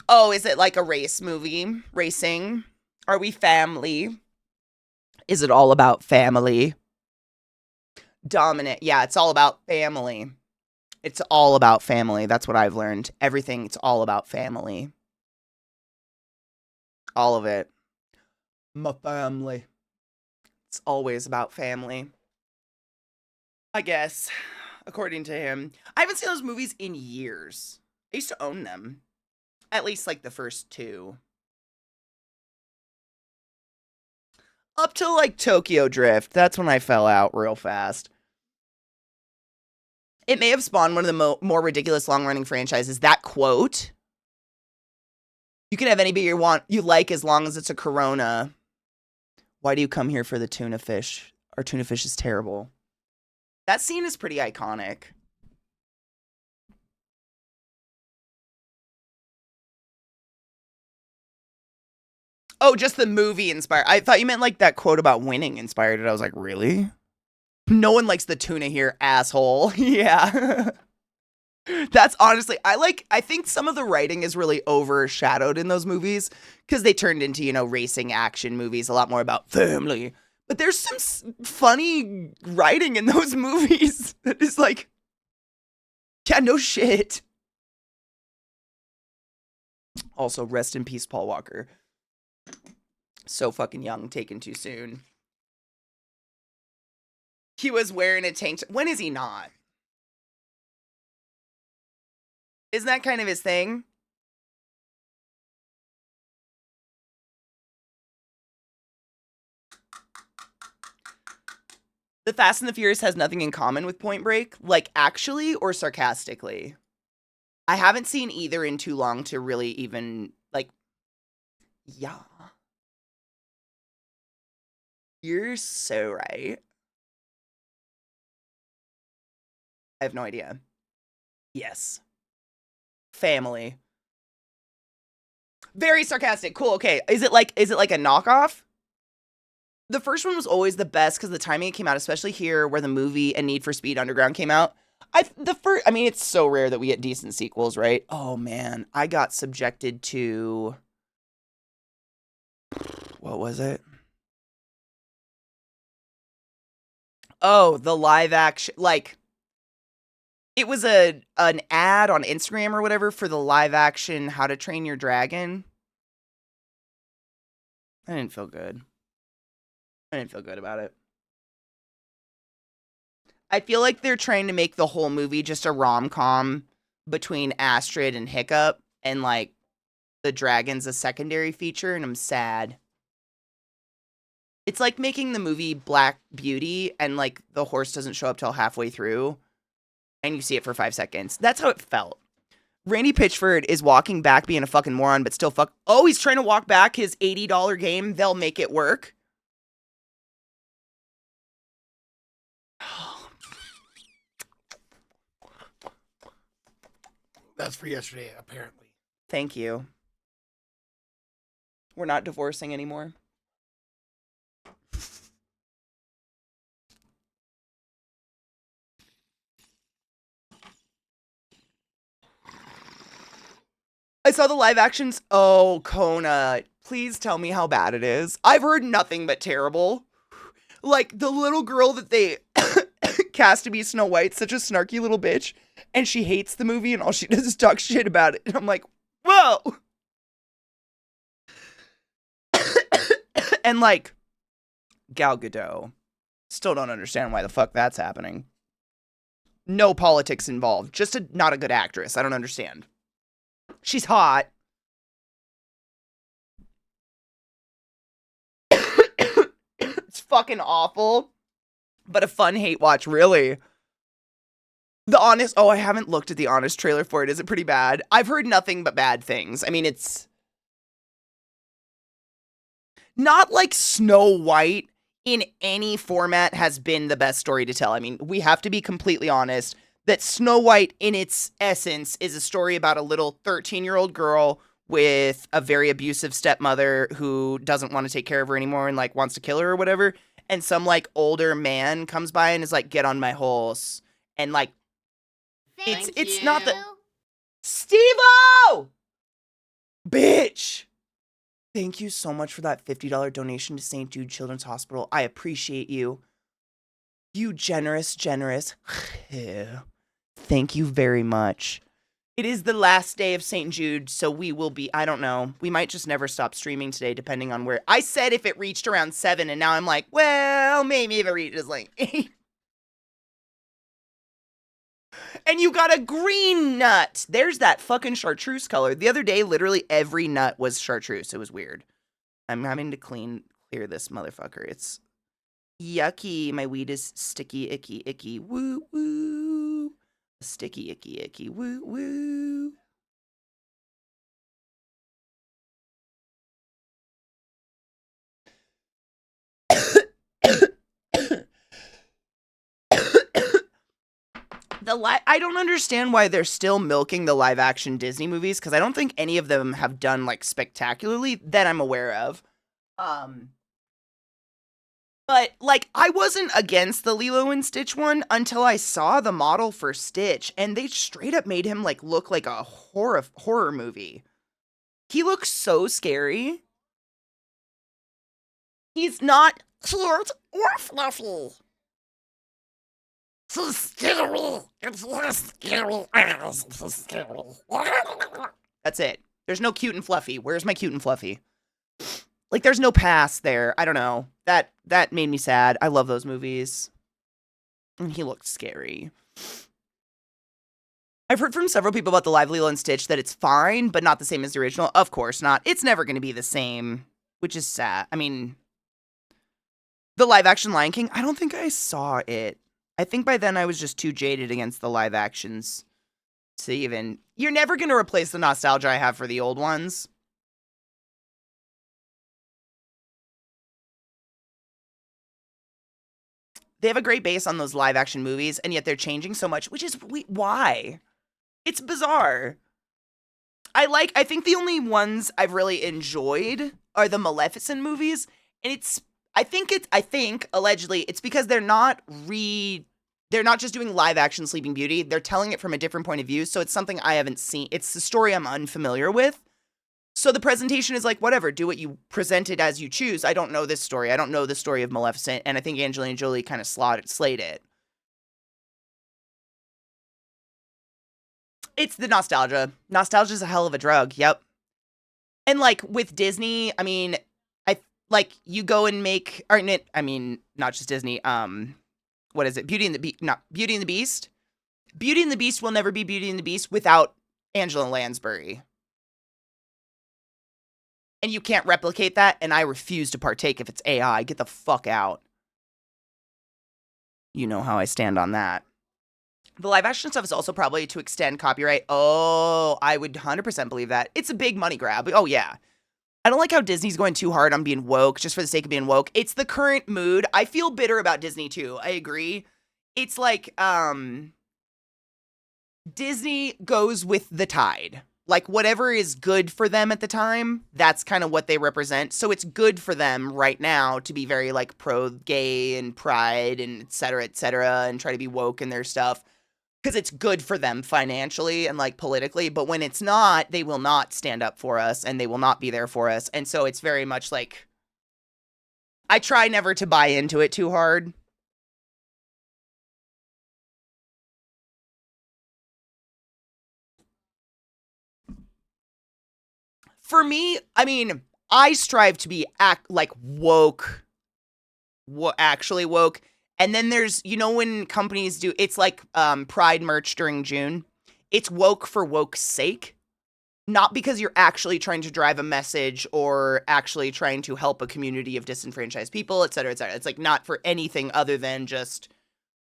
Oh, is it like a race movie? Racing? Are we family? Is it all about family? Dominant. Yeah, it's all about family. It's all about family. That's what I've learned. Everything, it's all about family. All of it. My family. It's always about family. I guess, according to him. I haven't seen those movies in years. I used to own them. At least like the first 2. Up to like Tokyo Drift. That's when I fell out real fast. It may have spawned one of the more ridiculous long-running franchises. That quote. You can have any beer you like as long as it's a Corona. Why do you come here for the tuna fish? Our tuna fish is terrible. That scene is pretty iconic. Oh, just the movie inspired. I thought you meant like that quote about winning inspired it. I was like, really? No one likes the tuna here, asshole. Yeah. That's honestly, I think some of the writing is really overshadowed in those movies because they turned into, racing action movies, a lot more about family. But there's some funny writing in those movies that is like, yeah, no shit. Also, rest in peace, Paul Walker. So fucking young, taken too soon. He was wearing a tank top. When is he not? Isn't that kind of his thing? The Fast and the Furious has nothing in common with Point Break, like actually or sarcastically. I haven't seen either in too long to really even, like, yeah. You're so right. I have no idea. Yes. Family. Very sarcastic. Cool. Okay. Is it like a knockoff? The first one was always the best because the timing it came out, especially here where the movie and Need for Speed Underground came out. It's so rare that we get decent sequels, right? Oh man, I got subjected to, what was it? Oh, the live action, like, it was an ad on Instagram or whatever for the live action How to Train Your Dragon. I didn't feel good. I didn't feel good about it. I feel like they're trying to make the whole movie just a rom-com between Astrid and Hiccup, and like, the dragon's a secondary feature, and I'm sad. It's like making the movie Black Beauty and like the horse doesn't show up till halfway through and you see it for 5 seconds. That's how it felt. Randy Pitchford is walking back being a fucking moron, but still Oh, he's trying to walk back his $80 game. They'll make it work. That's for yesterday, apparently. Thank you. We're not divorcing anymore. I saw the live actions. Oh, Kona. Please tell me how bad it is. I've heard nothing but terrible. Like, the little girl that they cast to be Snow White, such a snarky little bitch, and she hates the movie, and all she does is talk shit about it. And I'm like, whoa! And, like, Gal Gadot. Still don't understand why the fuck that's happening. No politics involved. Just not a good actress. I don't understand. She's hot. It's fucking awful. But a fun hate watch, really. The Honest... Oh, I haven't looked at the Honest trailer for it. Is it pretty bad? I've heard nothing but bad things. I mean, it's... not like Snow White in any format has been the best story to tell. I mean, we have to be completely honest that Snow White in its essence is a story about a little 13-year-old girl with a very abusive stepmother who doesn't want to take care of her anymore and like wants to kill her or whatever. And some like older man comes by and is like, get on my horse. And like, it's not the... Steve-O! Bitch! Thank you so much for that $50 donation to St. Jude Children's Hospital. I appreciate you. You generous. Thank you very much. It is the last day of St. Jude, so we will be, I don't know, we might just never stop streaming today, depending on where. I said if it reached around 7, and now I'm like, well, maybe if it reaches like 8. And you got a green nut. There's that fucking chartreuse color. The other day, literally every nut was chartreuse. It was weird. I'm having to clear this motherfucker. It's yucky. My weed is sticky, icky. Woo, woo. Sticky, icky. Woo, woo. I don't understand why they're still milking the live action Disney movies, because I don't think any of them have done like spectacularly that I'm aware of. But like I wasn't against the Lilo and Stitch one until I saw the model for Stitch, and they straight up made him like look like a horror movie. He looks so scary. He's not cute or fluffy. He's scary, and he has scary eyes, and he's scary. That's it. There's no cute and fluffy. Where's my cute and fluffy? Like, there's no pass there. I don't know. That made me sad. I love those movies. And he looked scary. I've heard from several people about the live Lilo and Stitch that it's fine, but not the same as the original. Of course not. It's never going to be the same, which is sad. I mean, the live action Lion King, I don't think I saw it. I think by then I was just too jaded against the live actions to even... You're never going to replace the nostalgia I have for the old ones. They have a great base on those live action movies, and yet they're changing so much, which is... why? It's bizarre. I think the only ones I've really enjoyed are the Maleficent movies, and I think allegedly it's because they're not just doing live action Sleeping Beauty. They're telling it from a different point of view. So it's something I haven't seen. It's the story I'm unfamiliar with. So the presentation is like, whatever, do what you present it as you choose. I don't know this story. I don't know the story of Maleficent. And I think Angelina Jolie kind of slayed it. It's the nostalgia. Nostalgia is a hell of a drug. Yep. And like with Disney, I mean, you go and make, not just Disney, what is it? Beauty and the Beast. Beauty and the Beast will never be Beauty and the Beast without Angela Lansbury. And you can't replicate that, and I refuse to partake if it's AI. Get the fuck out. You know how I stand on that. The live action stuff is also probably to extend copyright. Oh, I would 100% believe that. It's a big money grab. Oh, yeah. I don't like how Disney's going too hard on being woke just for the sake of being woke. It's the current mood. I feel bitter about Disney too. I agree. It's like Disney goes with the tide. Like whatever is good for them at the time, that's kind of what they represent. So it's good for them right now to be very like pro gay and pride and et cetera, and try to be woke in their stuff. Because it's good for them financially and like politically, but when it's not, they will not stand up for us and they will not be there for us. And so it's very much like, I try never to buy into it too hard. For me, I mean, I strive to be woke, actually woke. And then there's, you know, when companies do, it's like Pride merch during June. It's woke for woke's sake. Not because you're actually trying to drive a message or actually trying to help a community of disenfranchised people, et cetera, et cetera. It's like not for anything other than just,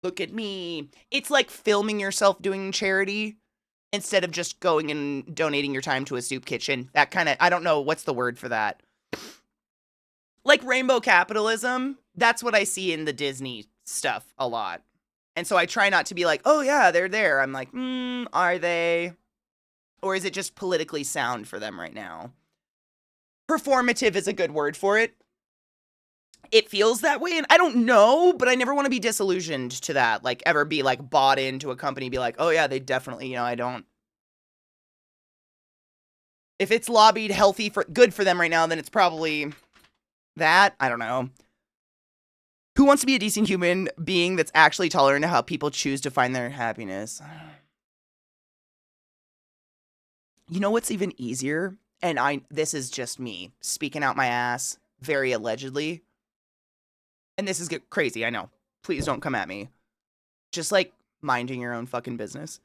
look at me. It's like filming yourself doing charity instead of just going and donating your time to a soup kitchen. That kind of, I don't know, what's the word for that? Like rainbow capitalism. That's what I see in the Disney stuff a lot. And so I try not to be like, oh yeah, they're there. I'm like, are they? Or is it just politically sound for them right now? Performative is a good word for it. It feels that way, and I don't know, but I never want to be disillusioned to that. Like, ever be, like, bought into a company, be like, oh, yeah, they definitely, you know, I don't. If it's lobbied healthy for good for them right now, then it's probably that. I don't know. Who wants to be a decent human being that's actually tolerant of how people choose to find their happiness? You know what's even easier? And this is just me speaking out my ass, very allegedly. And this is crazy, I know. Please don't come at me. Just like minding your own fucking business.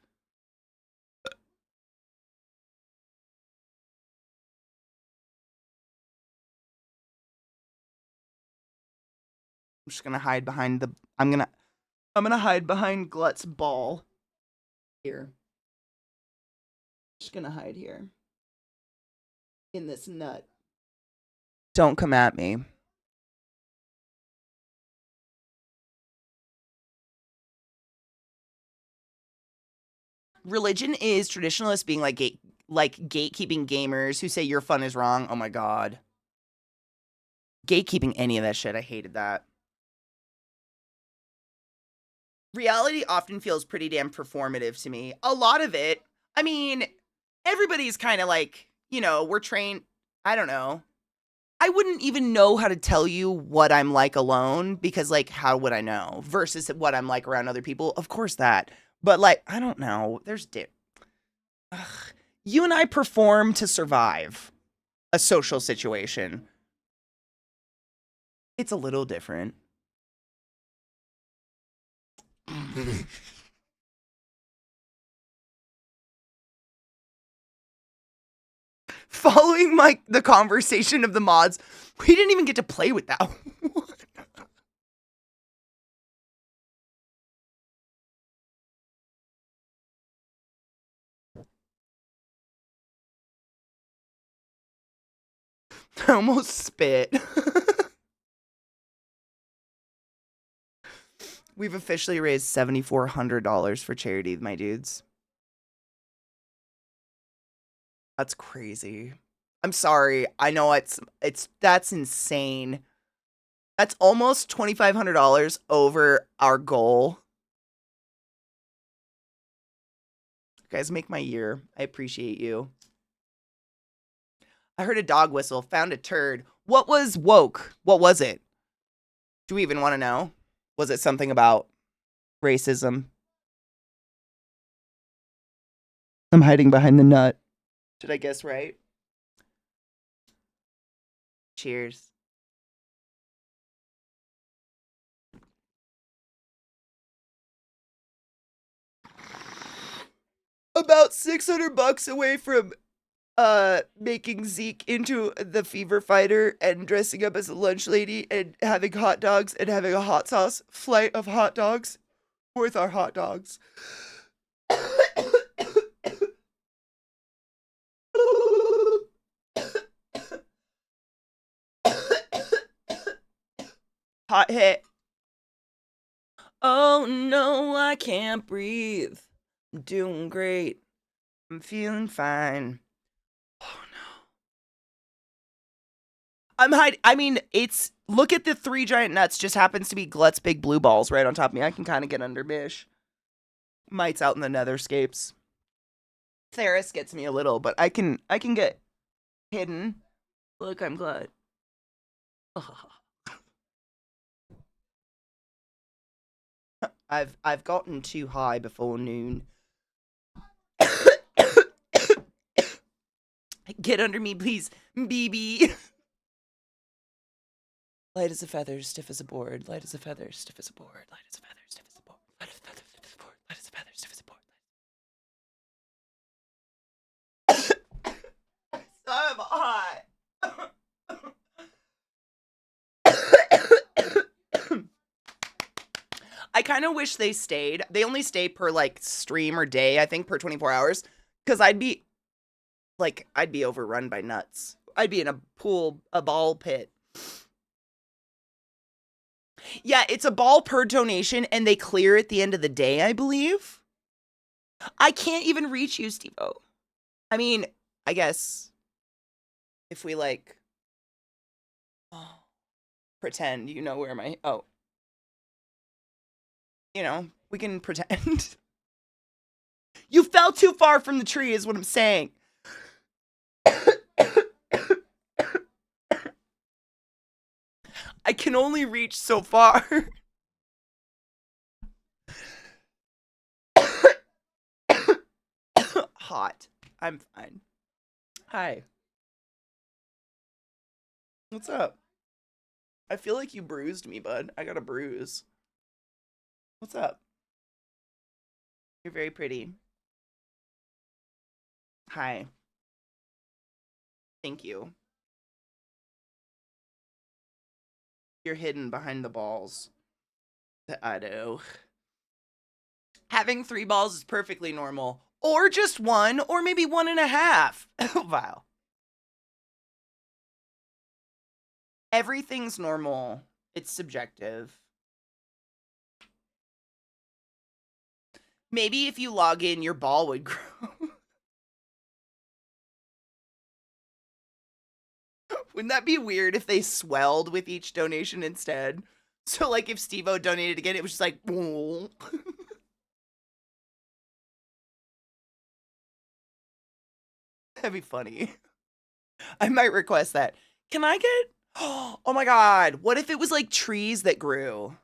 I'm just gonna hide behind the. I'm gonna hide behind Glut's ball. Here. Just gonna hide here. In this nut. Don't come at me. Religion is traditionalists being like gatekeeping gamers who say your fun is wrong. Oh my god. Gatekeeping any of that shit. I hated that. Reality often feels pretty damn performative to me. A lot of it. I mean, everybody's kind of like, you know, we're trained. I don't know. I wouldn't even know how to tell you what I'm like alone because, like, how would I know? Versus what I'm like around other people. Of course that. But, like, I don't know. Ugh. You and I perform to survive a social situation. It's a little different. Following the conversation of the mods, we didn't even get to play with that one. I almost spit. We've officially raised $7,400 for charity, my dudes. That's crazy. I'm sorry. I know that's insane. That's almost $2,500 over our goal. You guys make my year. I appreciate you. I heard a dog whistle, found a turd. What was woke? What was it? Do we even want to know? Was it something about racism? I'm hiding behind the nut. Did I guess right? Cheers. About $600 away from making Zeke into the fever fighter and dressing up as a lunch lady and having hot dogs and having a hot sauce flight of hot dogs worth our hot dogs. Hot hit. Oh no, I can't breathe. I'm doing great. I'm feeling fine. Oh no. I'm hiding. I mean, it's look at the 3 giant nuts. Just happens to be Glut's big blue balls right on top of me. I can kind of get under Bish. Might's out in the netherscapes. Theris gets me a little, but I can get hidden. Look, I'm Glut. I've gotten too high before noon. Get under me, please, BB. Light as a feather, stiff as a board. Light as a feather, stiff as a board. Light as a feather, stiff as a board. Light as a feather, stiff as a board. Light as a feather, stiff as a board. So hot. I kind of wish they stayed. They only stay per like stream or day, I think, per 24 hours. Because I'd be overrun by nuts. I'd be in a pool, a ball pit. Yeah, it's a ball per donation, and they clear at the end of the day, I believe. I can't even reach you, Steve-O. I mean, I guess if we like pretend, you know where my we can pretend. You fell too far from the tree is what I'm saying. I can only reach so far. Hot. I'm fine. Hi. What's up? I feel like you bruised me, bud. I got a bruise. What's up? You're very pretty. Hi. Thank you. You're hidden behind the balls. I know. Having 3 balls is perfectly normal. Or just 1, or maybe 1.5. Wow. Everything's normal. It's subjective. Maybe if you log in, your ball would grow. Wouldn't that be weird if they swelled with each donation instead? So, like, if Steve-O donated again, it was just like, whoa. That'd be funny. I might request that. Can I get... Oh my god. What if it was like trees that grew?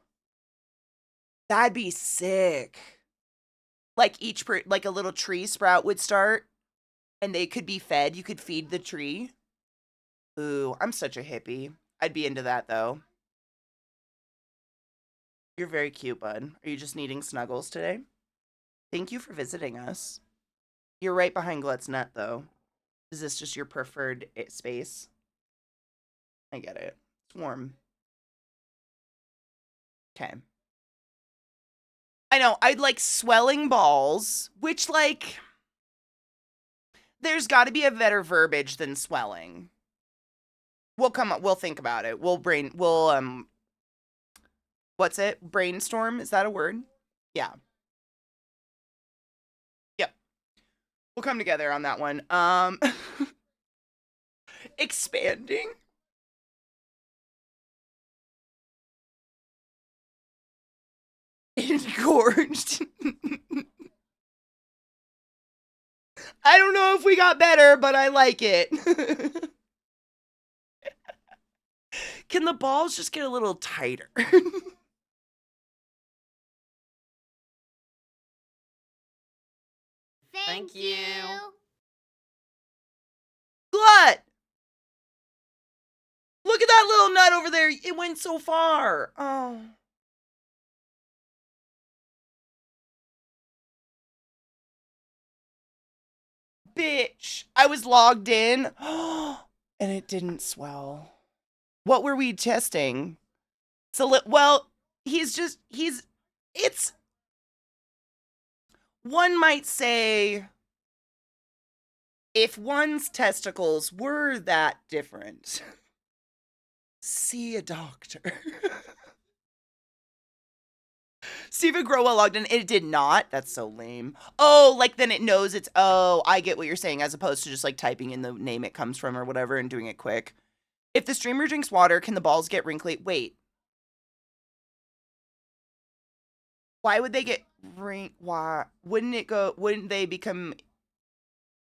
That'd be sick. Like like a little tree sprout would start and they could be fed. You could feed the tree. Ooh, I'm such a hippie. I'd be into that though. You're very cute, bud. Are you just needing snuggles today? Thank you for visiting us. You're right behind Glut's nut though. Is this just your preferred space? I get it. It's warm. Okay. I know, I'd like swelling balls, which like there's got to be a better verbiage than swelling. We'll come up, we'll think about it. What's it? Brainstorm, is that a word? Yeah. Yep. We'll come together on that one. Expanding. Engorged. I don't know if we got better, but I like it. Can the balls just get a little tighter? Thank you. Glut! Look at that little nut over there. It went so far. Oh. bitch. I was logged in and it didn't swell. What were we testing? Well, it's, one might say, if one's testicles were that different, see a doctor. See if it grow well logged in. It did not. That's so lame. Oh, like then it knows it's, oh, I get what you're saying, as opposed to just like typing in the name it comes from or whatever and doing it quick. If the streamer drinks water, can the balls get wrinkly? Wait. Why would they get why wouldn't they become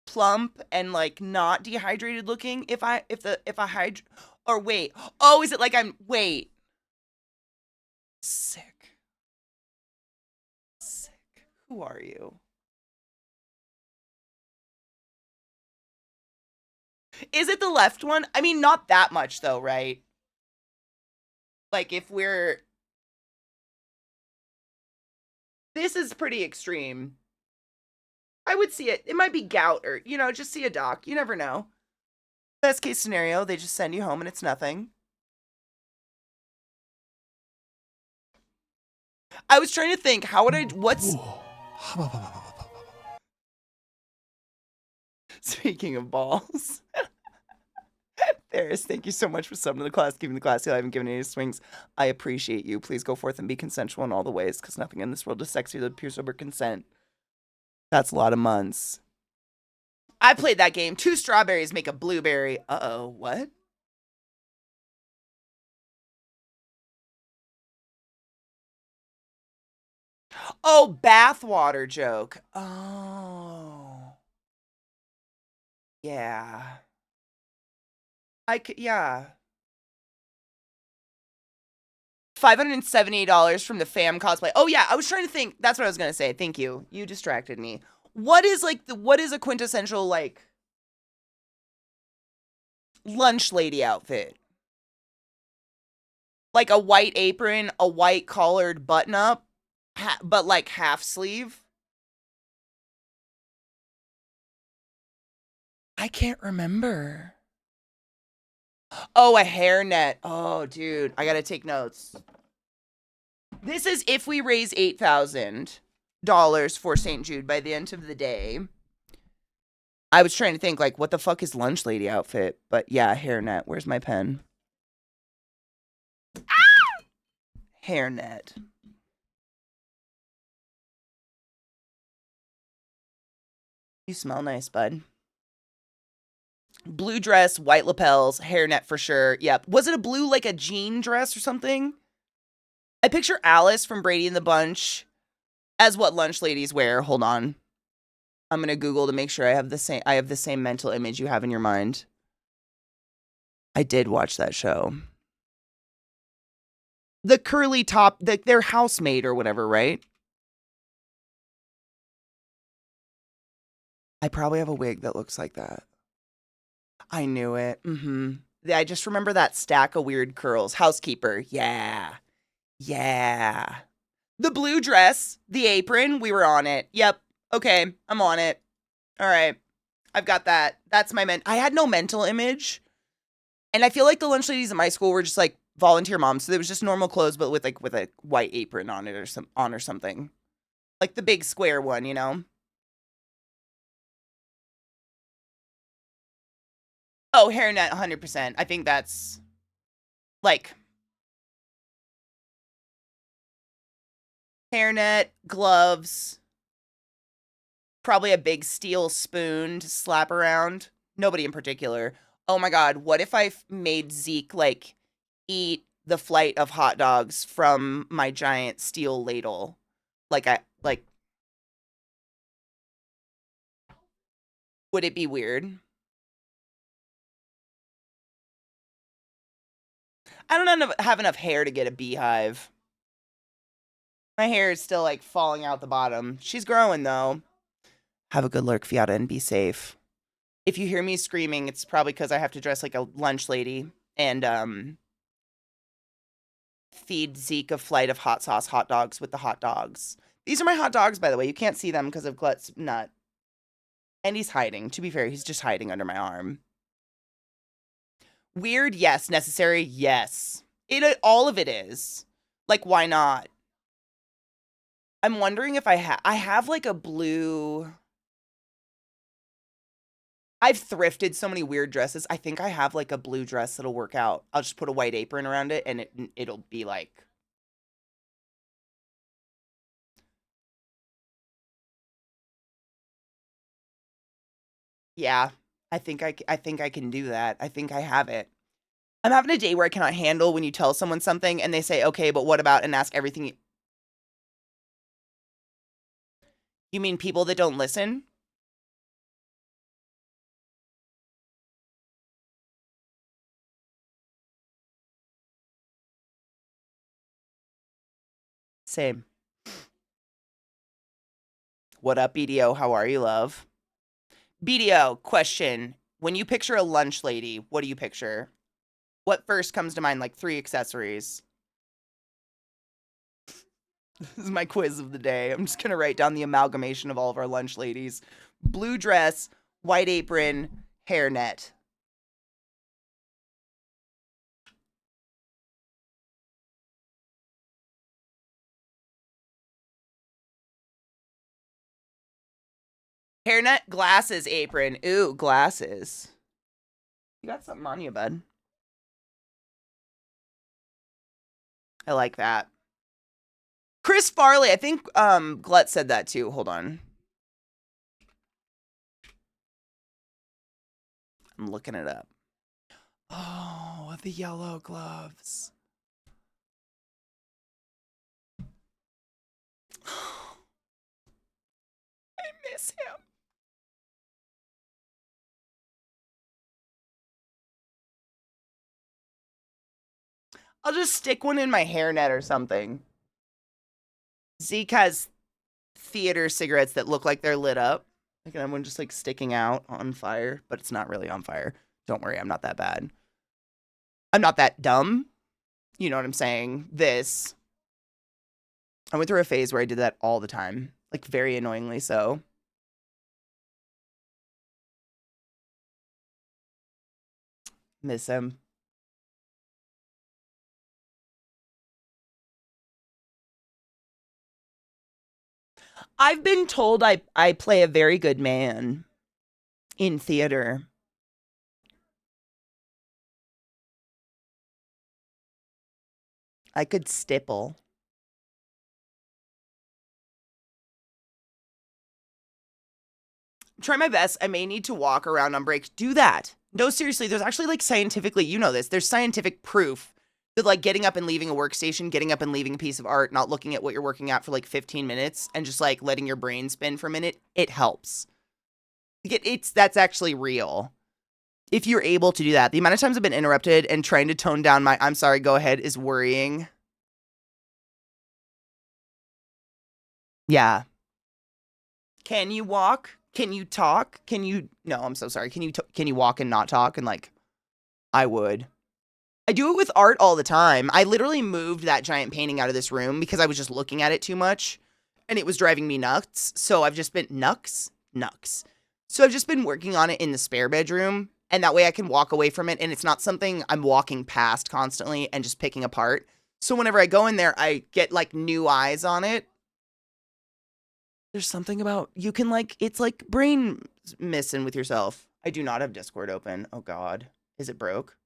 plump and like not dehydrated looking if I hydrate, or wait. Oh, is it like wait. Sick. Who are you? Is it the left one? I mean, not that much though, right? Like if we're, this is pretty extreme. I would see it. It might be gout or, just see a doc. You never know. Best case scenario, they just send you home and it's nothing. I was trying to think, how would what's... Speaking of balls. Ferris, thank you so much for subbing to the class, giving the class. I haven't given any swings. I appreciate you. Please go forth and be consensual in all the ways, because nothing in this world is sexier than pure sober consent. That's a lot of months. I played that game. 2 strawberries make a blueberry. Uh-oh, what? Oh, bathwater joke. Oh. Yeah. Yeah. $578 from the fam cosplay. Oh yeah, I was trying to think. That's what I was gonna say. Thank you. You distracted me. What is a quintessential like lunch lady outfit? Like a white apron, a white collared button up, but like half sleeve. I can't remember. Oh, a hairnet. Oh, dude, I gotta take notes. This is if we raise $8,000 for St. Jude by the end of the day. I was trying to think, like, what the fuck is lunch lady outfit? But yeah, hairnet. Where's my pen? Ah! Hairnet. You smell nice, bud. Blue dress, white lapels, hairnet for sure. Yep. Was it a blue, like a jean dress or something? I picture Alice from Brady and the Bunch as what lunch ladies wear. Hold on. I'm going to Google to make sure I have the same mental image you have in your mind. I did watch that show. The curly top, their housemaid or whatever, right? I probably have a wig that looks like that. I knew it. I just remember that stack of weird curls. Housekeeper. Yeah. Yeah. The blue dress, the apron, we were on it. Yep. Okay, I'm on it. All right. I've got that. That's my I had no mental image. And I feel like the lunch ladies at my school were just like volunteer moms. So it was just normal clothes, but with a white apron on it or something. Like the big square one, you know? Oh, hairnet, 100%. I think that's like hairnet, gloves, probably a big steel spoon to slap around. Nobody in particular. Oh my God, what if I made Zeke like eat the flight of hot dogs from my giant steel ladle? Would it be weird? I don't have enough hair to get a beehive. My hair is still like falling out the bottom. She's growing though. Have a good lurk, Fiata, and be safe. If you hear me screaming, it's probably because I have to dress like a lunch lady and feed Zeke a flight of hot sauce hot dogs with the hot dogs. These are my hot dogs, by the way. You can't see them because of Glut's nut. And he's hiding. To be fair, he's just hiding under my arm. Weird, yes. Necessary, yes. All of it is. Like, why not? I'm wondering if I have like a blue. I've thrifted so many weird dresses. I think I have like a blue dress that'll work out. I'll just put a white apron around it and it'll be like. Yeah, I think I think I can do that. I think I have it. I'm having a day where I cannot handle when you tell someone something and they say, "Okay, but what about?" and ask everything. You mean people that don't listen? Same. What up, BDO? How are you, love? BDO, question. When you picture a lunch lady, what do you picture? What first comes to mind? Like 3 accessories. This is my quiz of the day. I'm just going to write down the amalgamation of all of our lunch ladies. Blue dress, white apron, hairnet. Hairnet, glasses, apron. Ooh, glasses. You got something on you, bud. I like that. Chris Farley, I think Glut said that too. Hold on. I'm looking it up. Oh, the yellow gloves. I miss him. I'll just stick one in my hairnet or something. Zeke has theater cigarettes that look like they're lit up. Like one just like sticking out on fire, but it's not really on fire. Don't worry, I'm not that bad. I'm not that dumb. You know what I'm saying? This. I went through a phase where I did that all the time. Like very annoyingly so. Miss him. I've been told I play a very good man in theater. I could stipple. Try my best. I may need to walk around on break. Do that. No, seriously, there's actually like scientifically, you know this, there's scientific proof that like getting up and leaving a workstation, getting up and leaving a piece of art, not looking at what you're working at for like 15 minutes and just like letting your brain spin for a minute, it helps. That's actually real. If you're able to do that, the amount of times I've been interrupted and trying to tone down my "I'm sorry, go ahead" is worrying. Yeah. Can you walk? Can you talk? No, I'm so sorry. Can you walk and not talk? And like, I would. I do it with art all the time. I literally moved that giant painting out of this room because I was just looking at it too much and it was driving me nuts. So I've just been nuts. So I've just been working on it in the spare bedroom and that way I can walk away from it and it's not something I'm walking past constantly and just picking apart. So whenever I go in there, I get like new eyes on it. There's something about you can like it's like brain missing with yourself. I do not have Discord open. Oh god. Is it broke?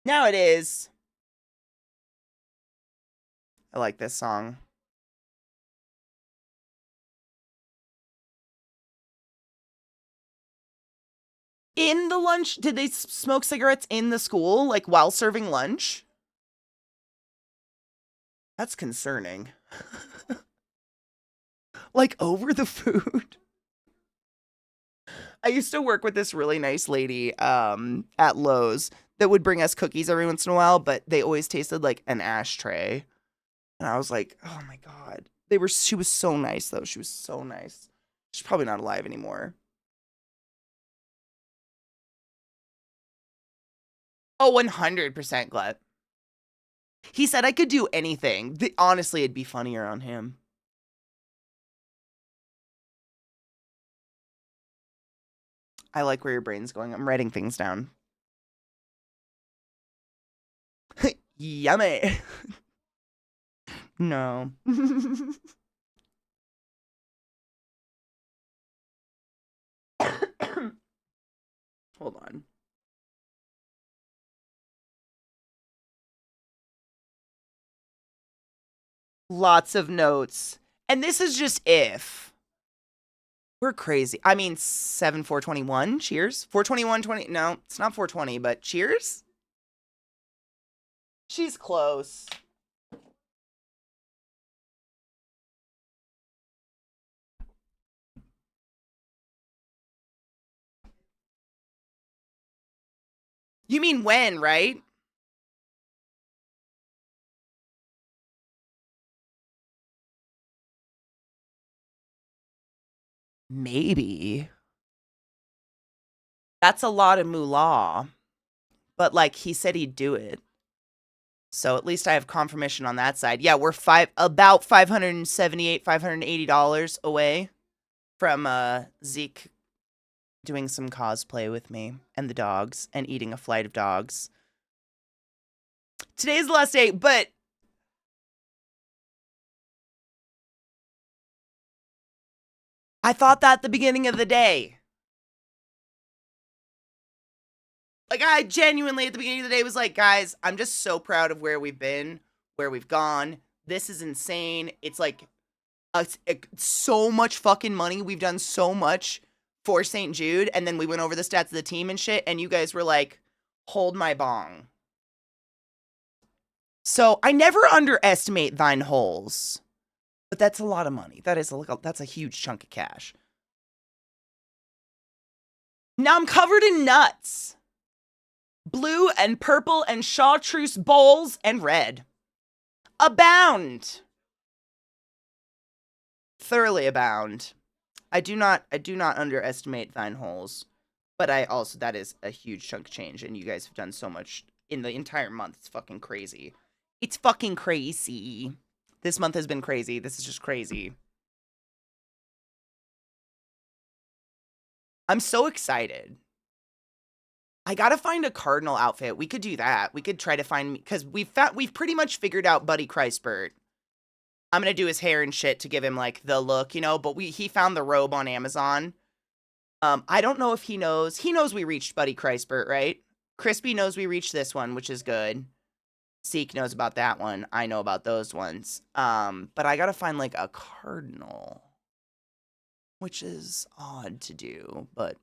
Now it is. I like this song. In the lunch, did they smoke cigarettes in the school, like while serving lunch? That's concerning. Like over the food. I used to work with this really nice lady at Lowe's that would bring us cookies every once in a while, but they always tasted like an ashtray. And I was like, oh my god. She was so nice though. She was so nice. She's probably not alive anymore. Oh, 100% Glut. He said I could do anything. Honestly, it'd be funnier on him. I like where your brain's going. I'm writing things down. Yummy. No. Hold on. Lots of notes. And this is just if. We're crazy. I mean, 421. Cheers. 421. No, it's not 420, but cheers. She's close. You mean when, right? Maybe. That's a lot of moolah. But, like, he said he'd do it. So at least I have confirmation on that side. Yeah, we're about $578, $580 away from Zeke doing some cosplay with me and the dogs and eating a flight of dogs. Today's the last day, but I thought that at the beginning of the day. Like, I genuinely, at the beginning of the day, was like, guys, I'm just so proud of where we've been, where we've gone. This is insane. It's like so much fucking money. We've done so much for St. Jude. And then we went over the stats of the team and shit. And you guys were like, hold my bong. So I never underestimate thine holes. But that's a lot of money. That's a huge chunk of cash. Now I'm covered in nuts. Blue and purple and chartreuse bowls and red. Abound. Thoroughly abound. I do not underestimate thine holes. But I also, that is a huge chunk of change, and you guys have done so much in the entire month. It's fucking crazy. It's fucking crazy. This month has been crazy. This is just crazy. I'm so excited. I gotta find a cardinal outfit. We could do that. We could try to find, because we've pretty much figured out Buddy Kreisbert. I'm gonna do his hair and shit to give him like the look, you know. But he found the robe on Amazon. I don't know if he knows. He knows we reached Buddy Kreisbert, right? Crispy knows we reached this one, which is good. Seek knows about that one. I know about those ones. But I gotta find like a cardinal, which is odd to do, but.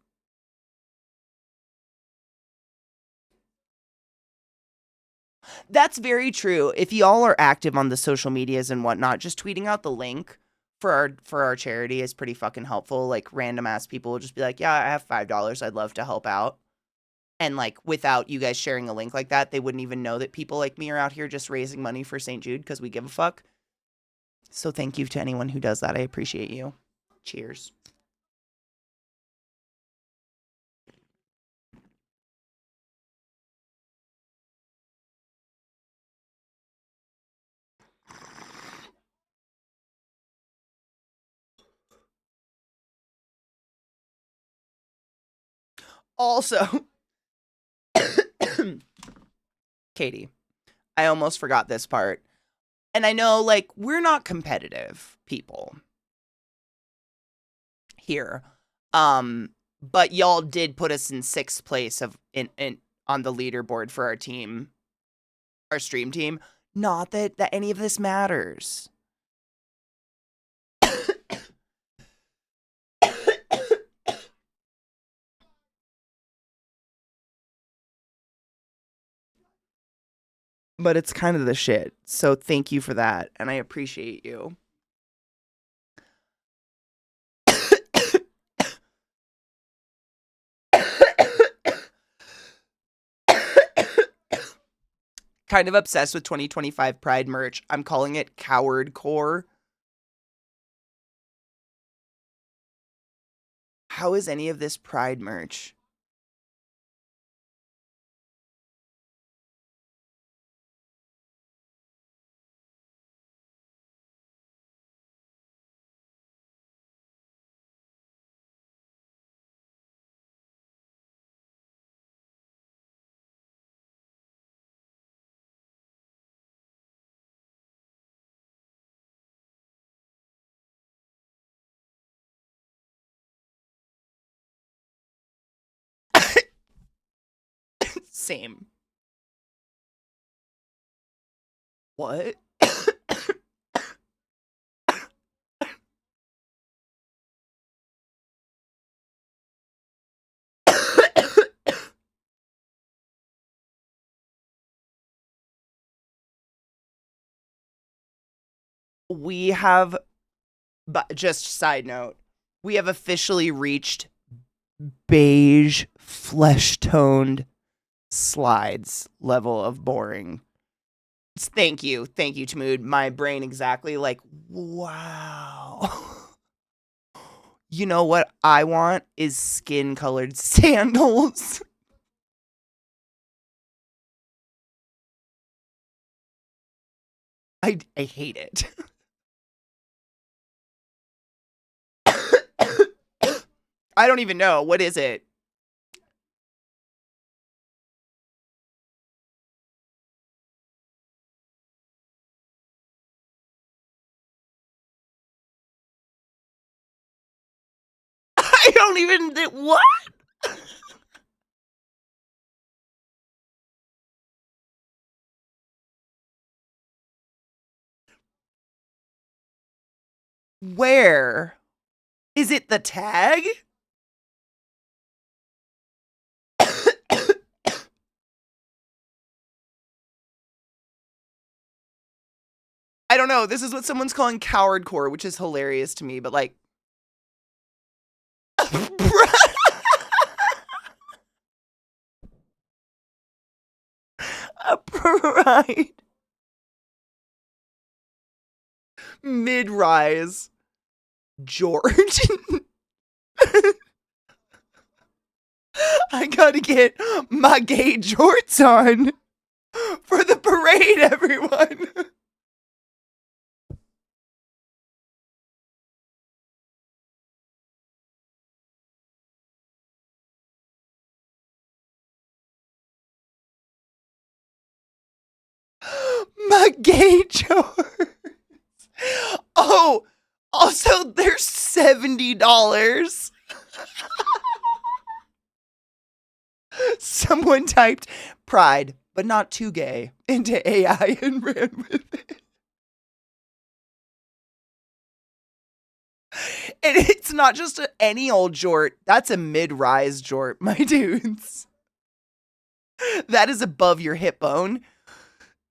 That's very true. If y'all are active on the social medias and whatnot, just tweeting out the link for our charity is pretty fucking helpful. Like, random ass people will just be like, yeah, I have $5. I'd love to help out. And like, without you guys sharing a link like that, they wouldn't even know that people like me are out here just raising money for St. Jude because we give a fuck. So thank you to anyone who does that. I appreciate you. Cheers. Also, Katie, I almost forgot this part. And I know, like, we're not competitive people here. But y'all did put us in 6th place in on the leaderboard for our team, our stream team. Not that any of this matters. But it's kind of the shit. So thank you for that, and I appreciate you. Kind of obsessed with 2025 Pride merch. I'm calling it Coward Core. How is any of this Pride merch? Same. What? We have, but just side note, we have officially reached beige, flesh toned slides level of boring. Thank you, Tamood. My brain exactly like, wow. You know what I want is skin colored sandals. I hate it. I don't even know. What is it? I don't even. What? Where? Is it the tag? I don't know. This is what someone's calling coward core, which is hilarious to me, but like. A pride. Mid rise. George. I gotta get my gay jorts on for the parade, everyone. My gay jorts. Oh, also, they're $70. Someone typed pride, but not too gay, into AI and ran with it. And it's not just any old jort. That's a mid-rise jort, my dudes. That is above your hip bone.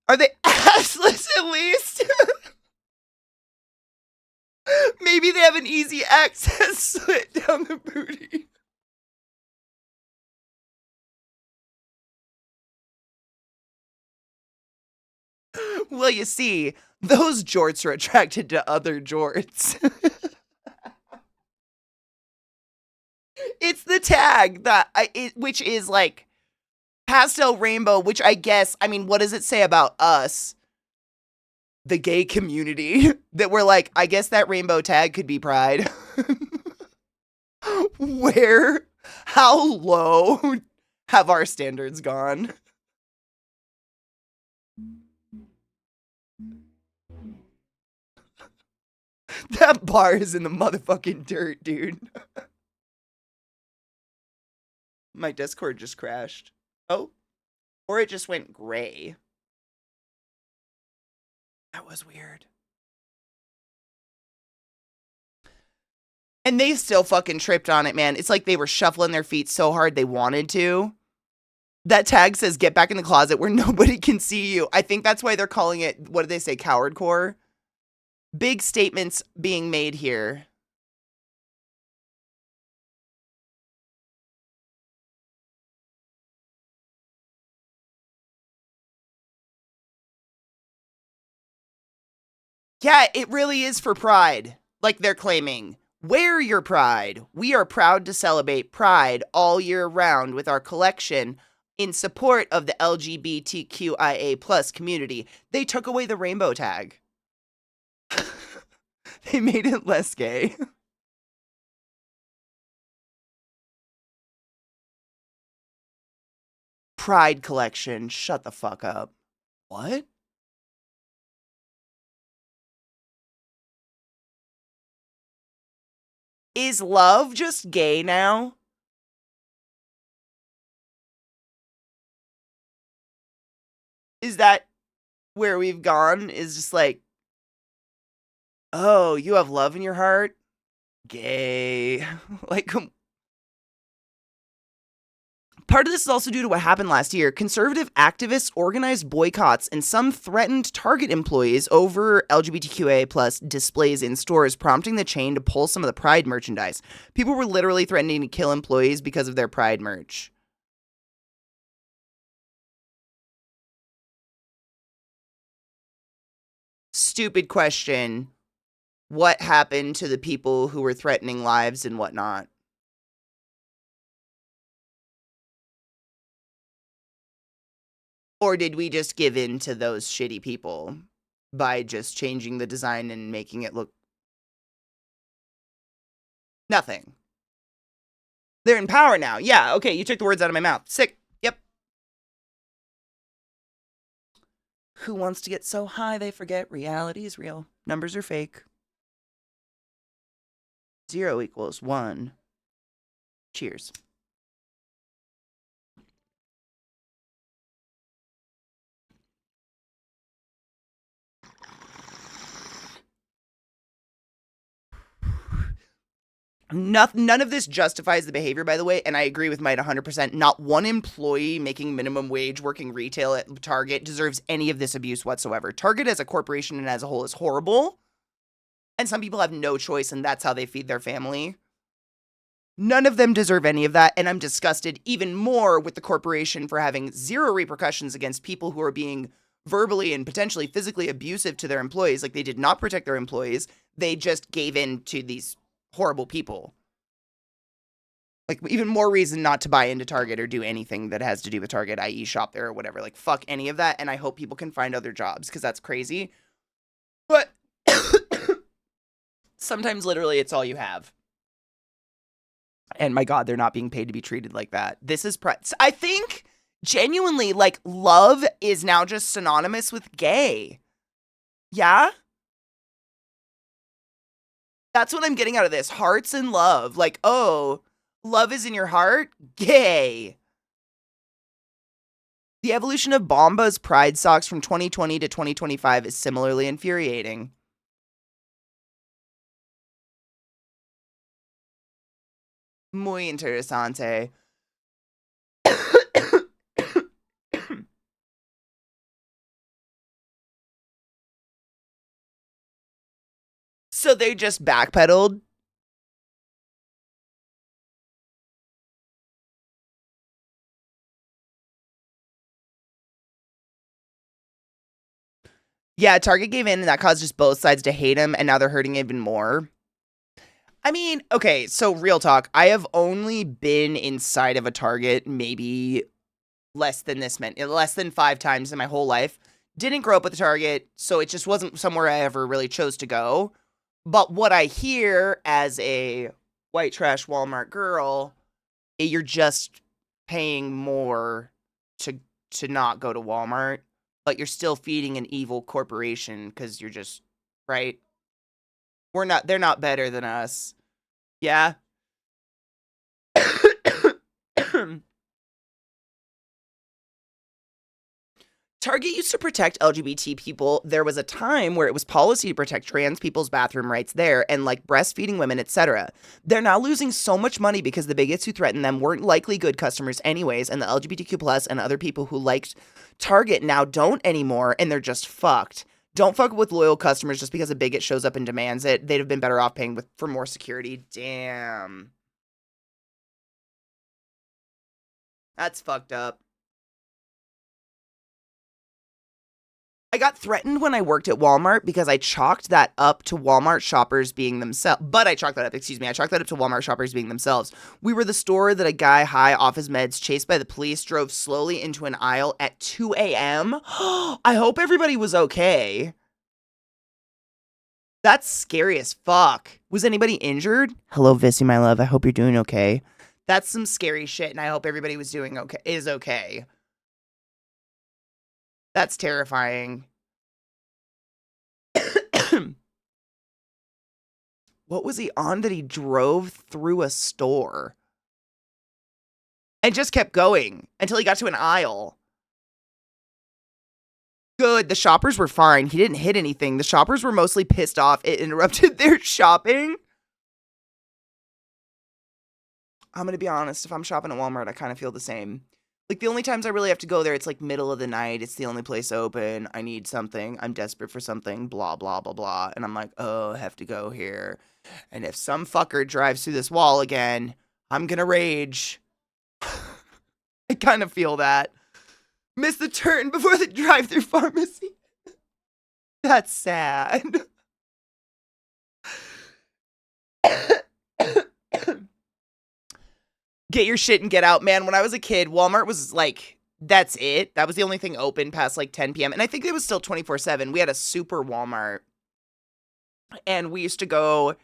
Are they assless at least? Maybe they have an easy access slit down the booty. Well, you see, those jorts are attracted to other jorts. It's the tag that which is like pastel rainbow, which I guess, I mean, what does it say about us, the gay community, that we're like, I guess that rainbow tag could be pride. Where, how low have our standards gone? That bar is in the motherfucking dirt, dude. My Discord just crashed. Oh, or it just went gray. That was weird. And they still fucking tripped on it, man. It's like they were shuffling their feet so hard they wanted to. That tag says get back in the closet where nobody can see you. I think that's why they're calling it, what did they say, coward core? Big statements being made here. Yeah, it really is for pride. Like they're claiming, wear your pride. We are proud to celebrate pride all year round with our collection in support of the LGBTQIA plus community. They took away the rainbow tag. They made it less gay. Pride collection. Shut the fuck up. What? Is love just gay now? Is that where we've gone? Is just like, oh, you have love in your heart? Gay. Like, part of this is also due to what happened last year. Conservative activists organized boycotts and some threatened Target employees over LGBTQA plus displays in stores, prompting the chain to pull some of the Pride merchandise. People were literally threatening to kill employees because of their Pride merch. Stupid question. What happened to the people who were threatening lives and whatnot? Or did we just give in to those shitty people by just changing the design and making it look nothing? They're in power now. Yeah, okay, you took the words out of my mouth. Sick. Yep. Who wants to get so high they forget reality is real? Numbers are fake. 0 equals 1. Cheers. None of this justifies the behavior, by the way, and I agree with Mike 100%. Not one employee making minimum wage working retail at Target deserves any of this abuse whatsoever. Target as a corporation and as a whole is horrible, and some people have no choice, and that's how they feed their family. None of them deserve any of that, and I'm disgusted even more with the corporation for having zero repercussions against people who are being verbally and potentially physically abusive to their employees. Like, they did not protect their employees. They just gave in to these horrible people. Like, even more reason not to buy into Target or do anything that has to do with Target, i.e. shop there or whatever. Like, fuck any of that, and I hope people can find other jobs, because that's crazy. But sometimes, literally, it's all you have. And my God, they're not being paid to be treated like that. This is I think, genuinely, like, love is now just synonymous with gay. Yeah? That's what I'm getting out of this. Hearts and love. Like, oh, love is in your heart? Gay. The evolution of Bomba's Pride socks from 2020 to 2025 is similarly infuriating. Muy interesante. So they just backpedaled? Yeah, Target gave in and that caused just both sides to hate him, and now they're hurting even more. I mean, okay, so real talk. I have only been inside of a Target maybe less than 5 times in my whole life. Didn't grow up with a Target, so it just wasn't somewhere I ever really chose to go. But what I hear as a white trash Walmart girl, you're just paying more to not go to Walmart, but you're still feeding an evil corporation because you're just, right? They're not better than us. Yeah? Target used to protect LGBT people. There was a time where it was policy to protect trans people's bathroom rights there and like breastfeeding women, etc. They're now losing so much money because the bigots who threatened them weren't likely good customers anyways, and the LGBTQ plus and other people who liked Target now don't anymore, and they're just fucked. Don't fuck with loyal customers just because a bigot shows up and demands it. They'd have been better off paying for more security. Damn. That's fucked up. I got threatened when I worked at Walmart because I chalked that up to Walmart shoppers being themselves. I chalked that up to Walmart shoppers being themselves. We were the store that a guy high off his meds, chased by the police, drove slowly into an aisle at 2 a.m. I hope everybody was okay. That's scary as fuck. Was anybody injured? Hello, Vissy, my love. I hope you're doing okay. That's some scary shit, and I hope everybody is okay. That's terrifying. What was he on that he drove through a store? And just kept going until he got to an aisle. Good. The shoppers were fine. He didn't hit anything. The shoppers were mostly pissed off. It interrupted their shopping. I'm going to be honest. If I'm shopping at Walmart, I kind of feel the same. Like, the only times I really have to go there, it's like middle of the night. It's the only place open. I need something. I'm desperate for something. Blah, blah, blah, blah. And I'm like, oh, I have to go here. And if some fucker drives through this wall again, I'm going to rage. I kind of feel that. Miss the turn before the drive-thru pharmacy. That's sad. Get your shit and get out. Man, when I was a kid, Walmart was like, that's it. That was the only thing open past like 10 p.m. And I think it was still 24/7. We had a super Walmart. And we used to go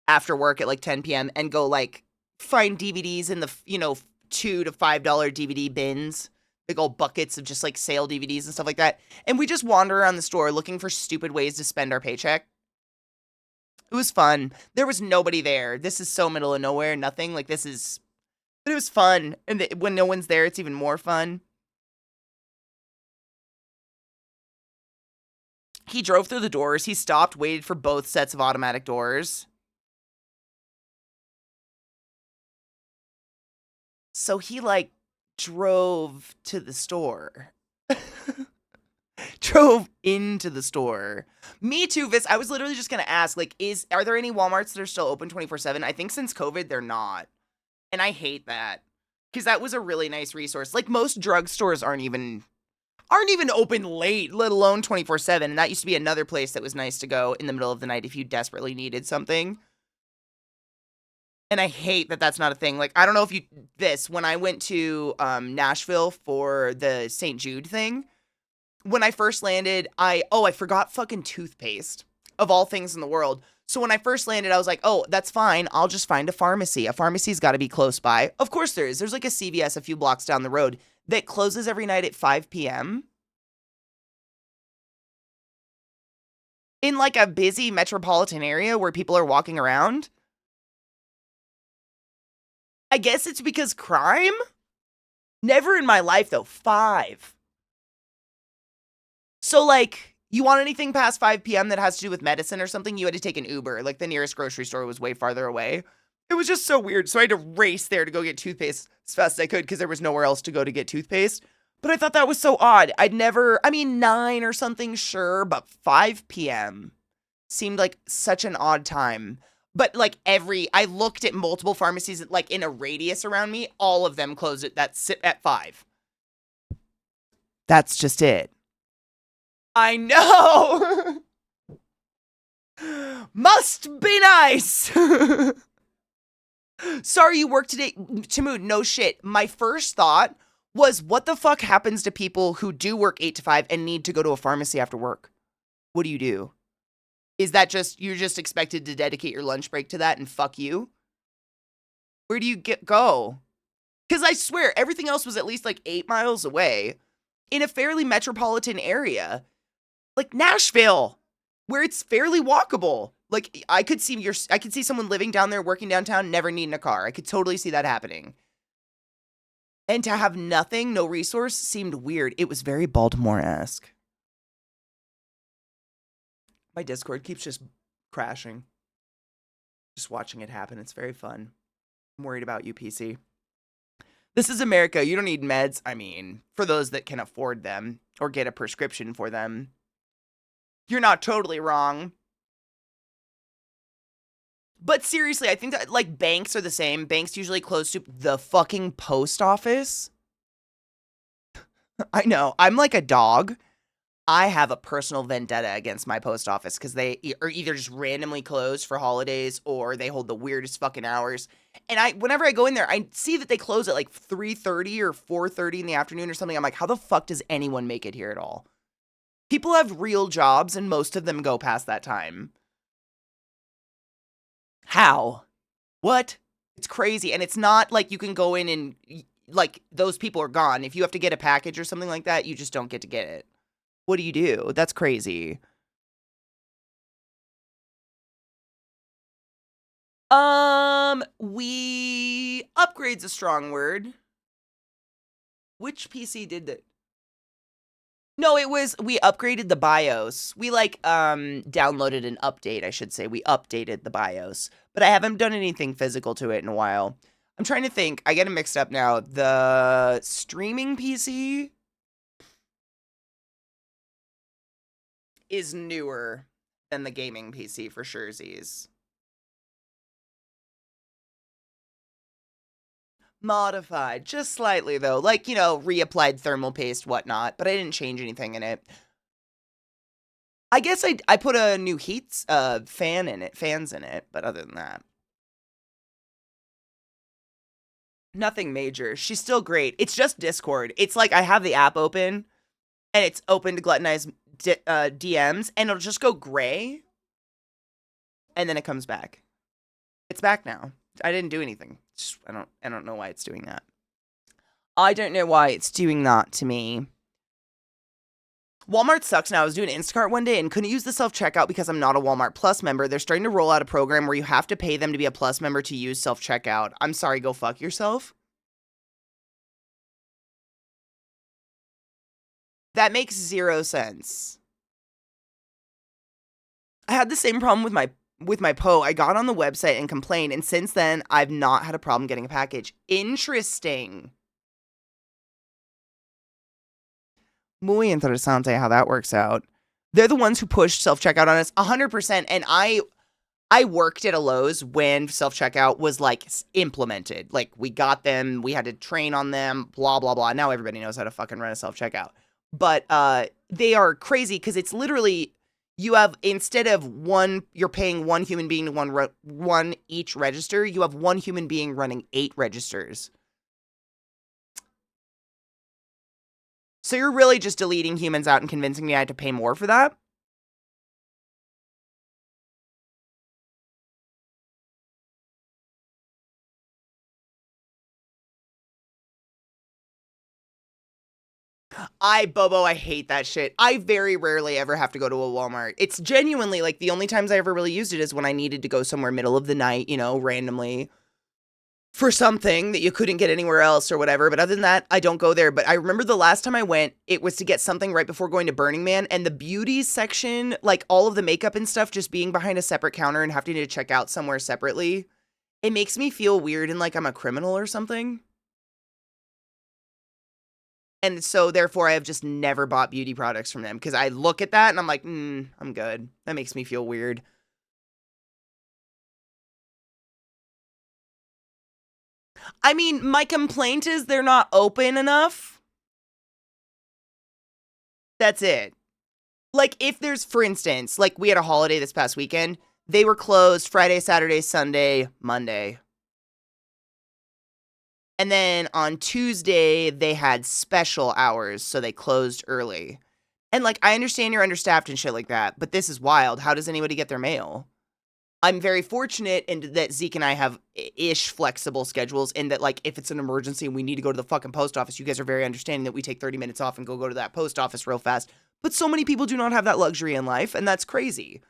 after work at like 10 p.m. and go like find DVDs in the, $2 to $5 DVD bins. Big old buckets of just like sale DVDs and stuff like that. And we just wander around the store looking for stupid ways to spend our paycheck. It was fun. There was nobody there. This is so middle of nowhere. Nothing. Like, this is... But it was fun. And when no one's there, it's even more fun. He drove through the doors. He stopped, waited for both sets of automatic doors. So he, like, drove to the store. Drove into the store. Me too, Vis. I was literally just going to ask, like, are there any Walmarts that are still open 24/7? I think since COVID, they're not. And I hate that. Because that was a really nice resource. Like, most drugstores aren't even open late, let alone 24/7. And that used to be another place that was nice to go in the middle of the night if you desperately needed something. And I hate that that's not a thing. Like, I don't know if when I went to Nashville for the St. Jude thing, when I first landed, I forgot fucking toothpaste, of all things in the world. So when I first landed, I was like, oh, that's fine. I'll just find a pharmacy. A pharmacy's got to be close by. Of course there is. There's like a CVS a few blocks down the road that closes every night at 5 p.m. in like a busy metropolitan area where people are walking around. I guess it's because crime? Never in my life, though. 5. So, like, you want anything past 5 p.m. that has to do with medicine or something, you had to take an Uber. Like, the nearest grocery store was way farther away. It was just so weird. So I had to race there to go get toothpaste as fast as I could because there was nowhere else to go to get toothpaste. But I thought that was so odd. 9 or something, sure, but 5 p.m. seemed like such an odd time. But, like, I looked at multiple pharmacies, like, in a radius around me. All of them closed at 5. That's just it. I know! Must be nice! Sorry you work today. Tamood, no shit. My first thought was, what the fuck happens to people who do work 8 to 5 and need to go to a pharmacy after work? What do you do? Is that you're just expected to dedicate your lunch break to that and fuck you? Where do you go? Because I swear, everything else was at least like 8 miles away in a fairly metropolitan area. Like Nashville, where it's fairly walkable. Like, I could see someone living down there, working downtown, never needing a car. I could totally see that happening. And to have nothing, no resource, seemed weird. It was very Baltimore-esque. My Discord keeps just crashing. Just watching it happen. It's very fun. I'm worried about you, PC. This is America. You don't need meds. I mean, for those that can afford them or get a prescription for them. You're not totally wrong. But seriously, I think that, like, banks are the same. Banks usually close to the fucking post office. I know. I'm like a dog. I have a personal vendetta against my post office because they are either just randomly closed for holidays or they hold the weirdest fucking hours. And whenever I go in there, I see that they close at like 3:30 or 4:30 in the afternoon or something. I'm like, how the fuck does anyone make it here at all? People have real jobs and most of them go past that time. How? What? It's crazy. And it's not like you can go in and, like, those people are gone. If you have to get a package or something like that, you just don't get to get it. What do you do? That's crazy. Upgrade's a strong word. Which PC did that? No, we upgraded the BIOS. We downloaded an update, I should say. We updated the BIOS, but I haven't done anything physical to it in a while. I'm trying to think. I get it mixed up now. The streaming PC is newer than the gaming PC for surezies. Modified, just slightly though. Reapplied thermal paste, whatnot, but I didn't change anything in it. I guess I put a new fans in it, but other than that. Nothing major. She's still great. It's just Discord. It's like I have the app open, and it's open to Gluttonized DMs, and it'll just go gray, and then it comes back. It's back now. I didn't do anything. I don't know why it's doing that. I don't know why it's doing that to me. Walmart sucks now. I was doing Instacart one day and couldn't use the self-checkout because I'm not a Walmart Plus member. They're starting to roll out a program where you have to pay them to be a Plus member to use self-checkout. I'm sorry, go fuck yourself. That makes zero sense. I had the same problem with my Poe. I got on the website and complained, and since then, I've not had a problem getting a package. Interesting. Muy interesante how that works out. They're the ones who pushed self-checkout on us 100%, and I worked at a Lowe's when self-checkout was, implemented. We got them, we had to train on them, blah, blah, blah. Now everybody knows how to fucking run a self-checkout. But they are crazy because it's literally... You have, instead of you're paying one human being to one each register, you have one human being running 8 registers. So you're really just deleting humans out and convincing me I had to pay more for that? Bobo, I hate that shit. I very rarely ever have to go to a Walmart. It's genuinely, the only times I ever really used it is when I needed to go somewhere middle of the night, randomly for something that you couldn't get anywhere else or whatever. But other than that, I don't go there. But I remember the last time I went, it was to get something right before going to Burning Man, and the beauty section, all of the makeup and stuff, just being behind a separate counter and having to check out somewhere separately, it makes me feel weird and like I'm a criminal or something. And so, therefore, I have just never bought beauty products from them because I look at that and I'm like, I'm good. That makes me feel weird. I mean, my complaint is they're not open enough. That's it. If there's, for instance, we had a holiday this past weekend. They were closed Friday, Saturday, Sunday, Monday. And then on Tuesday, they had special hours, so they closed early. And, I understand you're understaffed and shit like that, but this is wild. How does anybody get their mail? I'm very fortunate in that Zeke and I have ish flexible schedules, in that, if it's an emergency and we need to go to the fucking post office, you guys are very understanding that we take 30 minutes off and go to that post office real fast. But so many people do not have that luxury in life, and that's crazy.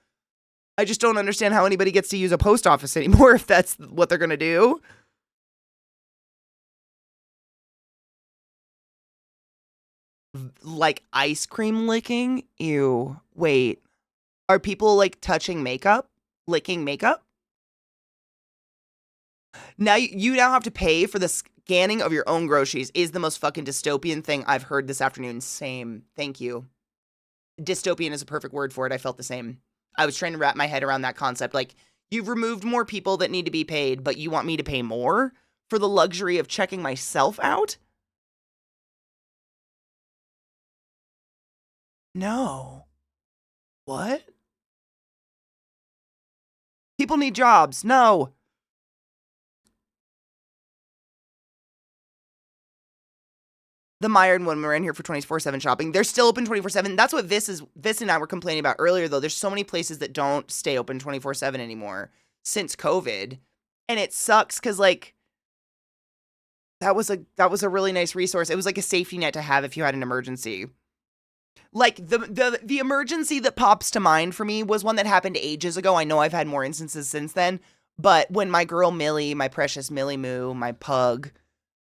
I just don't understand how anybody gets to use a post office anymore if that's what they're going to do. Ice cream licking? Ew. Wait. Are people, touching makeup? Licking makeup? Now, you now have to pay for the scanning of your own groceries is the most fucking dystopian thing I've heard this afternoon. Same. Thank you. Dystopian is a perfect word for it. I felt the same. I was trying to wrap my head around that concept. You've removed more people that need to be paid, but you want me to pay more for the luxury of checking myself out? No. What? People need jobs. No. The Meyer and one were in here for 24/7 shopping. They're still open 24/7. That's what Vis and I were complaining about earlier, though. There's so many places that don't stay open 24/7 anymore since COVID. And it sucks because, that was a really nice resource. It was like a safety net to have if you had an emergency. The emergency that pops to mind for me was one that happened ages ago. I know I've had more instances since then, but when my girl Millie, my precious Millie Moo, my pug,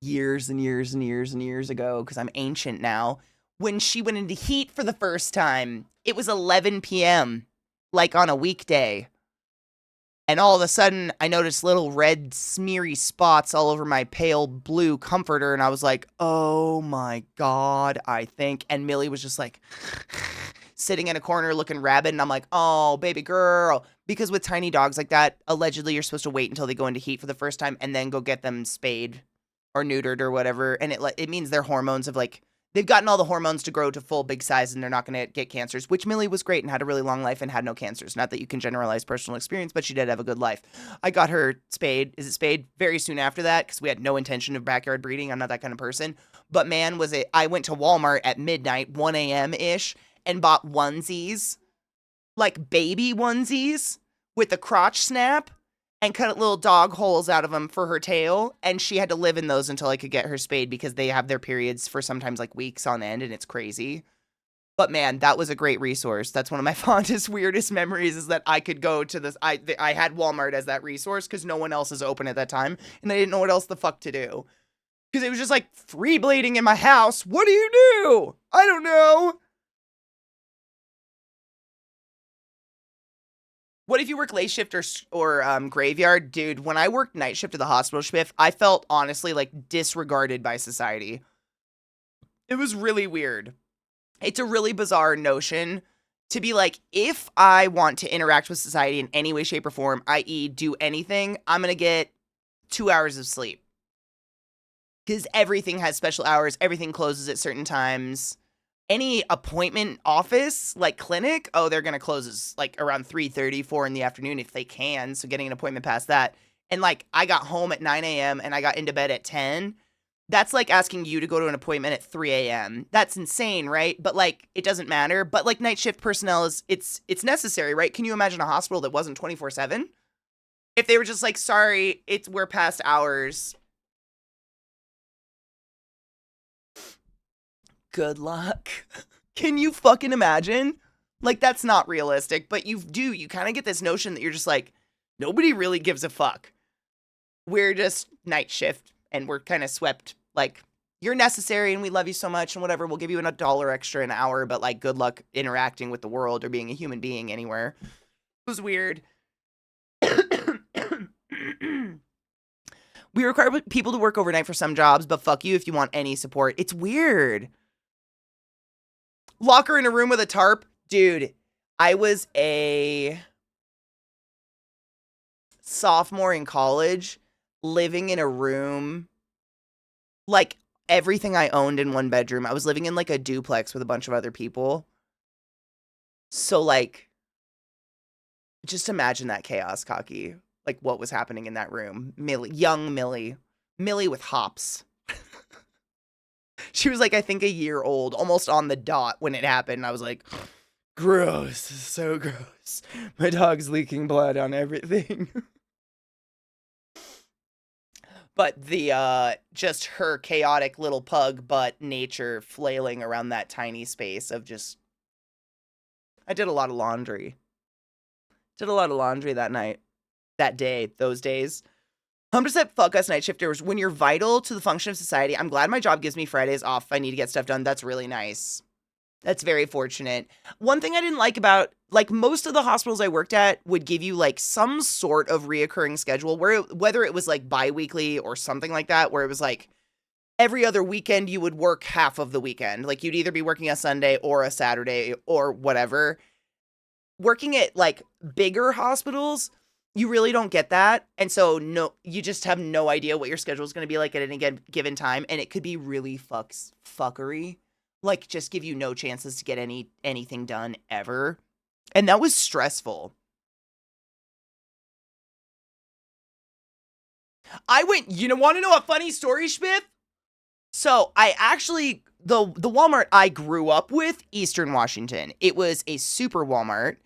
years and years and years and years ago, because I'm ancient now, when she went into heat for the first time, it was 11 p.m., like on a weekday. And all of a sudden, I noticed little red smeary spots all over my pale blue comforter. And I was like, oh my God, I think. And Millie was just like sitting in a corner looking rabid. And I'm like, oh, baby girl. Because with tiny dogs like that, allegedly you're supposed to wait until they go into heat for the first time and then go get them spayed or neutered or whatever. And it means their hormones have like, they've gotten all the hormones to grow to full big size and they're not going to get cancers, which Millie was great and had a really long life and had no cancers. Not that you can generalize personal experience, but she did have a good life. I got her spayed. Is it spayed? Very soon after that because we had no intention of backyard breeding. I'm not that kind of person. But man, was it, I went to Walmart at midnight, 1 a.m.-ish, and bought onesies, like baby onesies with a crotch snap, and cut little dog holes out of them for her tail, and she had to live in those until I could get her spayed because they have their periods for sometimes like weeks on end, and it's crazy. But man, that was a great resource. That's one of my fondest, weirdest memories is that I could go to this. I had Walmart as that resource because no one else is open at that time, and I didn't know what else the fuck to do. Because it was just like free bleeding in my house. What do you do? I don't know. What if you work late shift or graveyard? Dude, when I worked night shift at the hospital shift, I felt honestly like disregarded by society. It was really weird. It's a really bizarre notion to be like, if I want to interact with society in any way, shape, or form, i.e. do anything, I'm going to get 2 hours of sleep. Because everything has special hours. Everything closes at certain times. Any appointment office, like clinic, oh, they're going to close like around 3:30, 4 in the afternoon if they can. So getting an appointment past that. And like I got home at 9 a.m. and I got into bed at 10. That's like asking you to go to an appointment at 3 a.m. That's insane, right? But like it doesn't matter. But like night shift personnel is it's necessary, right? Can you imagine a hospital that wasn't 24/7? If they were just like, sorry, we're past hours. Good luck. Can you fucking imagine? Like, that's not realistic, but you kind of get this notion that you're just like, nobody really gives a fuck. We're just night shift, and we're kind of swept, like, you're necessary, and we love you so much, and whatever, we'll give you $1 extra an hour, but, like, good luck interacting with the world or being a human being anywhere. It was weird. We require people to work overnight for some jobs, but fuck you if you want any support. It's weird. Locker in a room with a tarp. Dude, I was a sophomore in college living in a room, like everything I owned in one bedroom. I was living in like a duplex with a bunch of other people. So like, just imagine that chaos, Katie. Like what was happening in that room. Young Millie with hops. She was like, I think a year old, almost on the dot when it happened. I was like, gross, so gross. My dog's leaking blood on everything. But the, just her chaotic little pug butt nature flailing around that tiny space of just, I did a lot of laundry. Did a lot of laundry that night, that day, those days. 100% fuck us night shifters. When you're vital to the function of society, I'm glad my job gives me Fridays off if I need to get stuff done. That's really nice. That's very fortunate. One thing I didn't like about, like, most of the hospitals I worked at would give you, like, some sort of reoccurring schedule, whether it was, like, bi-weekly or something like that, where it was, like, every other weekend you would work half of the weekend. Like, you'd either be working a Sunday or a Saturday or whatever. Working at, like, bigger hospitals, you really don't get that. And so no, you just have no idea what your schedule is going to be like at any given time. And it could be really fuckery. Like just give you no chances to get anything done ever. And that was stressful. I went, want to know a funny story, Schmidt? So I actually, the Walmart I grew up with, Eastern Washington, it was a super Walmart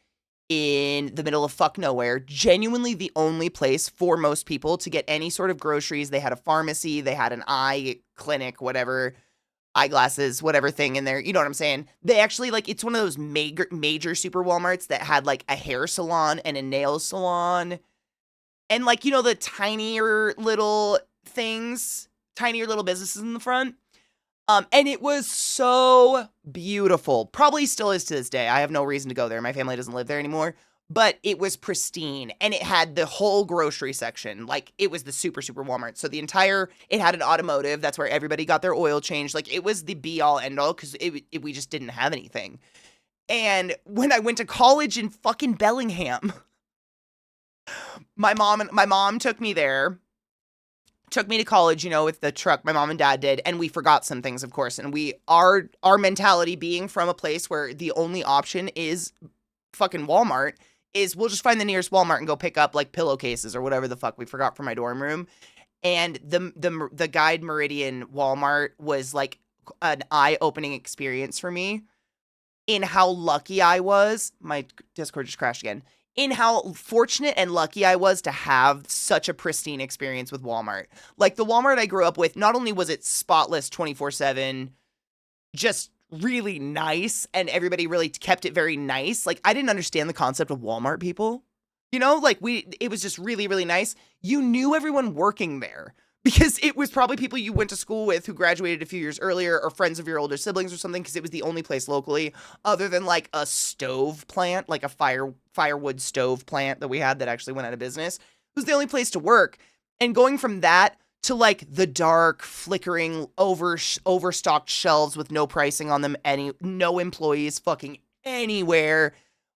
in the middle of fuck nowhere, genuinely the only place for most people to get any sort of groceries. They had a pharmacy, they had an eye clinic, whatever, eyeglasses, whatever thing in there. You know what I'm saying? They actually, like, it's one of those major super Walmarts that had, like, a hair salon and a nail salon. And, like, the tinier little things, tinier little businesses in the front. And it was so beautiful. Probably still is to this day. I have no reason to go there. My family doesn't live there anymore. But it was pristine, and it had the whole grocery section. Like, it was the super, super Walmart. So it had an automotive. That's where everybody got their oil changed. Like, it was the be-all, end-all, because we just didn't have anything. And when I went to college in fucking Bellingham, my mom took me there. Took me to college, with the truck. My mom and dad did, and we forgot some things, of course. And our mentality being from a place where the only option is fucking Walmart is we'll just find the nearest Walmart and go pick up like pillowcases or whatever the fuck we forgot from my dorm room. And the Guide Meridian Walmart was like an eye-opening experience for me in how lucky I was. My Discord just crashed again. In how fortunate and lucky I was to have such a pristine experience with Walmart. Like, the Walmart I grew up with, not only was it spotless 24/7, just really nice, and everybody really kept it very nice. Like, I didn't understand the concept of Walmart people. Like, it was just really, really nice. You knew everyone working there because it was probably people you went to school with who graduated a few years earlier, or friends of your older siblings or something, because it was the only place locally other than like a stove plant, like a firewood stove plant that we had that actually went out of business. It was the only place to work. And going from that to like the dark, flickering, overstocked shelves with no pricing on them, no employees fucking anywhere,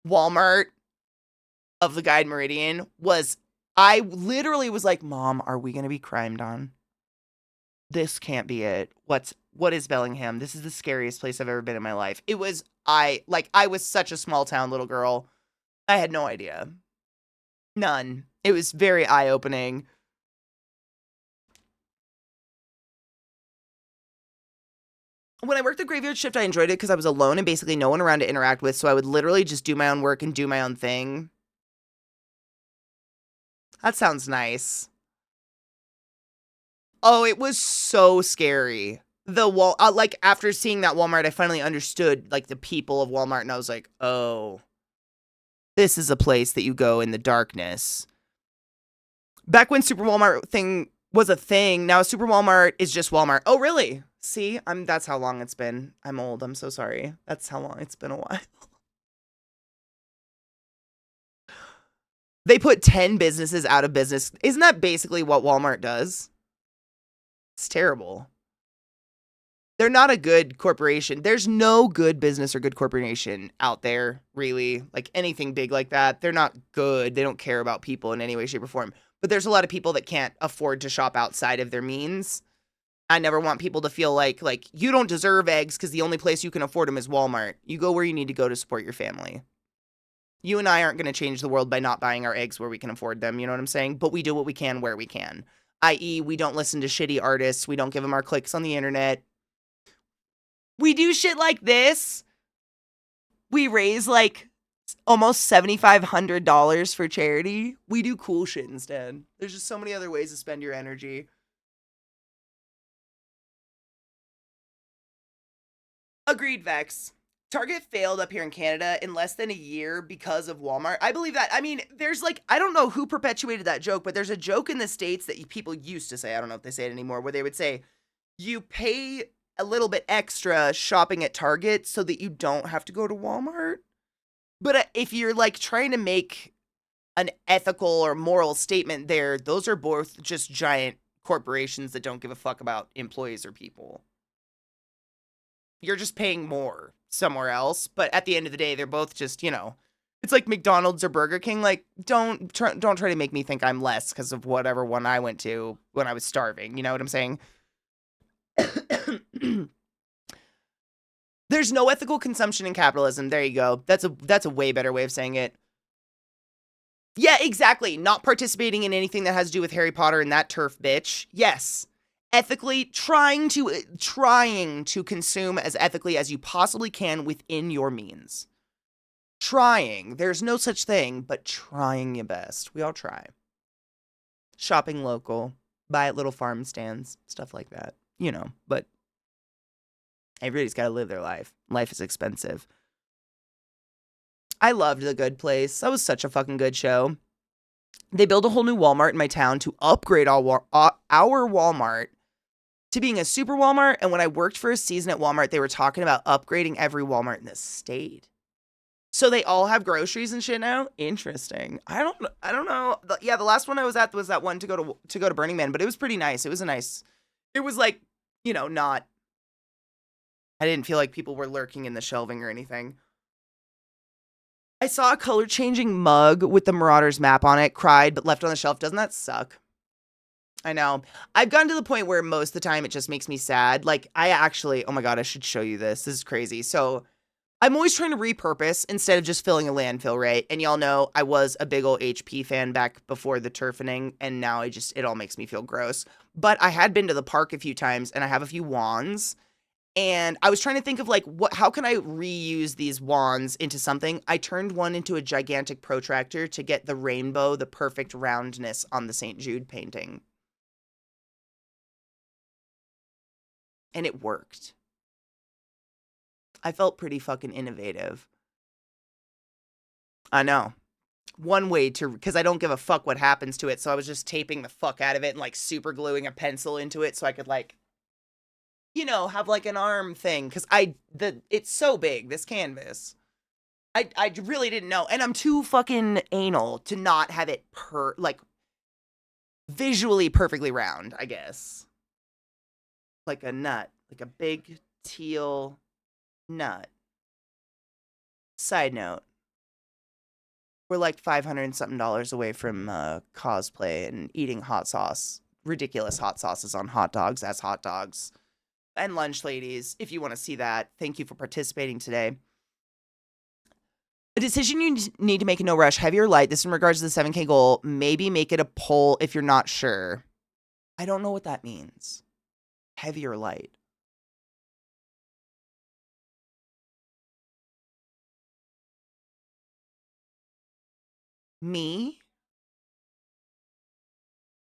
Walmart of the Guide Meridian I literally was like, Mom, are we going to be crimed on? This can't be it. What is Bellingham? This is the scariest place I've ever been in my life. I was such a small town little girl. I had no idea. None. It was very eye-opening. When I worked the graveyard shift, I enjoyed it because I was alone and basically no one around to interact with, so I would literally just do my own work and do my own thing. That sounds nice. Oh, it was so scary. Like, after seeing that Walmart, I finally understood, like, the people of Walmart, and I was like, oh, this is a place that you go in the darkness. Back when Super Walmart thing was a thing, now Super Walmart is just Walmart. Oh, really? See, that's how long it's been. I'm old. I'm so sorry. That's how long it's been a while. They put 10 businesses out of business. Isn't that basically what Walmart does? It's terrible. They're not a good corporation. There's no good business or good corporation out there, really. Like, anything big like that, they're not good. They don't care about people in any way, shape, or form. But there's a lot of people that can't afford to shop outside of their means. I never want people to feel like you don't deserve eggs because the only place you can afford them is Walmart. You go where you need to go to support your family. You and I aren't going to change the world by not buying our eggs where we can afford them, you know what I'm saying? But we do what we can where we can. I.e., we don't listen to shitty artists. We don't give them our clicks on the internet. We do shit like this. We raise like almost $7,500 for charity. We do cool shit instead. There's just so many other ways to spend your energy. Agreed, Vex. Target failed up here in Canada in less than a year because of Walmart. I believe that. I mean, there's I don't know who perpetuated that joke, but there's a joke in the States that people used to say, I don't know if they say it anymore, where they would say, you pay a little bit extra shopping at Target so that you don't have to go to Walmart. But if you're trying to make an ethical or moral statement there, those are both just giant corporations that don't give a fuck about employees or people. You're just paying more somewhere else, but at the end of the day, they're both just, it's like McDonald's or Burger King. Don't try to make me think I'm less because of whatever one I went to when I was starving. You know what I'm saying? There's no ethical consumption in capitalism. There you go. That's a way better way of saying it. Yeah, exactly. Not participating in anything that has to do with Harry Potter and that turf bitch. Yes. Ethically trying to consume as ethically as you possibly can within your means. Trying. There's no such thing, but trying your best. We all try. Shopping local, buy at little farm stands, stuff like that. But everybody's got to live their life. Life is expensive. I loved The Good Place. That was such a fucking good show. They built a whole new Walmart in my town to upgrade our Walmart to being a super Walmart. And when I worked for a season at Walmart, they were talking about upgrading every Walmart in the state. So they all have groceries and shit now. Interesting. I don't know. The last one I was at was that one to go to Burning Man, but it was pretty nice. It was it was like, not. I didn't feel like people were lurking in the shelving or anything. I saw a color changing mug with the Marauders map on it, cried, but left on the shelf. Doesn't that suck? I know. I've gotten to the point where most of the time it just makes me sad. Like, oh my God, I should show you this. This is crazy. So I'm always trying to repurpose instead of just filling a landfill, right? And y'all know I was a big old HP fan back before the turfing, and now it all makes me feel gross. But I had been to the park a few times, and I have a few wands. And I was trying to think of how can I reuse these wands into something? I turned one into a gigantic protractor to get the rainbow, the perfect roundness on the St. Jude painting. And it worked. I felt pretty fucking innovative. I know. One way because I don't give a fuck what happens to it, so I was just taping the fuck out of it and super gluing a pencil into it so I could have an arm thing, because it's so big, this canvas. I really didn't know, and I'm too fucking anal to not have it visually perfectly round, I guess. Like a nut, like a big teal nut. Side note, we're like $500 and something away from cosplay and eating hot sauce, ridiculous hot sauces on hot dogs as hot dogs. And lunch, ladies, if you want to see that. Thank you for participating today. A decision you need to make in no rush, heavy or light. This in regards to the 7K goal. Maybe make it a poll if you're not sure. I don't know what that means. Heavy or light. Me?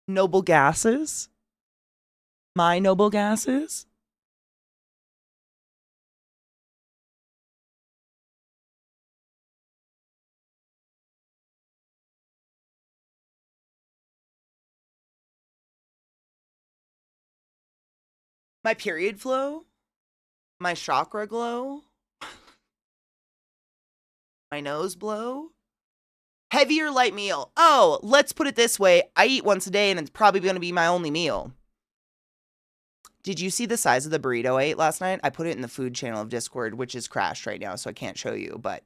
Noble gases? My noble gases? My period flow? My chakra glow? My nose blow? Heavy or light meal? Oh, let's put it this way. I eat once a day and it's probably going to be my only meal. Did you see the size of the burrito I ate last night? I put it in the food channel of Discord, which is crashed right now, so I can't show you, but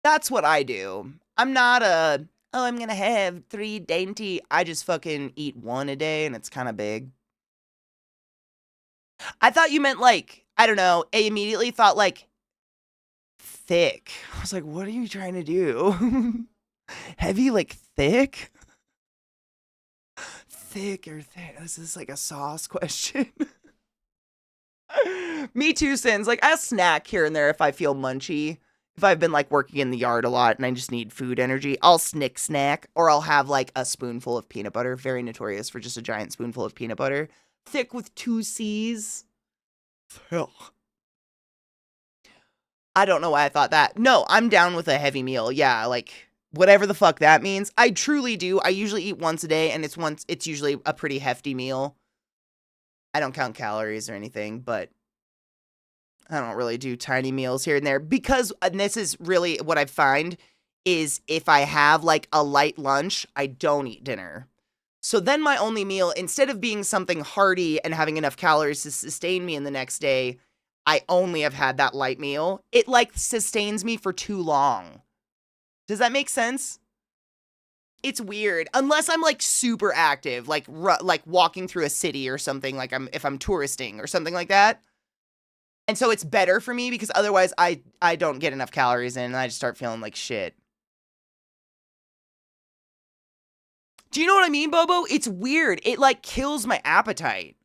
that's what I do. I'm not I'm going to have 3 dainty. I just fucking eat one a day and it's kind of big. I thought you meant I don't know. I immediately thought thick. I was like, what are you trying to do? Heavy, thick? Thick or thick? This is a sauce question. Me too, Sins. I snack here and there if I feel munchy. If I've been working in the yard a lot and I just need food energy, I'll snack, or I'll have a spoonful of peanut butter. Very notorious for just a giant spoonful of peanut butter. Thick with 2 C's. Ugh. I don't know why I thought that. No, I'm down with a heavy meal. Yeah, whatever the fuck that means. I truly do. I usually eat once a day, and it's usually a pretty hefty meal. I don't count calories or anything, but I don't really do tiny meals here and there because, and this is really what I find, is if I have a light lunch, I don't eat dinner. So then my only meal, instead of being something hearty and having enough calories to sustain me in the next day, I only have had that light meal. It sustains me for too long. Does that make sense? It's weird. Unless I'm super active, walking through a city or something, if I'm touristing or something like that. And so it's better for me because otherwise I don't get enough calories in and I just start feeling like shit. Do you know what I mean, Bobo? It's weird. It kills my appetite.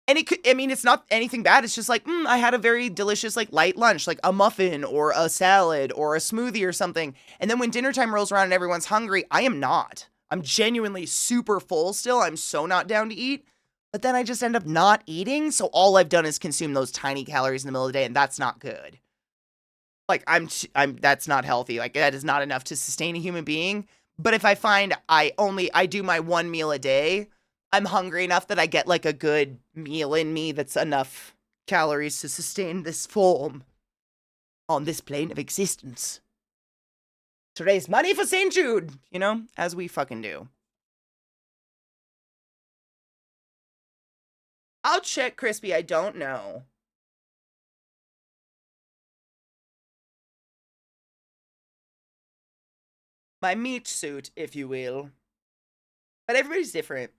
And it's not anything bad. It's just I had a very delicious light lunch, a muffin or a salad or a smoothie or something. And then when dinner time rolls around and everyone's hungry, I am not. I'm genuinely super full still. I'm so not down to eat. But then I just end up not eating. So all I've done is consume those tiny calories in the middle of the day, and that's not good. That's not healthy. That is not enough to sustain a human being. But if I find I do my one meal a day, I'm hungry enough that I get like a good meal in me that's enough calories to sustain this form on this plane of existence. To raise money for St. Jude, you know, as we fucking do. I'll check, Crispy. I don't know. My meat suit, if you will. But everybody's different.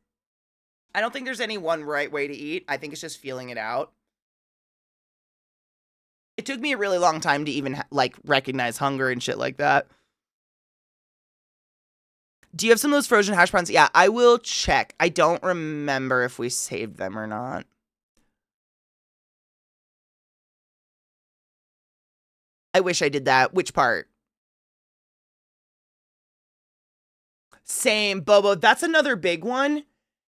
I don't think there's any one right way to eat. I think it's just feeling it out. It took me a really long time to even, like, recognize hunger and shit like that. Do you have some of those frozen hash browns? Yeah, I will check. I don't remember if we saved them or not. I wish I did that. Which part? Same, Bobo. That's another big one.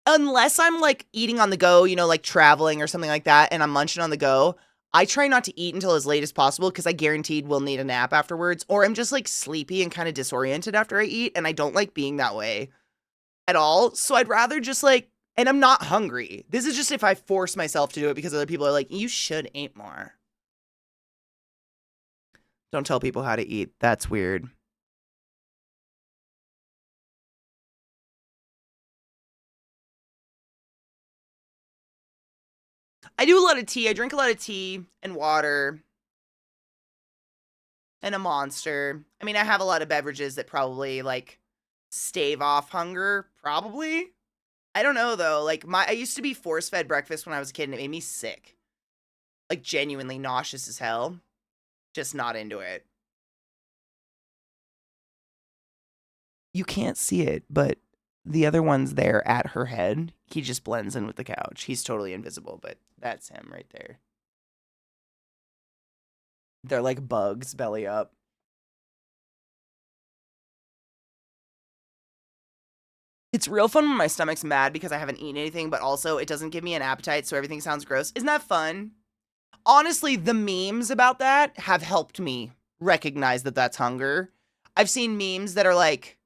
Unless I'm like eating on the go, you know, like traveling or something like that, and I'm munching on the go, I try not to eat until as late as possible because I guaranteed will need a nap afterwards, or I'm just like sleepy and kind of disoriented after I eat, and I don't like being that way at all. So I'd rather just like, and I'm not hungry. This is just if I force myself to do it because other people are like, you should eat more. Don't tell people how to eat. That's weird. I do a lot of tea. I drink a lot of tea and water and a Monster. I mean, I have a lot of beverages that probably like stave off hunger. Probably. I don't know though. Like I used to be force fed breakfast when I was a kid, and it made me sick. Like genuinely nauseous as hell. Just not into it. You can't see it, but the other one's there at her head. He just blends in with the couch. He's totally invisible, but that's him right there. They're like bugs, belly up. It's real fun when my stomach's mad because I haven't eaten anything, but also it doesn't give me an appetite, so everything sounds gross. Isn't that fun? Honestly, the memes about that have helped me recognize that that's hunger. I've seen memes that are like,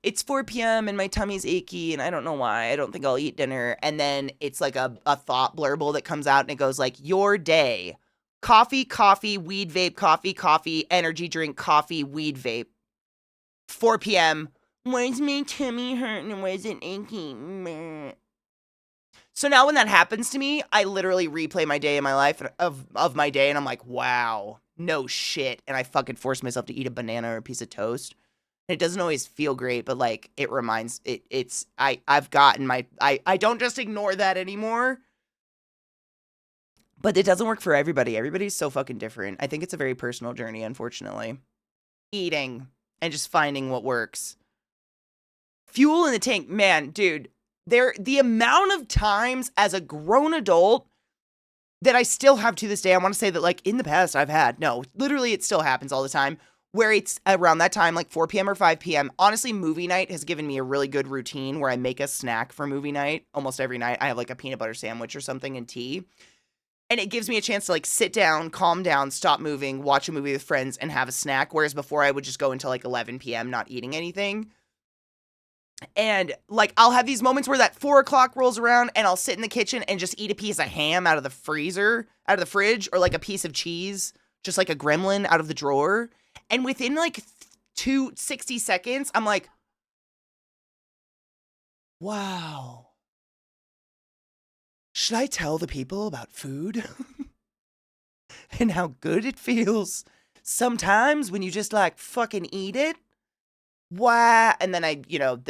it's 4 p.m. and my tummy's achy and I don't know why. I don't think I'll eat dinner. And then it's like a thought blurble that comes out and it goes like, your day. Coffee, coffee, weed vape, coffee, coffee, energy drink, coffee, weed vape. 4 p.m. Why's my tummy hurting and why is it achy? Meh. So now when that happens to me, I literally replay my day in my life of my day and I'm like, wow, no shit. And I fucking force myself to eat a banana or a piece of toast. It doesn't always feel great, but like it reminds I've gotten I don't just ignore that anymore. But it doesn't work for everybody. Everybody's so fucking different. I think it's a very personal journey, unfortunately. Eating and just finding what works. Fuel in the tank, man, dude. The amount of times as a grown adult that I still have to this day, I want to say that like in the past I've had, no, literally it still happens all the time, where it's around that time, like 4 p.m. or 5 p.m. Honestly, movie night has given me a really good routine where I make a snack for movie night almost every night. I have like a peanut butter sandwich or something and tea. And it gives me a chance to like sit down, calm down, stop moving, watch a movie with friends, and have a snack. Whereas before I would just go until like 11 p.m. not eating anything. And like I'll have these moments where that 4 o'clock rolls around and I'll sit in the kitchen and just eat a piece of ham out of the freezer, out of the fridge, or like a piece of cheese, just like a gremlin out of the drawer. And within like 60 seconds, I'm like, wow. Should I tell the people about food? And how good it feels sometimes when you just like fucking eat it? Wow. And then I, you know,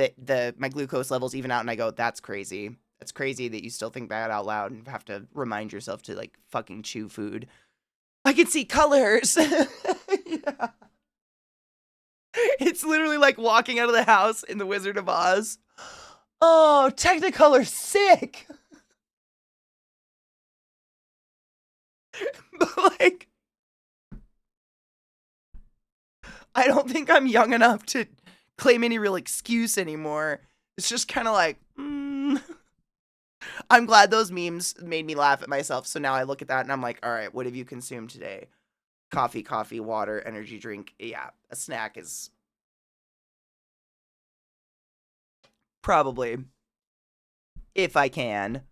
my glucose levels even out and I go, that's crazy. That's crazy that you still think that out loud and have to remind yourself to like fucking chew food. I can see colors. Yeah. It's literally like walking out of the house in The Wizard of Oz. Oh, Technicolor sick. But like, I don't think I'm young enough to claim any real excuse anymore. It's just kind of like, I'm glad those memes made me laugh at myself. So now I look at that and I'm like, all right, what have you consumed today? Coffee, water, energy drink. Yeah, a snack is probably if I can.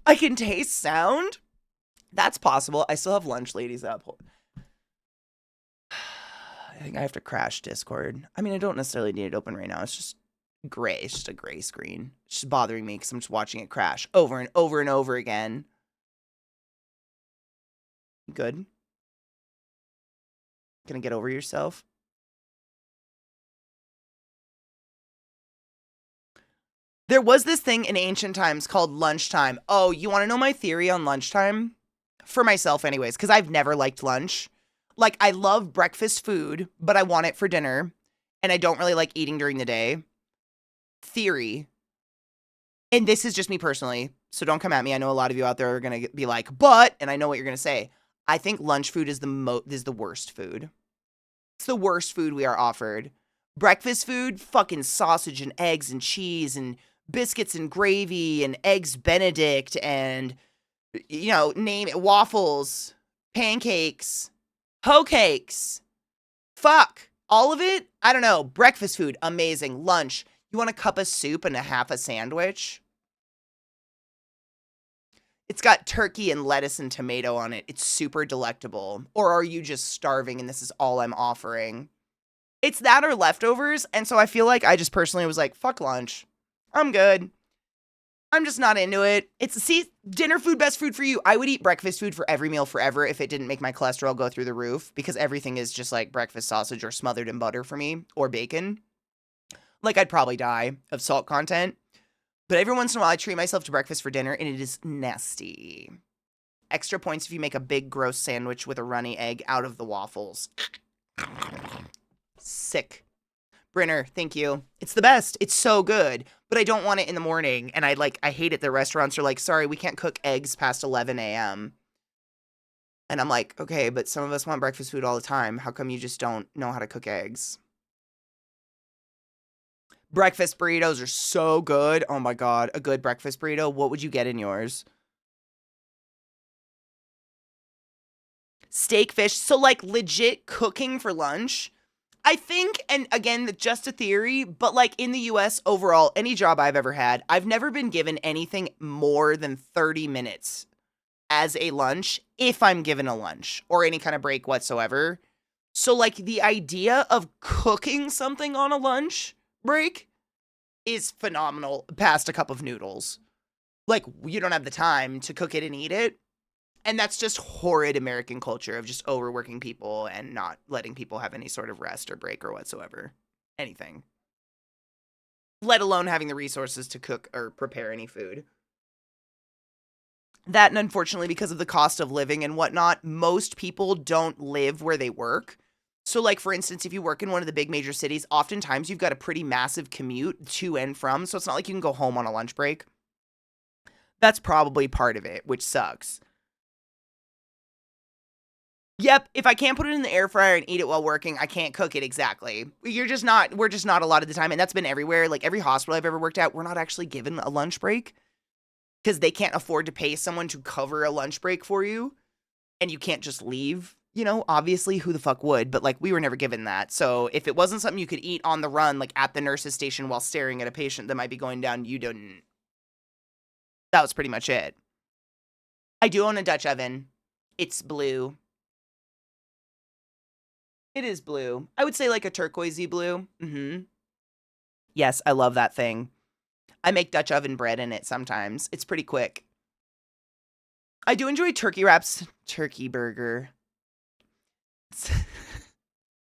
I can taste sound? That's possible. I still have lunch ladies up. I think I have to crash Discord. I mean, I don't necessarily need it open right now. It's just gray. It's just a gray screen. It's just bothering me because I'm just watching it crash over and over and over again. Good. Gonna get over yourself? There was this thing in ancient times called lunchtime. Oh, you want to know my theory on lunchtime? For myself anyways, because I've never liked lunch. Like, I love breakfast food, but I want it for dinner. And I don't really like eating during the day. Theory. And this is just me personally, so don't come at me. I know a lot of you out there are going to be like, but, and I know what you're going to say. I think lunch food is the worst food. It's the worst food we are offered. Breakfast food, fucking sausage and eggs and cheese and biscuits and gravy and eggs Benedict and, you know, name it, waffles, pancakes, hoe cakes. Fuck. All of it? I don't know. Breakfast food, amazing. Lunch, you want a cup of soup and a half a sandwich? It's got turkey and lettuce and tomato on it. It's super delectable. Or are you just starving and this is all I'm offering? It's that or leftovers, and so I feel like I just personally was like, fuck lunch. I'm good. I'm just not into it. See, dinner food, best food for you. I would eat breakfast food for every meal forever if it didn't make my cholesterol go through the roof, because everything is just like breakfast sausage or smothered in butter for me, or bacon. Like, I'd probably die of salt content. But every once in a while, I treat myself to breakfast for dinner, and it is nasty. Extra points if you make a big, gross sandwich with a runny egg out of the waffles. Sick. Brenner, thank you. It's the best. It's so good. But I don't want it in the morning, and I hate it. The restaurants are like, sorry, we can't cook eggs past 11 a.m. And I'm like, okay, but some of us want breakfast food all the time. How come you just don't know how to cook eggs? Breakfast burritos are so good. Oh my God, a good breakfast burrito. What would you get in yours? Steak, fish. So like legit cooking for lunch. I think, and again, just a theory, but like in the US overall, any job I've ever had, I've never been given anything more than 30 minutes as a lunch if I'm given a lunch or any kind of break whatsoever. So like the idea of cooking something on a lunch break is phenomenal past a cup of noodles. Like, you don't have the time to cook it and eat it. And that's just horrid American culture of just overworking people and not letting people have any sort of rest or break or whatsoever. Anything. Let alone having the resources to cook or prepare any food. That, and unfortunately, because of the cost of living and whatnot, most people don't live where they work. So, like, for instance, if you work in one of the big major cities, oftentimes you've got a pretty massive commute to and from. So it's not like you can go home on a lunch break. That's probably part of it, which sucks. Yep, if I can't put it in the air fryer and eat it while working, I can't cook it exactly. We're just not a lot of the time, and that's been everywhere. Like, every hospital I've ever worked at, we're not actually given a lunch break because they can't afford to pay someone to cover a lunch break for you, and you can't just leave. You know, obviously, who the fuck would? But, like, we were never given that. So if it wasn't something you could eat on the run, like, at the nurse's station while staring at a patient that might be going down, you didn't. That was pretty much it. I do own a Dutch oven. It's blue. It is blue. I would say like a turquoisey blue. Yes, I love that thing. I make Dutch oven bread in it sometimes. It's pretty quick. I do enjoy turkey wraps. Turkey burger.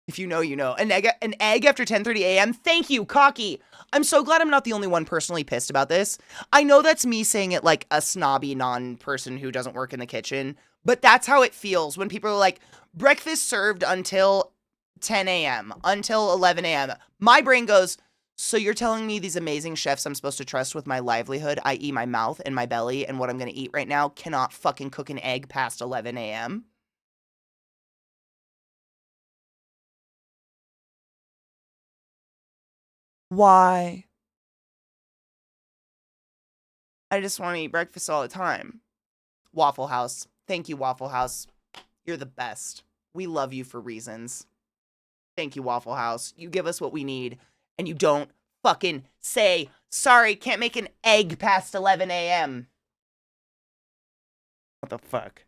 If you know, you know. An egg after 10:30 a.m. Thank you, Cocky. I'm so glad I'm not the only one personally pissed about this. I know that's me saying it like a snobby non-person who doesn't work in the kitchen, but that's how it feels when people are like, breakfast served until 10 a.m., until 11 a.m. My brain goes, so you're telling me these amazing chefs I'm supposed to trust with my livelihood, i.e. my mouth and my belly and what I'm going to eat right now, cannot fucking cook an egg past 11 a.m.? Why? I just want to eat breakfast all the time. Waffle House. Thank you, Waffle House. You're the best. We love you for reasons. Thank you, Waffle House. You give us what we need, and you don't fucking say, sorry, can't make an egg past 11 a.m. What the fuck?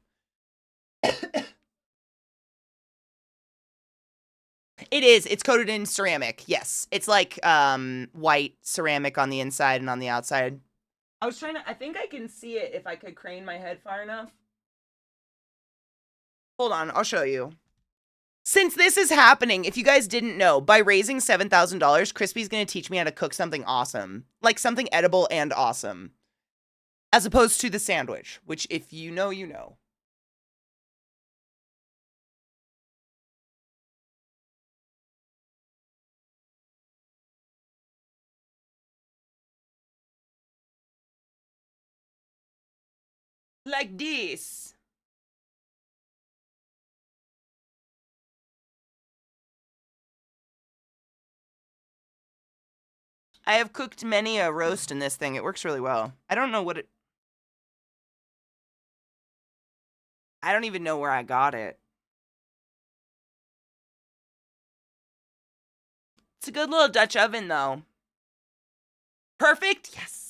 It is. It's coated in ceramic. Yes. It's like white ceramic on the inside and on the outside. I was trying to, I think I can see it if I could crane my head far enough. Hold on, I'll show you. Since this is happening, if you guys didn't know, by raising $7,000, Crispy's going to teach me how to cook something awesome. Like something edible and awesome. As opposed to the sandwich, which if you know, you know. Like this. I have cooked many a roast in this thing. It works really well. I don't know what it... I don't even know where I got it. It's a good little Dutch oven, though. Perfect? Yes.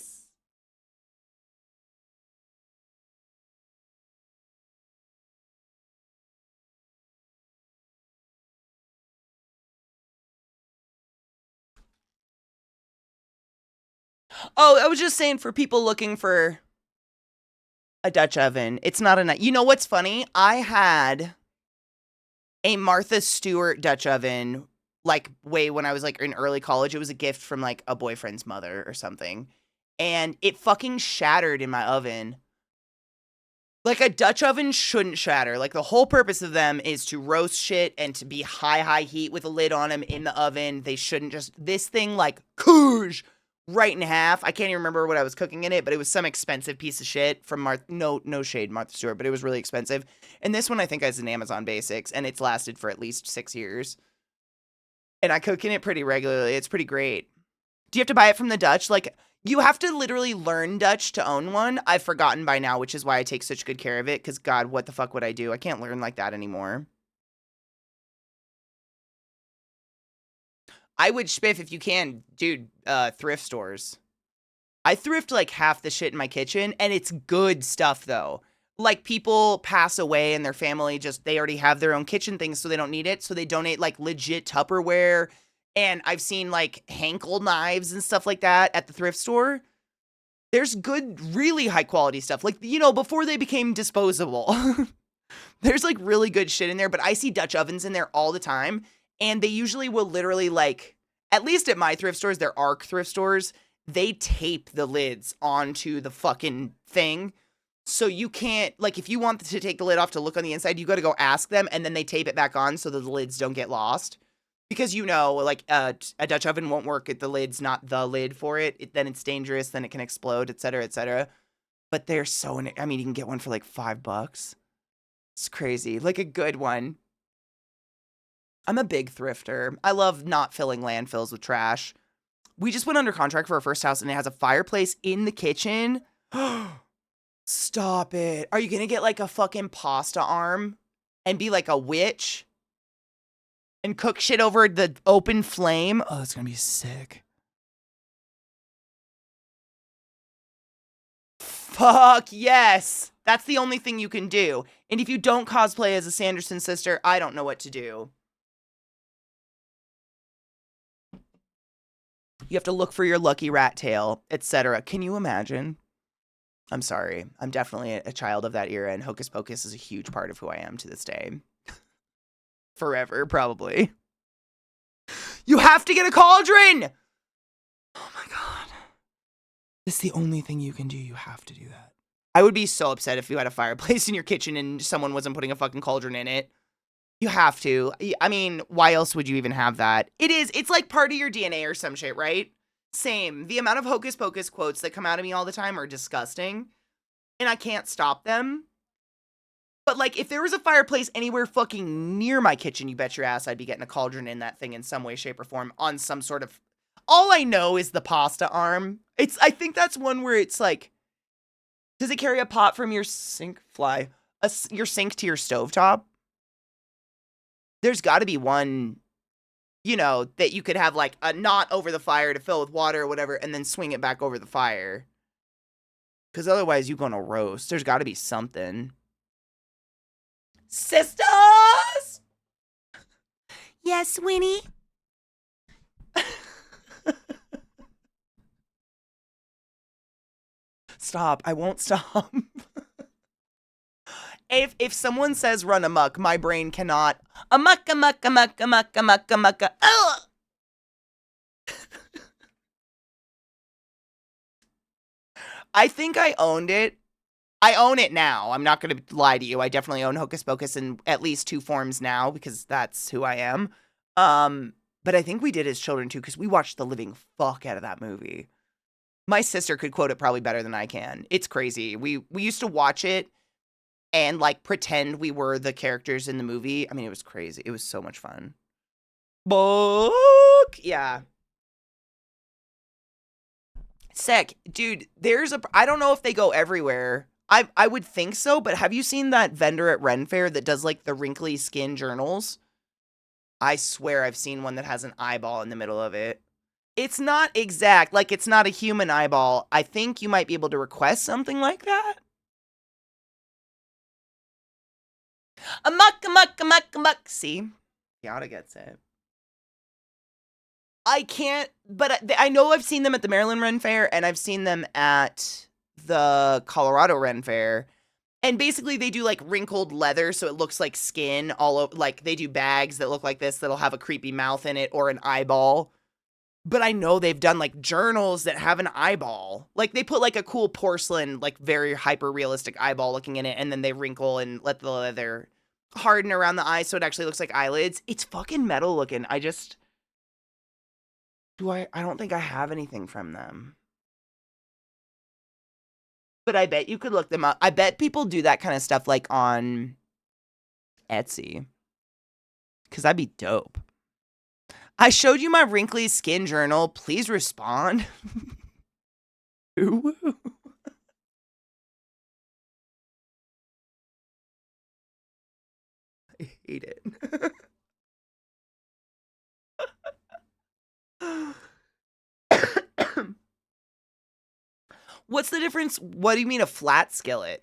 Oh, I was just saying for people looking for a Dutch oven, it's not a... You know what's funny? I had a Martha Stewart Dutch oven, like, way when I was, like, in early college. It was a gift from, like, a boyfriend's mother or something. And it fucking shattered in my oven. Like, a Dutch oven shouldn't shatter. Like, the whole purpose of them is to roast shit and to be high heat with a lid on them in the oven. They shouldn't just... This thing, like, koosh, right in half. I can't even remember what I was cooking in it, but it was some expensive piece of shit from no shade, Martha Stewart, but it was really expensive. And this one I think is an Amazon Basics, and it's lasted for at least 6 years. And I cook in it pretty regularly. It's pretty great. Do you have to buy it from the Dutch? Like, you have to literally learn Dutch to own one. I've forgotten by now, which is why I take such good care of it, because God, what the fuck would I do? I can't learn like that anymore. I would spiff if you can, dude, thrift stores. I thrift like half the shit in my kitchen, and it's good stuff though. Like, people pass away and their family they already have their own kitchen things, so they don't need it. So they donate like legit Tupperware. And I've seen like Henkel knives and stuff like that at the thrift store. There's good, really high quality stuff. Like, you know, before they became disposable. There's like really good shit in there, but I see Dutch ovens in there all the time. And they usually will literally, like, at least at my thrift stores, there are thrift stores, they tape the lids onto the fucking thing. So you can't, like, if you want to take the lid off to look on the inside, you got to go ask them, and then they tape it back on so that the lids don't get lost. Because, you know, like, a Dutch oven won't work if the lid's not the lid for it. Then it's dangerous, then it can explode, etc., etc. But they're so, I mean, you can get one for like $5. It's crazy. Like a good one. I'm a big thrifter. I love not filling landfills with trash. We just went under contract for our first house, and it has a fireplace in the kitchen. Stop it. Are you gonna get like a fucking pasta arm and be like a witch and cook shit over the open flame? Oh, it's gonna be sick. Fuck yes. That's the only thing you can do. And if you don't cosplay as a Sanderson sister, I don't know what to do. You have to look for your lucky rat tail, etc. Can you imagine? I'm sorry. I'm definitely a child of that era, and Hocus Pocus is a huge part of who I am to this day. Forever, probably. You have to get a cauldron! Oh my god. It's the only thing you can do. You have to do that. I would be so upset if you had a fireplace in your kitchen and someone wasn't putting a fucking cauldron in it. You have to. I mean, why else would you even have that? It's like part of your DNA or some shit, right? Same. The amount of Hocus Pocus quotes that come out of me all the time are disgusting. And I can't stop them. But, like, if there was a fireplace anywhere fucking near my kitchen, you bet your ass I'd be getting a cauldron in that thing in some way, shape, or form on some sort of... All I know is the pasta arm. I think that's one where it's like... Does it carry a pot from your sink? Your sink to your stovetop? There's got to be one. that you could have like a knot over the fire to fill with water or whatever, and then swing it back over the fire. Because otherwise you're going to roast. There's got to be something. Sisters! Yes, Winnie? Stop. I won't stop. If someone says run amok, my brain cannot. Amok, amok, amok, amok, amok, amok. Ugh! I think I owned it. I own it now. I'm not going to lie to you. I definitely own Hocus Pocus in at least 2 forms now because that's who I am. But I think we did as children too because we watched the living fuck out of that movie. My sister could quote it probably better than I can. It's crazy. We used to watch it and like pretend we were the characters in the movie. I mean, it was crazy. It was so much fun. Book. Yeah. Sick. Dude, I don't know if they go everywhere. I would think so, but have you seen that vendor at Ren Fair that does like the wrinkly skin journals? I swear I've seen one that has an eyeball in the middle of it. It's not exact, like it's not a human eyeball. I think you might be able to request something like that. Amok, amok, amok, amok. See? Yada gets it. I can't, but I know I've seen them at the Maryland Ren Fair, and I've seen them at the Colorado Ren Fair. And basically, they do like wrinkled leather, so it looks like skin all over. Like they do bags that look like this that'll have a creepy mouth in it or an eyeball. But I know they've done like journals that have an eyeball. Like they put like a cool porcelain, like very hyper realistic eyeball looking in it, and then they wrinkle and let the leather harden around the eye so it actually looks like eyelids. It's fucking metal looking. I don't think I have anything from them. But I bet you could look them up. I bet people do that kind of stuff like on Etsy. Because that'd be dope. I showed you my wrinkly skin journal. Please respond. Ooh. I hate it. What's the difference? What do you mean a flat skillet?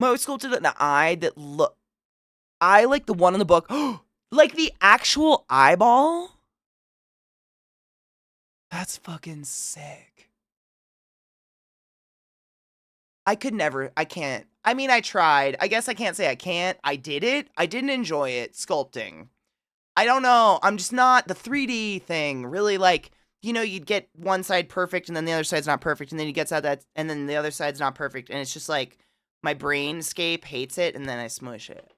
I sculpted an eye that I like the one in the book. Like the actual eyeball? That's fucking sick. I can't. I mean, I tried. I guess I can't say I can't. I did it. I didn't enjoy it, sculpting. I don't know. I'm just not the 3D thing. Really, like, you'd get one side perfect and then the other side's not perfect. And then you get that, and then the other side's not perfect. And it's just like my brainscape hates it and then I smush it.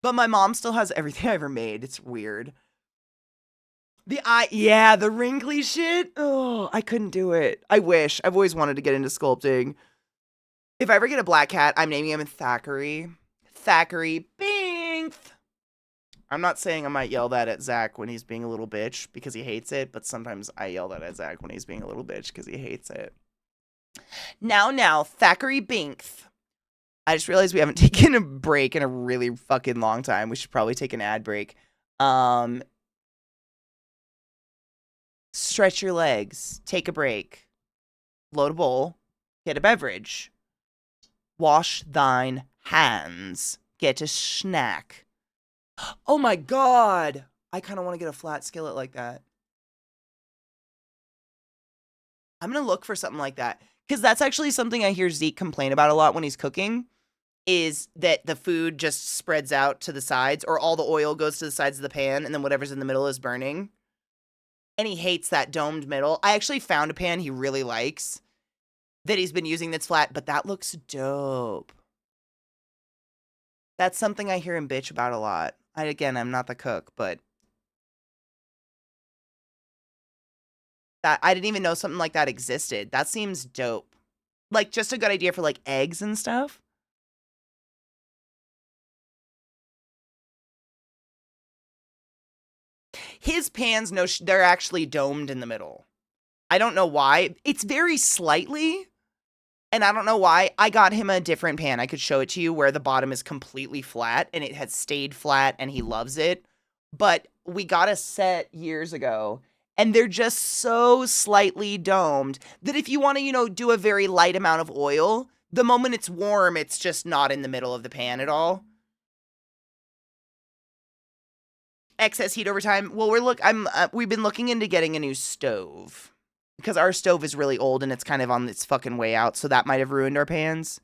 But my mom still has everything I ever made. It's weird. The wrinkly shit. Oh, I couldn't do it. I wish. I've always wanted to get into sculpting. If I ever get a black cat, I'm naming him Thackeray. Thackeray Binks. I'm not saying I might yell that at Zach when he's being a little bitch because he hates it, but sometimes I yell that at Zach when he's being a little bitch because he hates it. Now, Thackeray Binks. I just realized we haven't taken a break in a really fucking long time. We should probably take an ad break. Stretch your legs. Take a break. Load a bowl. Get a beverage. Wash thine hands. Get a snack. Oh my god! I kind of want to get a flat skillet like that. I'm going to look for something like that. Because that's actually something I hear Zeke complain about a lot when he's cooking. Is that the food just spreads out to the sides, or all the oil goes to the sides of the pan, and then whatever's in the middle is burning. And he hates that domed middle. I actually found a pan he really likes that he's been using that's flat, but that looks dope. That's something I hear him bitch about a lot. I'm not the cook, but that I didn't even know something like that existed. That seems dope. Like, just a good idea for, like, eggs and stuff. His pans, no, they're actually domed in the middle. I don't know why. It's very slightly, and I don't know why. I got him a different pan. I could show it to you where the bottom is completely flat, and it has stayed flat, and he loves it. but we got a set years ago, and they're just so slightly domed that if you want to, do a very light amount of oil, the moment it's warm, it's just not in the middle of the pan at all. Excess heat over time. Well, we've been looking into getting a new stove because our stove is really old and it's kind of on its fucking way out, so that might have ruined our pans.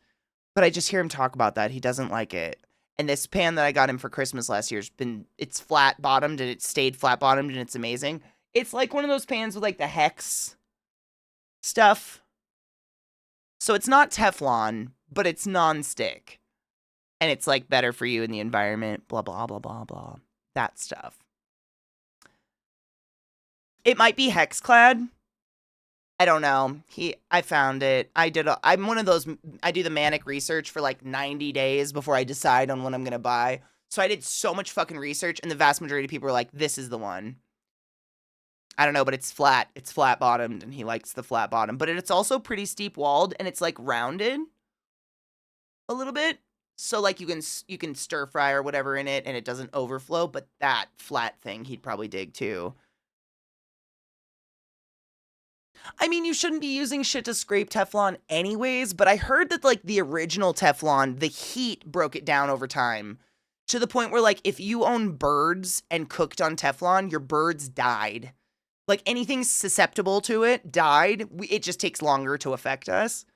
But I just hear him talk about that. He doesn't like it. And this pan that I got him for Christmas last year it's flat bottomed and it stayed flat bottomed and it's amazing. It's like one of those pans with like the hex stuff. So it's not Teflon, but it's non-stick. And it's like better for you in the environment, blah, blah, blah, blah, blah. That stuff. It might be hex clad. I don't know. I found it. I'm one of those, I do the manic research for like 90 days before I decide on what I'm going to buy. So I did so much fucking research and the vast majority of people were like, this is the one. I don't know, but it's flat. It's flat bottomed and he likes the flat bottom, but it's also pretty steep walled and it's like rounded a little bit. So like you can stir fry or whatever in it and it doesn't overflow, but that flat thing he'd probably dig too. I mean, you shouldn't be using shit to scrape Teflon anyways, but I heard that like the original Teflon, the heat broke it down over time to the point where like if you own birds and cooked on Teflon, your birds died. Like anything susceptible to it died. It just takes longer to affect us.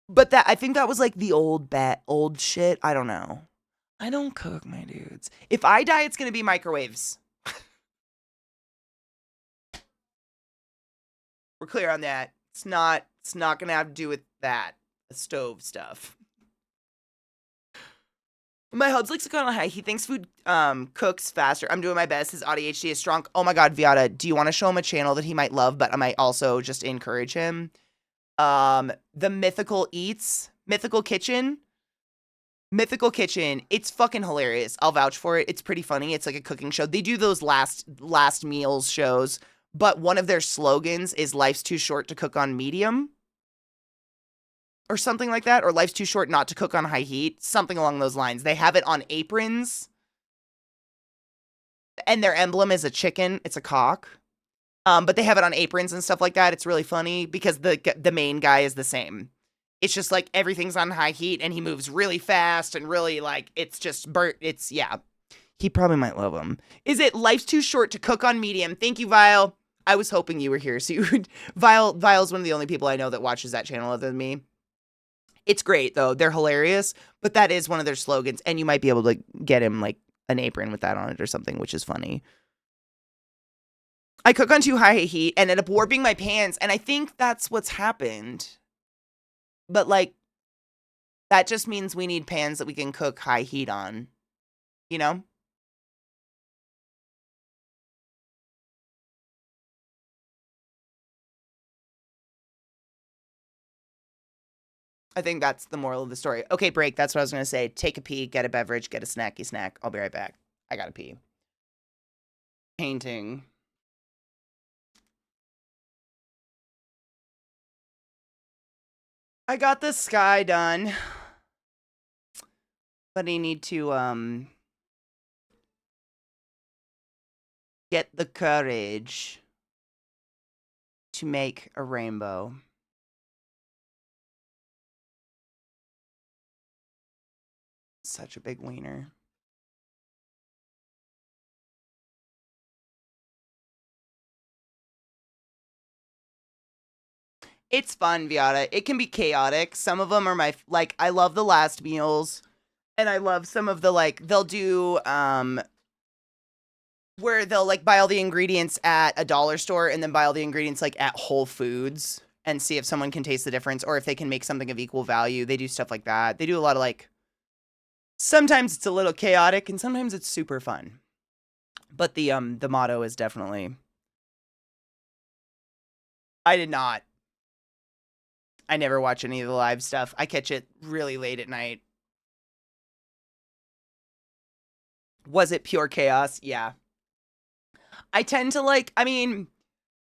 But I think that was like the old shit. I don't know. I don't cook, my dudes. If I die, it's going to be microwaves. We're clear on that. It's not going to have to do with that. Stove stuff. My hubs likes to go on high. He thinks food cooks faster. I'm doing my best. His ADHD is strong. Oh my God, Viata, do you want to show him a channel that he might love, but I might also just encourage him? The Mythical Kitchen. Mythical Kitchen. It's fucking hilarious. I'll vouch for it. It's pretty funny. It's like a cooking show. They do those last meals shows, but one of their slogans is life's too short to cook on medium. Or something like that. Or life's too short not to cook on high heat. Something along those lines. They have it on aprons. And their emblem is a chicken. It's a cock. But they have it on aprons and stuff like that. It's really funny because the main guy is the same. It's just like everything's on high heat and he moves really fast and really like it's just yeah. He probably might love him. Is it life's too short to cook on medium? Thank you, Vile. I was hoping you were here. So you would Vile's one of the only people I know that watches that channel other than me. It's great though. They're hilarious, but that is one of their slogans and you might be able to get him like an apron with that on it or something, which is funny. I cook on too high heat and end up warping my pans, and I think that's what's happened. But, like, that just means we need pans that we can cook high heat on, you know? I think that's the moral of the story. Okay, break. That's what I was going to say. Take a pee, get a beverage, get a snacky snack. I'll be right back. I gotta pee. Painting. I got the sky done. But I need to, get the courage to make a rainbow. Such a big wiener. It's fun, Viata. It can be chaotic. Some of them are I love the last meals. And I love some of the, they'll do, where they'll, buy all the ingredients at a dollar store and then buy all the ingredients, at Whole Foods and see if someone can taste the difference or if they can make something of equal value. They do stuff like that. They do a lot of, sometimes it's a little chaotic and sometimes it's super fun. But the motto is definitely... I did not. I never watch any of the live stuff. I catch it really late at night. Was it pure chaos? Yeah. I tend to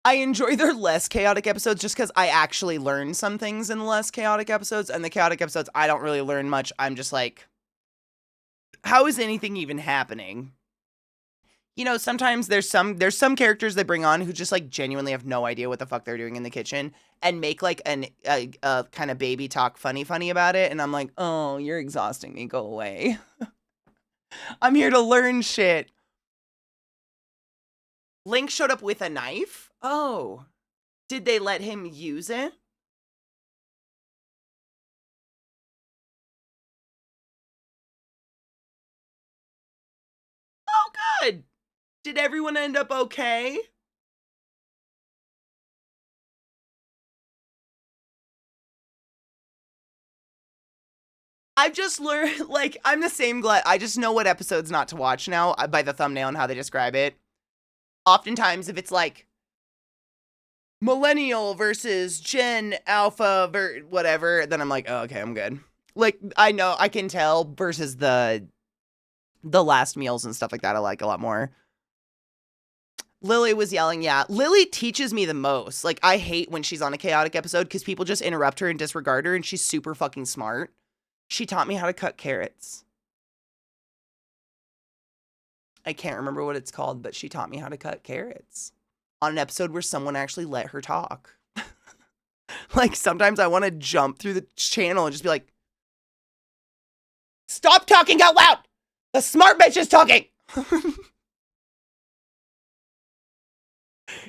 I enjoy their less chaotic episodes just because I actually learn some things in the less chaotic episodes. And the chaotic episodes, I don't really learn much. I'm just like, how is anything even happening? you know, sometimes there's some characters they bring on who just like genuinely have no idea what the fuck they're doing in the kitchen and make like a kind of baby talk funny about it, and I'm like, oh, you're exhausting me. Go away. I'm here to learn shit. Link showed up with a knife. Oh, did they let him use it? Oh, good. Did everyone end up okay? I've just learned, like, I'm the same Glut. I just know what episodes not to watch now by the thumbnail and how they describe it. Oftentimes, if it's like millennial versus Gen Alpha, whatever, then I'm like, oh, okay, I'm good. Like, I know, I can tell versus the last meals and stuff like that I like a lot more. Lily was yelling, yeah. Lily teaches me the most. Like, I hate when she's on a chaotic episode because people just interrupt her and disregard her, and she's super fucking smart. She taught me how to cut carrots. I can't remember what it's called, but she taught me how to cut carrots on an episode where someone actually let her talk. Like, sometimes I want to jump through the channel and just be like, stop talking out loud! The smart bitch is talking!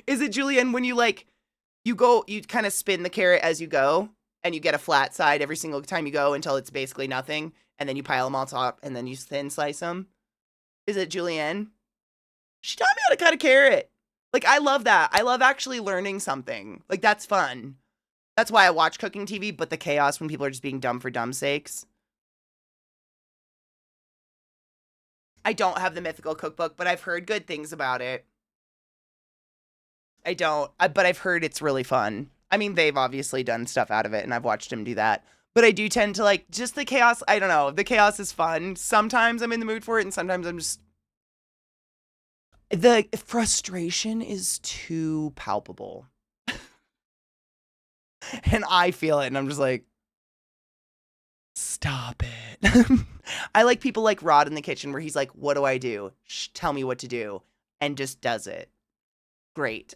Is it, Julian, when you like, you kind of spin the carrot as you go, and you get a flat side every single time you go until it's basically nothing, and then you pile them on top, and then you thin slice them? Is it Julianne? She taught me how to cut a carrot. Like, I love that. I love actually learning something. Like, that's fun. That's why I watch cooking TV, but the chaos when people are just being dumb for dumb's sakes. I don't have the mythical cookbook, but I've heard good things about it. I don't, but I've heard it's really fun. I mean, they've obviously done stuff out of it, and I've watched him do that. But I do tend to like just the chaos. I don't know. The chaos is fun. Sometimes I'm in the mood for it, and sometimes I'm just. The frustration is too palpable. And I feel it, and I'm just like, stop it. I like people like Rod in the kitchen where he's like, what do I do? Tell me what to do. And just does it. Great.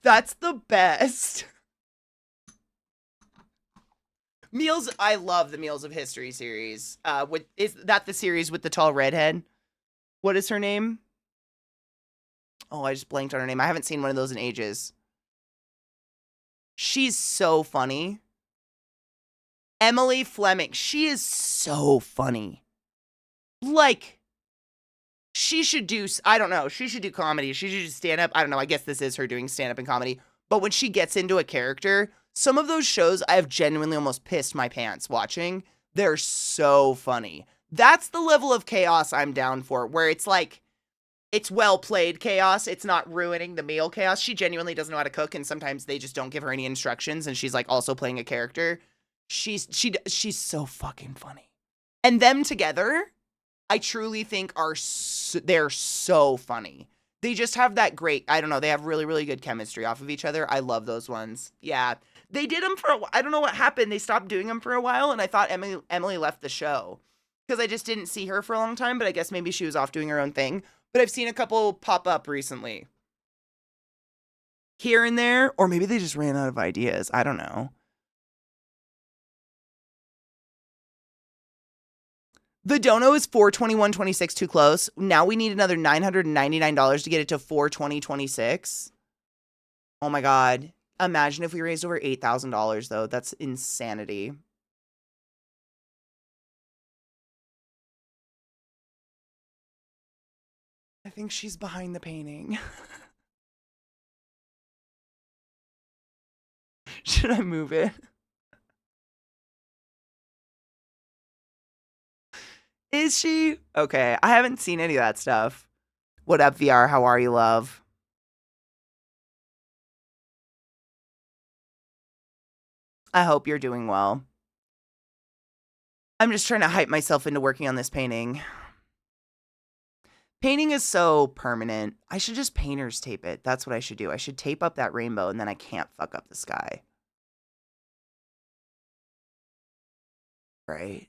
That's the best. Meals, I love the Meals of History series. Is that the series with the tall redhead? What is her name? Oh, I just blanked on her name. I haven't seen one of those in ages. She's so funny. Emily Fleming. She is so funny. Like, she should do, I don't know, she should do comedy. She should do stand up. I don't know. I guess this is her doing stand up and comedy. But when she gets into a character, some of those shows I have genuinely almost pissed my pants watching. They're so funny. That's the level of chaos I'm down for, where it's like, it's well played chaos. It's not ruining the meal chaos. She genuinely doesn't know how to cook, and sometimes they just don't give her any instructions, and she's like also playing a character. She's so fucking funny. And them together, I truly think they're so funny. They just have that great, I don't know, they have really, really good chemistry off of each other. I love those ones. Yeah. They did them for a while. I don't know what happened. They stopped doing them for a while, and I thought Emily left the show because I just didn't see her for a long time, but I guess maybe she was off doing her own thing. But I've seen a couple pop up recently. Here and there, or maybe they just ran out of ideas. I don't know. The dono is $421.26 too close. Now we need another $999 to get it to $420.26. Oh my God. Imagine if we raised over $8,000 though. That's insanity. I think she's behind the painting. Should I move it? Is she? Okay, I haven't seen any of that stuff. What up, VR? How are you, love? I hope you're doing well. I'm just trying to hype myself into working on this painting. Painting is so permanent. I should just painter's tape it. That's what I should do. I should tape up that rainbow, and then I can't fuck up the sky. Right?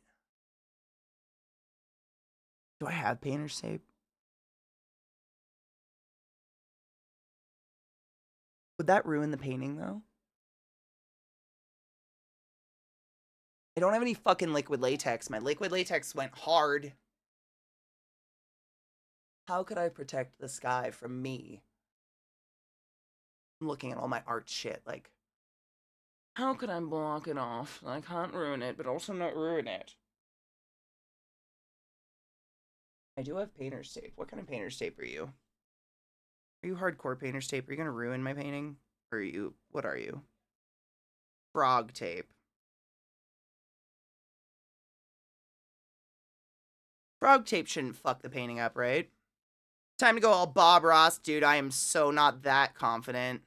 Do I have painter's tape? Would that ruin the painting, though? I don't have any fucking liquid latex. My liquid latex went hard. How could I protect the sky from me? I'm looking at all my art shit, like, how could I block it off? I can't ruin it, but also not ruin it. I do have painter's tape. What kind of painter's tape are you? Are you hardcore painter's tape? Are you gonna ruin my painting? Or are you, what are you? Frog tape. Frog tape shouldn't fuck the painting up, right? Time to go all Bob Ross, dude. I am so not that confident.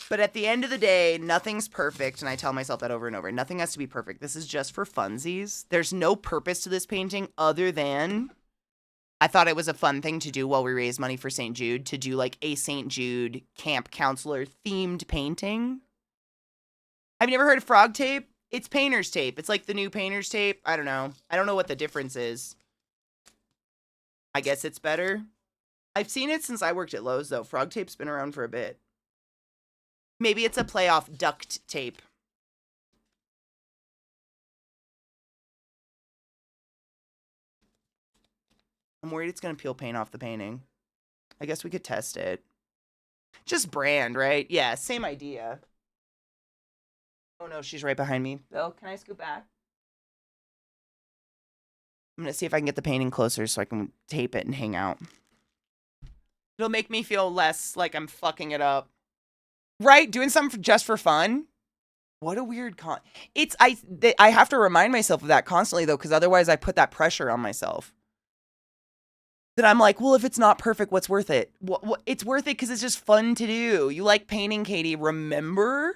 But at the end of the day, nothing's perfect, and I tell myself that over and over. Nothing has to be perfect. This is just for funsies. There's no purpose to this painting other than I thought it was a fun thing to do while we raise money for St. Jude, to do like a St. Jude camp counselor themed painting. Have you never heard of frog tape? It's painter's tape. It's like the new painter's tape. I don't know. I don't know what the difference is. I guess it's better. I've seen it since I worked at Lowe's, though. Frog tape's been around for a bit. Maybe it's a play off duct tape. I'm worried it's going to peel paint off the painting. I guess we could test it. Just brand, right? Yeah, same idea. Oh no, she's right behind me. Bill, can I scoot back? I'm going to see if I can get the painting closer so I can tape it and hang out. It'll make me feel less like I'm fucking it up. Right? Doing something just for fun? What a weird I have to remind myself of that constantly, though, because otherwise I put that pressure on myself. That I'm like, well, if it's not perfect, what's worth it? It's worth it because it's just fun to do. You like painting, Katie, remember?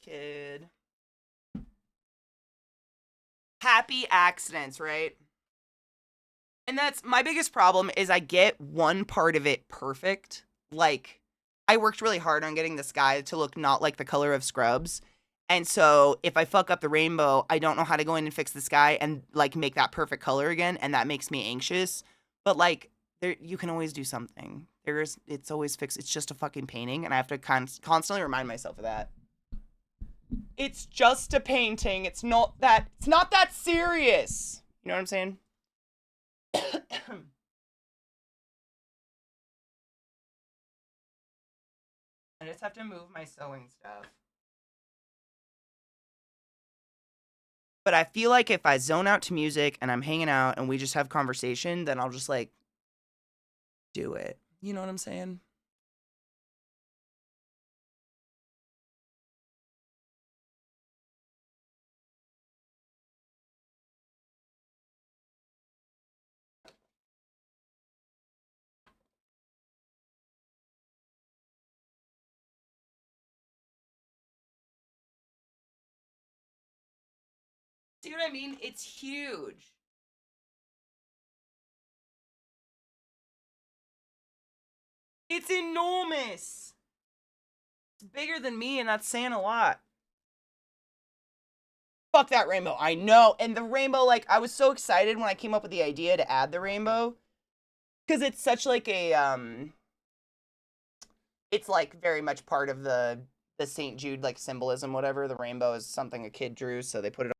Kid. Happy accidents, right? And that's my biggest problem is I get one part of it perfect. Like, I worked really hard on getting the sky to look not like the color of Scrubs. And so if I fuck up the rainbow, I don't know how to go in and fix the sky and like make that perfect color again. And that makes me anxious. But like, you can always do something. It's always fixed. It's just a fucking painting. And I have to constantly remind myself of that. It's just a painting. It's not that serious. You know what I'm saying? I just have to move my sewing stuff. But I feel like if I zone out to music and I'm hanging out and we just have conversation, then I'll just like do it. You know what I'm saying? See what I mean? It's huge. It's enormous. It's bigger than me, and that's saying a lot. Fuck that rainbow. I know. And the rainbow, like, I was so excited when I came up with the idea to add the rainbow. Because it's such like a, it's like very much part of the St. Jude, like, symbolism, whatever. The rainbow is something a kid drew, so they put it